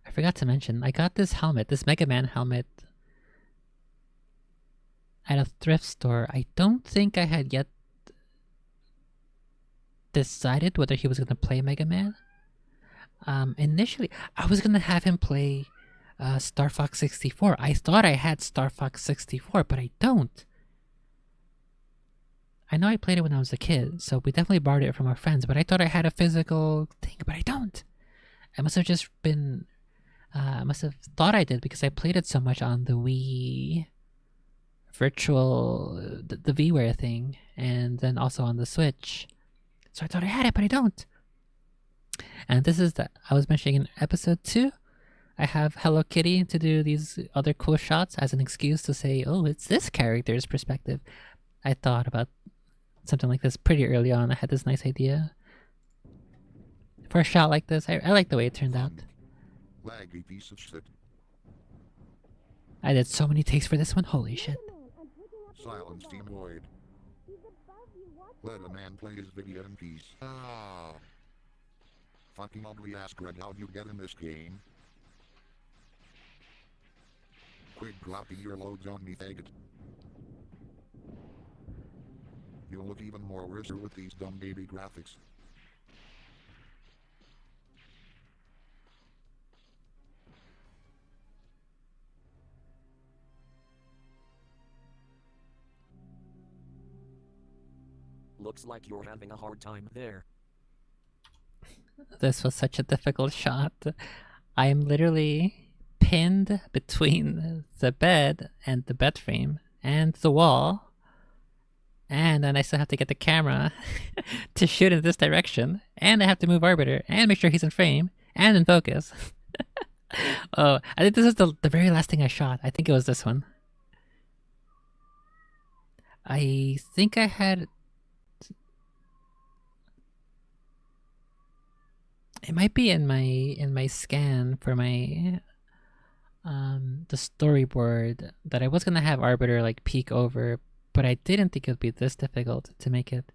I forgot to mention, I got this helmet, this Mega Man helmet, at a thrift store. I don't think I had yet decided whether he was going to play Mega Man. Initially, I was going to have him play Star Fox 64. I thought I had Star Fox 64, but I don't. I know I played it when I was a kid, so we definitely borrowed it from our friends, but I thought I had a physical thing, but I don't. I must have just been... I must have thought I did because I played it so much on the Wii virtual, the ViiWare thing, and then also on the Switch. So I thought I had it, but I don't. And this is I was mentioning in episode 2, I have Hello Kitty to do these other cool shots as an excuse to say, oh, it's this character's perspective. I thought about something like this pretty early on. I had this nice idea for a shot like this. I like the way it turned out. Laggy piece of shit. I did so many takes for this one. Holy shit. Silence, Team Void. Let a man play his video in peace. Ah. Fucking ugly ass Greg, how'd you get in this game? Quit dropping your loads on me, faggot. You'll look even more worse with these dumb baby graphics. Looks like you're having a hard time there. This was such a difficult shot. I am literally pinned between the bed and the bed frame and the wall. And then I still have to get the camera to shoot in this direction. And I have to move Arbiter and make sure he's in frame and in focus. Oh, I think this is the very last thing I shot. I think it was this one. I think I had... It might be in my scan for my the storyboard that I was gonna have Arbiter like peek over, but I didn't think it would be this difficult to make it.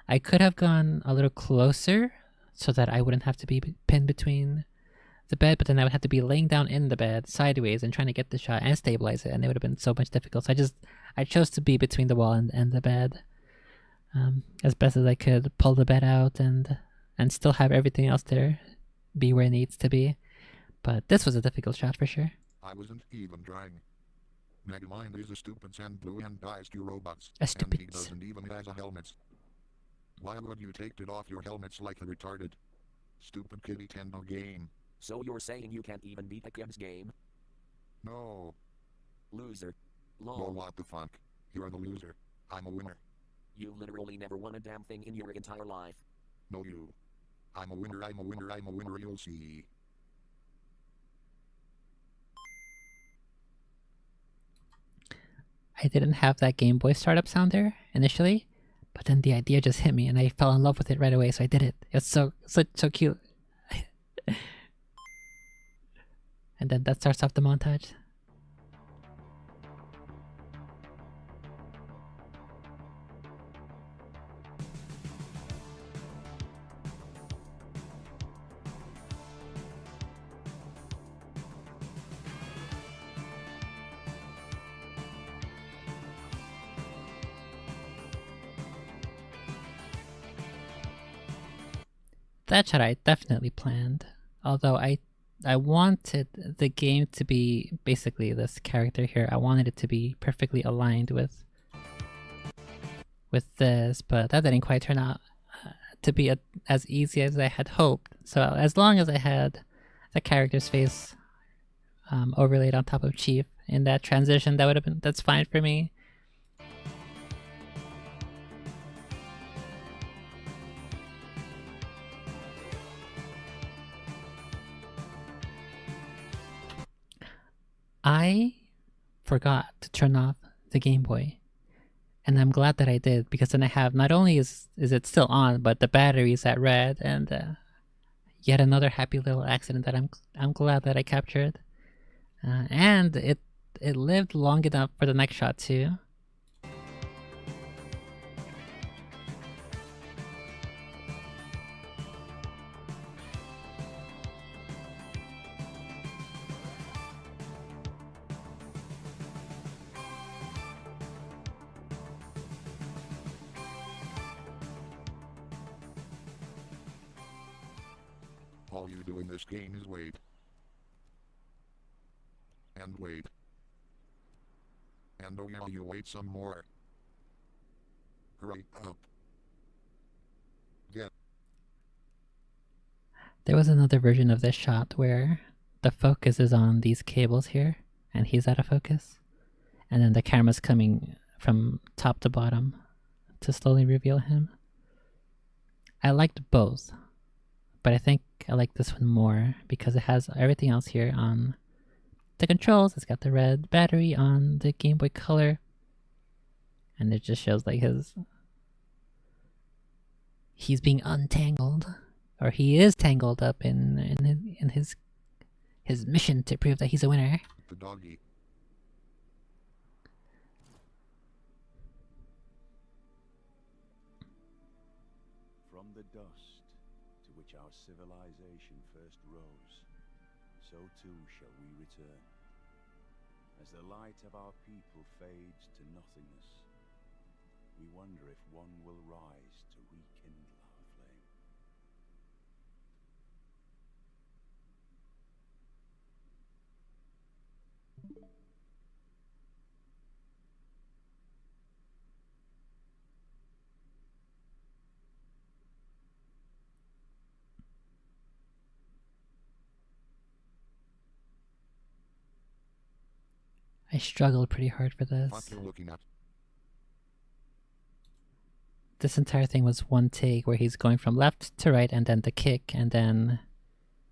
I could have gone a little closer so that I wouldn't have to be pinned between the bed, but then I would have to be laying down in the bed sideways and trying to get the shot and stabilize it, and it would have been so much difficult. So I chose to be between the wall and the bed as best as I could, pull the bed out and still have everything else there be where it needs to be. But this was a difficult shot for sure. I wasn't even trying. Megamind is a stupid sand blue and dies to robots. A stupid And he doesn't even has a helmet. Why would you take it off your helmets like a retarded? Stupid kitty Nintendo game. So you're saying you can't even beat a kid's game? No. Loser. Well, Lol. what the fuck? You're the loser. I'm a winner. You literally never won a damn thing in your entire life. No you. I'm a winner, I'm a winner, I'm a winner, you'll see. I didn't have that Game Boy startup sound there initially, but then the idea just hit me and I fell in love with it right away, so I did it. It's so cute. And then that starts off the montage. That shot I definitely planned, although I wanted the game to be basically this character here. I wanted it to be perfectly aligned with this, but that didn't quite turn out to be as easy as I had hoped. So as long as I had the character's face overlaid on top of Chief in that transition, that's fine for me. I forgot to turn off the Game Boy, and I'm glad that I did, because then I have, not only is it still on, but the battery is at red, and yet another happy little accident that I'm glad that I captured, and it lived long enough for the next shot too. All you do in this game is wait. And wait. And oh yeah, you wait some more. Hurry up. Get. There was another version of this shot where the focus is on these cables here, and he's out of focus. And then the camera's coming from top to bottom to slowly reveal him. I liked both, but I think I like this one more because it has everything else here on the controls. It's got the red battery on the Game Boy Color, and it just shows like he's being untangled, or he is tangled up in his mission to prove that he's a winner. The doggy. From the dust to which our civilization first rose, so too shall we return. As the light of our people fades to nothingness, we wonder if one will rise to rekindle our flame. struggled pretty hard for this. Fuck you looking at. This entire thing was one take where he's going from left to right and then the kick and then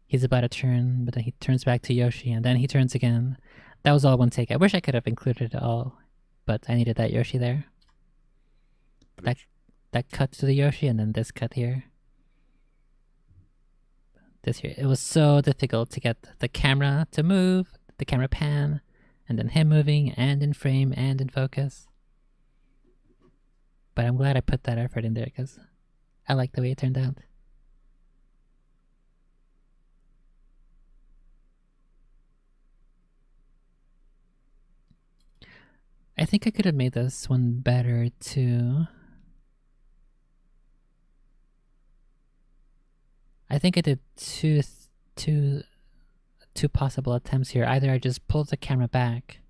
he's about to turn, but then he turns back to Yoshi and then he turns again. That was all one take. I wish I could have included it all, but I needed that Yoshi there. That cut to the Yoshi and then this cut here. This here. It was so difficult to get the camera to move, the camera pan, and then him moving and in frame and in focus. But I'm glad I put that effort in there because I like the way it turned out. I think I could have made this one better too. I think I did two possible attempts here. Either I just pulled the camera back,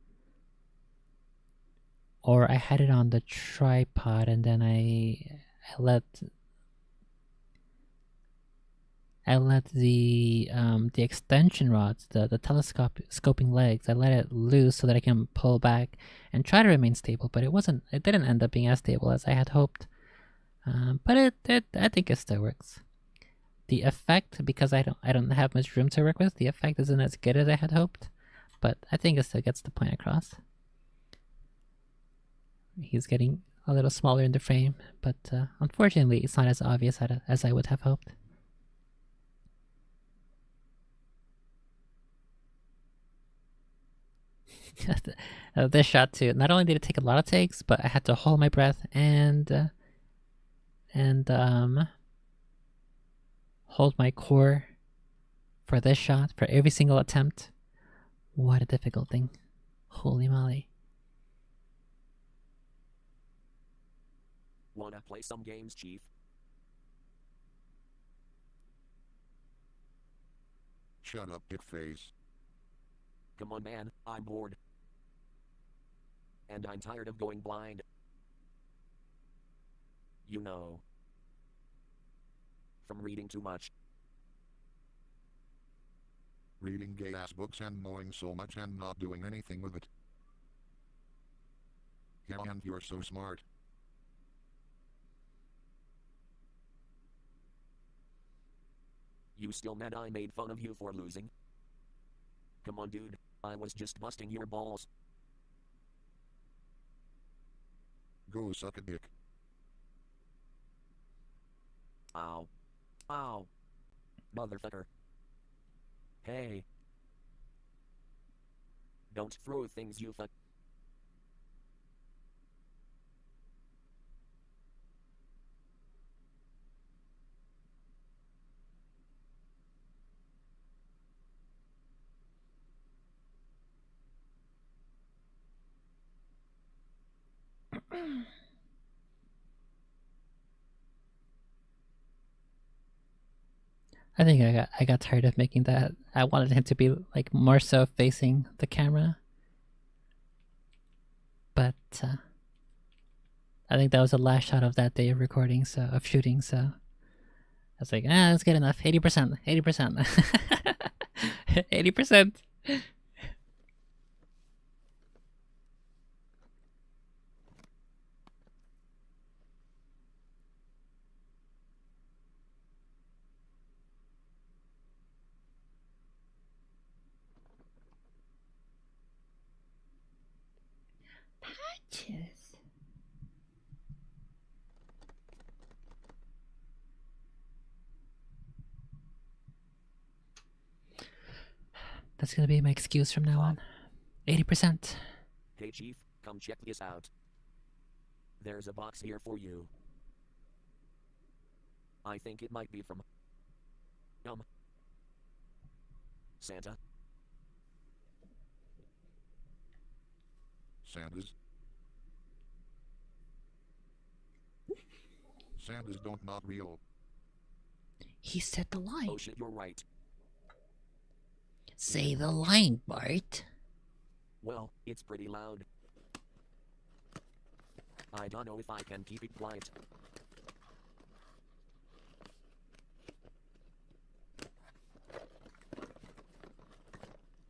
or I had it on the tripod and then I let the extension rods, the telescoping legs, I let it loose so that I can pull back and try to remain stable. But it didn't end up being as stable as I had hoped. But I think it still works. The effect, because I don't have much room to work with, the effect isn't as good as I had hoped, but I think it still gets the point across. He's getting a little smaller in the frame, but unfortunately it's not as obvious as I would have hoped. This shot too, not only did it take a lot of takes, but I had to hold my breath and hold my core for this shot, for every single attempt. What a difficult thing. Holy moly. Wanna play some games, Chief? Shut up, dickface. Come on, man, I'm bored. And I'm tired of going blind. You know. From reading too much. Reading gay-ass books and knowing so much and not doing anything with it. Yeah, and you're so smart. You still mad I made fun of you for losing? Come on, dude, I was just busting your balls. Go suck a dick. Ow. Ow. Motherfucker. Hey. Don't throw things, you fuck. I think I got tired of making that. I wanted him to be like more so facing the camera. But I think that was the last shot of that day of recording, of shooting, so I was like, that's good enough. 80%, 80%. 80%. Patches. That's gonna be my excuse from now on. 80%. Hey Chief, come check this out. There's a box here for you. I think it might be from Santa. Santas don't not real. He said the line. Oh shit, you're right. Say the line, Bart. Well, it's pretty loud. I don't know if I can keep it quiet.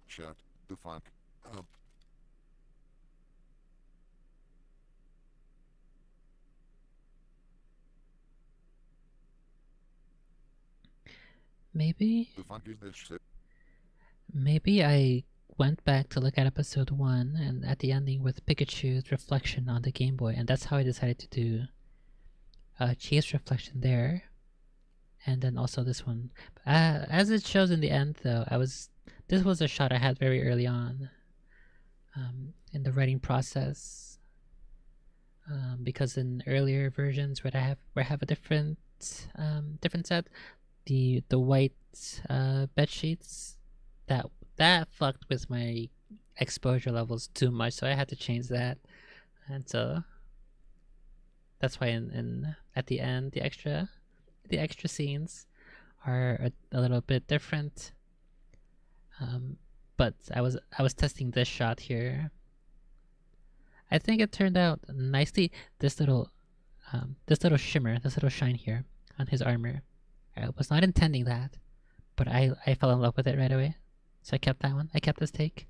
Shut the fuck up. Maybe The fuck is this shit? Maybe I went back to look at episode 1 and at the ending with Pikachu's reflection on the Game Boy, and that's how I decided to do Chief's reflection there, and then also this one. As it shows in the end, though, this was a shot I had very early on in the writing process, because in earlier versions where I have a different set, the white bed sheets, that fucked with my exposure levels too much, so I had to change that. And so that's why in at the end the extra scenes are a little bit different. But I was testing this shot here. I think it turned out nicely. This little shimmer, this little shine here on his armor, I was not intending that, but I fell in love with it right away. So I kept that one. I kept this take.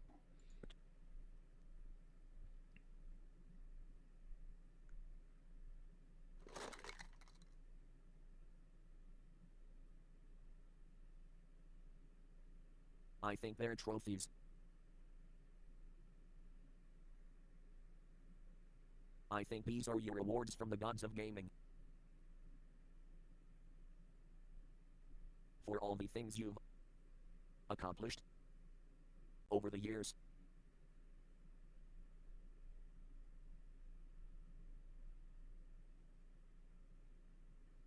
I think they're trophies. I think these are your rewards from the gods of gaming. For all the things you've accomplished over the years.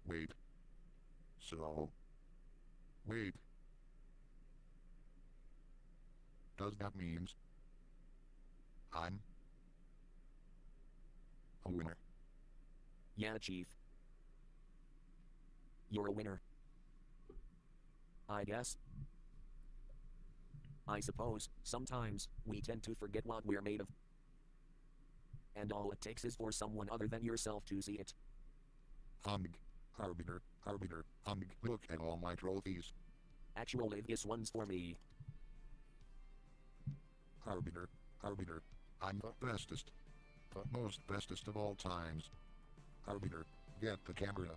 Wait. So... Wait. Does that means I'm a winner? Yeah, Chief. You're a winner. I guess. I suppose, sometimes, we tend to forget what we're made of. And all it takes is for someone other than yourself to see it. Arbiter, look at all my trophies. Actually, this one's for me. Arbiter, I'm the bestest. The most bestest of all times. Arbiter, get the camera.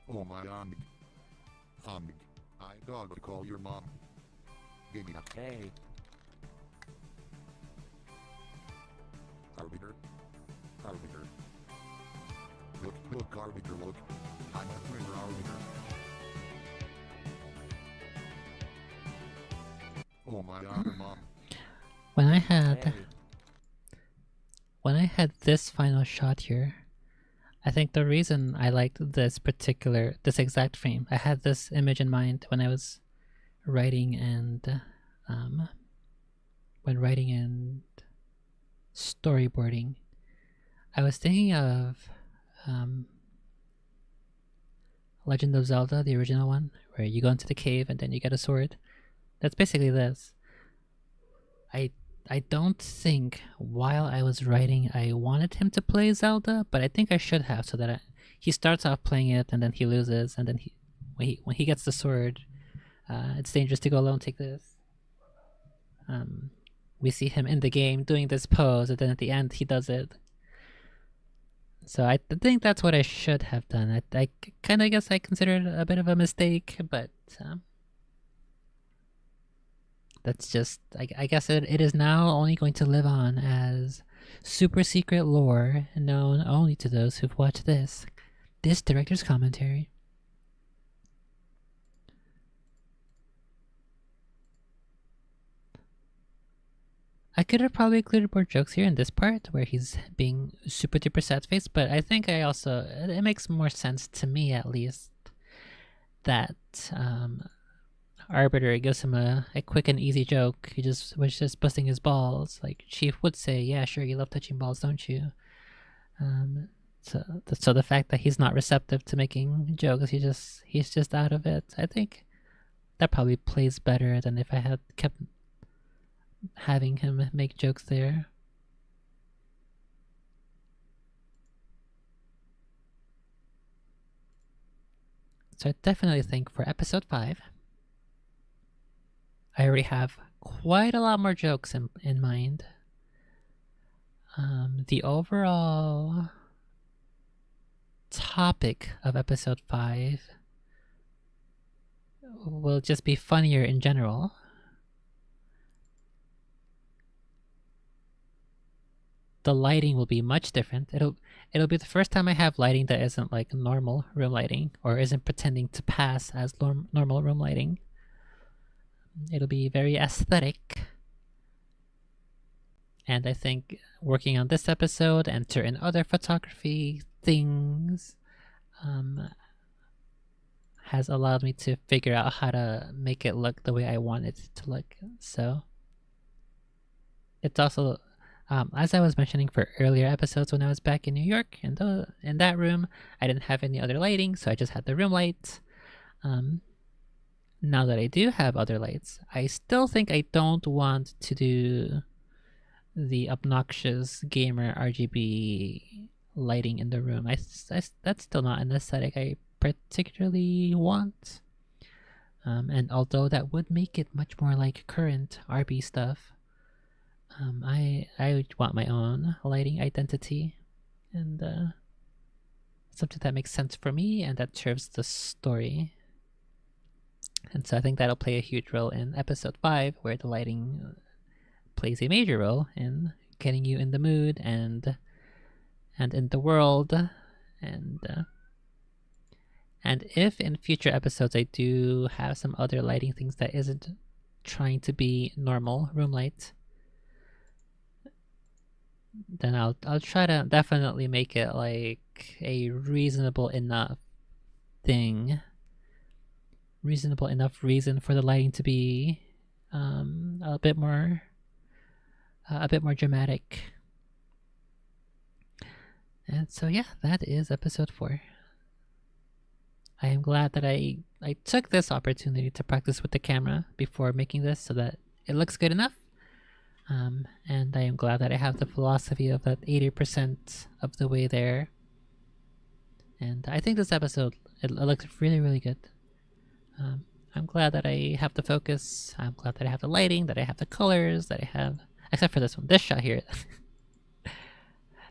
Oh my I gotta call your mom. Give me a... Hey. Arbiter. Look, Arbiter, look. I'm a winner, Arbiter. Oh my mom. When I had Hey. this final shot here, I think the reason I liked this exact frame, I had this image in mind when I was writing and storyboarding. I was thinking of Legend of Zelda, the original one, where you go into the cave and then you get a sword. That's basically this. I don't think while I was writing I wanted him to play Zelda, but I think I should have, so that he starts off playing it and then he loses, and then when he gets the sword, it's dangerous to go alone, take this. We see him in the game doing this pose, and then at the end he does it. So I think that's what I should have done. I kind of guess I consider it a bit of a mistake, but that's just, I guess it is now only going to live on as super secret lore known only to those who've watched this director's commentary. I could have probably included more jokes here in this part where he's being super duper sad faced, but I think it makes more sense to me at least that Arbiter gives him a quick and easy joke. He was just busting his balls. Like Chief would say, yeah, sure, you love touching balls, don't you? So the fact that he's not receptive to making jokes, he's just out of it. I think that probably plays better than if I had kept having him make jokes there. So I definitely think for episode 5, I already have quite a lot more jokes in mind. The overall topic of episode 5 will just be funnier in general. The lighting will be much different. It'll be the first time I have lighting that isn't like normal room lighting, or isn't pretending to pass as normal room lighting. It'll be very aesthetic. And I think working on this episode and certain other photography things has allowed me to figure out how to make it look the way I want it to look. So it's also, as I was mentioning for earlier episodes when I was back in New York, in that room, I didn't have any other lighting, so I just had the room lights. Now that I do have other lights, I still think I don't want to do the obnoxious gamer RGB lighting in the room. That's still not an aesthetic I particularly want. And although that would make it much more like current RB stuff, I would want my own lighting identity, and something that makes sense for me and that serves the story. And so I think that'll play a huge role in episode 5, where the lighting plays a major role in getting you in the mood and in the world. And if in future episodes I do have some other lighting things that isn't trying to be normal room light, then I'll try to definitely make it like a reasonable enough thing. Reasonable enough reason for the lighting to be a bit more dramatic. And so yeah, that is episode 4. I am glad that I took this opportunity to practice with the camera before making this so that it looks good enough. And I am glad that I have the philosophy of that 80% of the way there. And I think this episode, it looks really, really good. I'm glad that I have the focus. I'm glad that I have the lighting, that I have the colors, that I have... Except for this one. This shot here.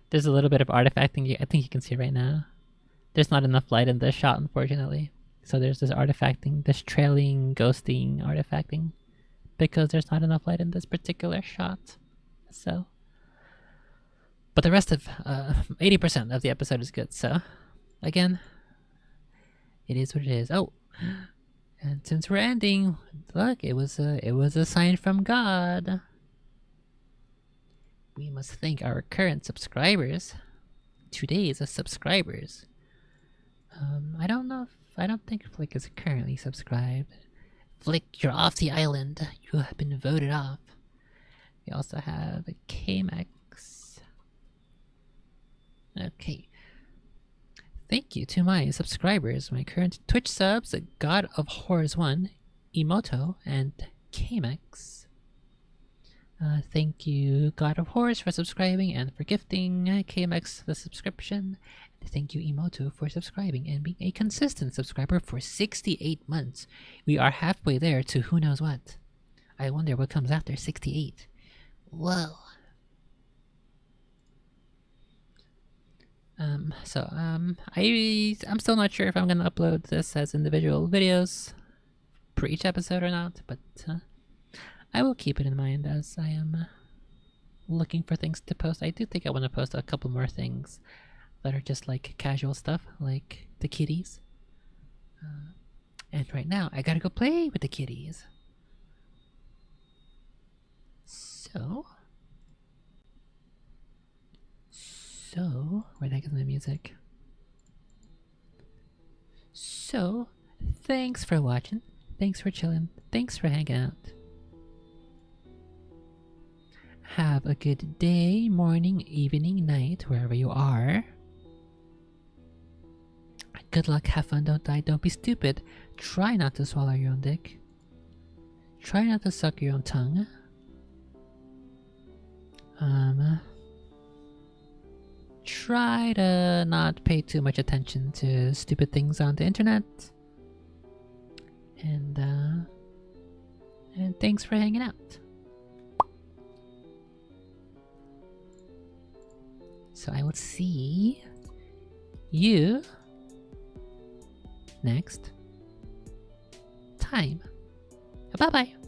There's a little bit of artifacting I think you can see right now. There's not enough light in this shot, unfortunately. So there's this artifacting, this trailing, ghosting artifacting, because there's not enough light in this particular shot. So... But the rest of 80% of the episode is good, so... Again, it is what it is. Oh! And since we're ending, look, it was a sign from God. We must thank our current subscribers. Today's subscribers. I don't think Flick is currently subscribed. Flick, you're off the island. You have been voted off. We also have KMX. Okay. Thank you to my subscribers, my current Twitch subs, God of Horrors 1, Emoto, and KMX. Thank you, God of Horrors, for subscribing and for gifting KMX the subscription. And thank you, Emoto, for subscribing and being a consistent subscriber for 68 months. We are halfway there to who knows what. I wonder what comes after 68. Whoa. I'm still not sure if I'm gonna upload this as individual videos for each episode or not, but I will keep it in mind as I am looking for things to post. I do think I want to post a couple more things that are just like casual stuff, like the kitties. And right now, I gotta go play with the kitties. So, where the heck is my music? So, thanks for watching. Thanks for chilling. Thanks for hanging out. Have a good day, morning, evening, night, wherever you are. Good luck, have fun, don't die, don't be stupid. Try not to swallow your own dick. Try not to suck your own tongue. Try to not pay too much attention to stupid things on the internet. And thanks for hanging out. So I will see you next time. time. Bye bye.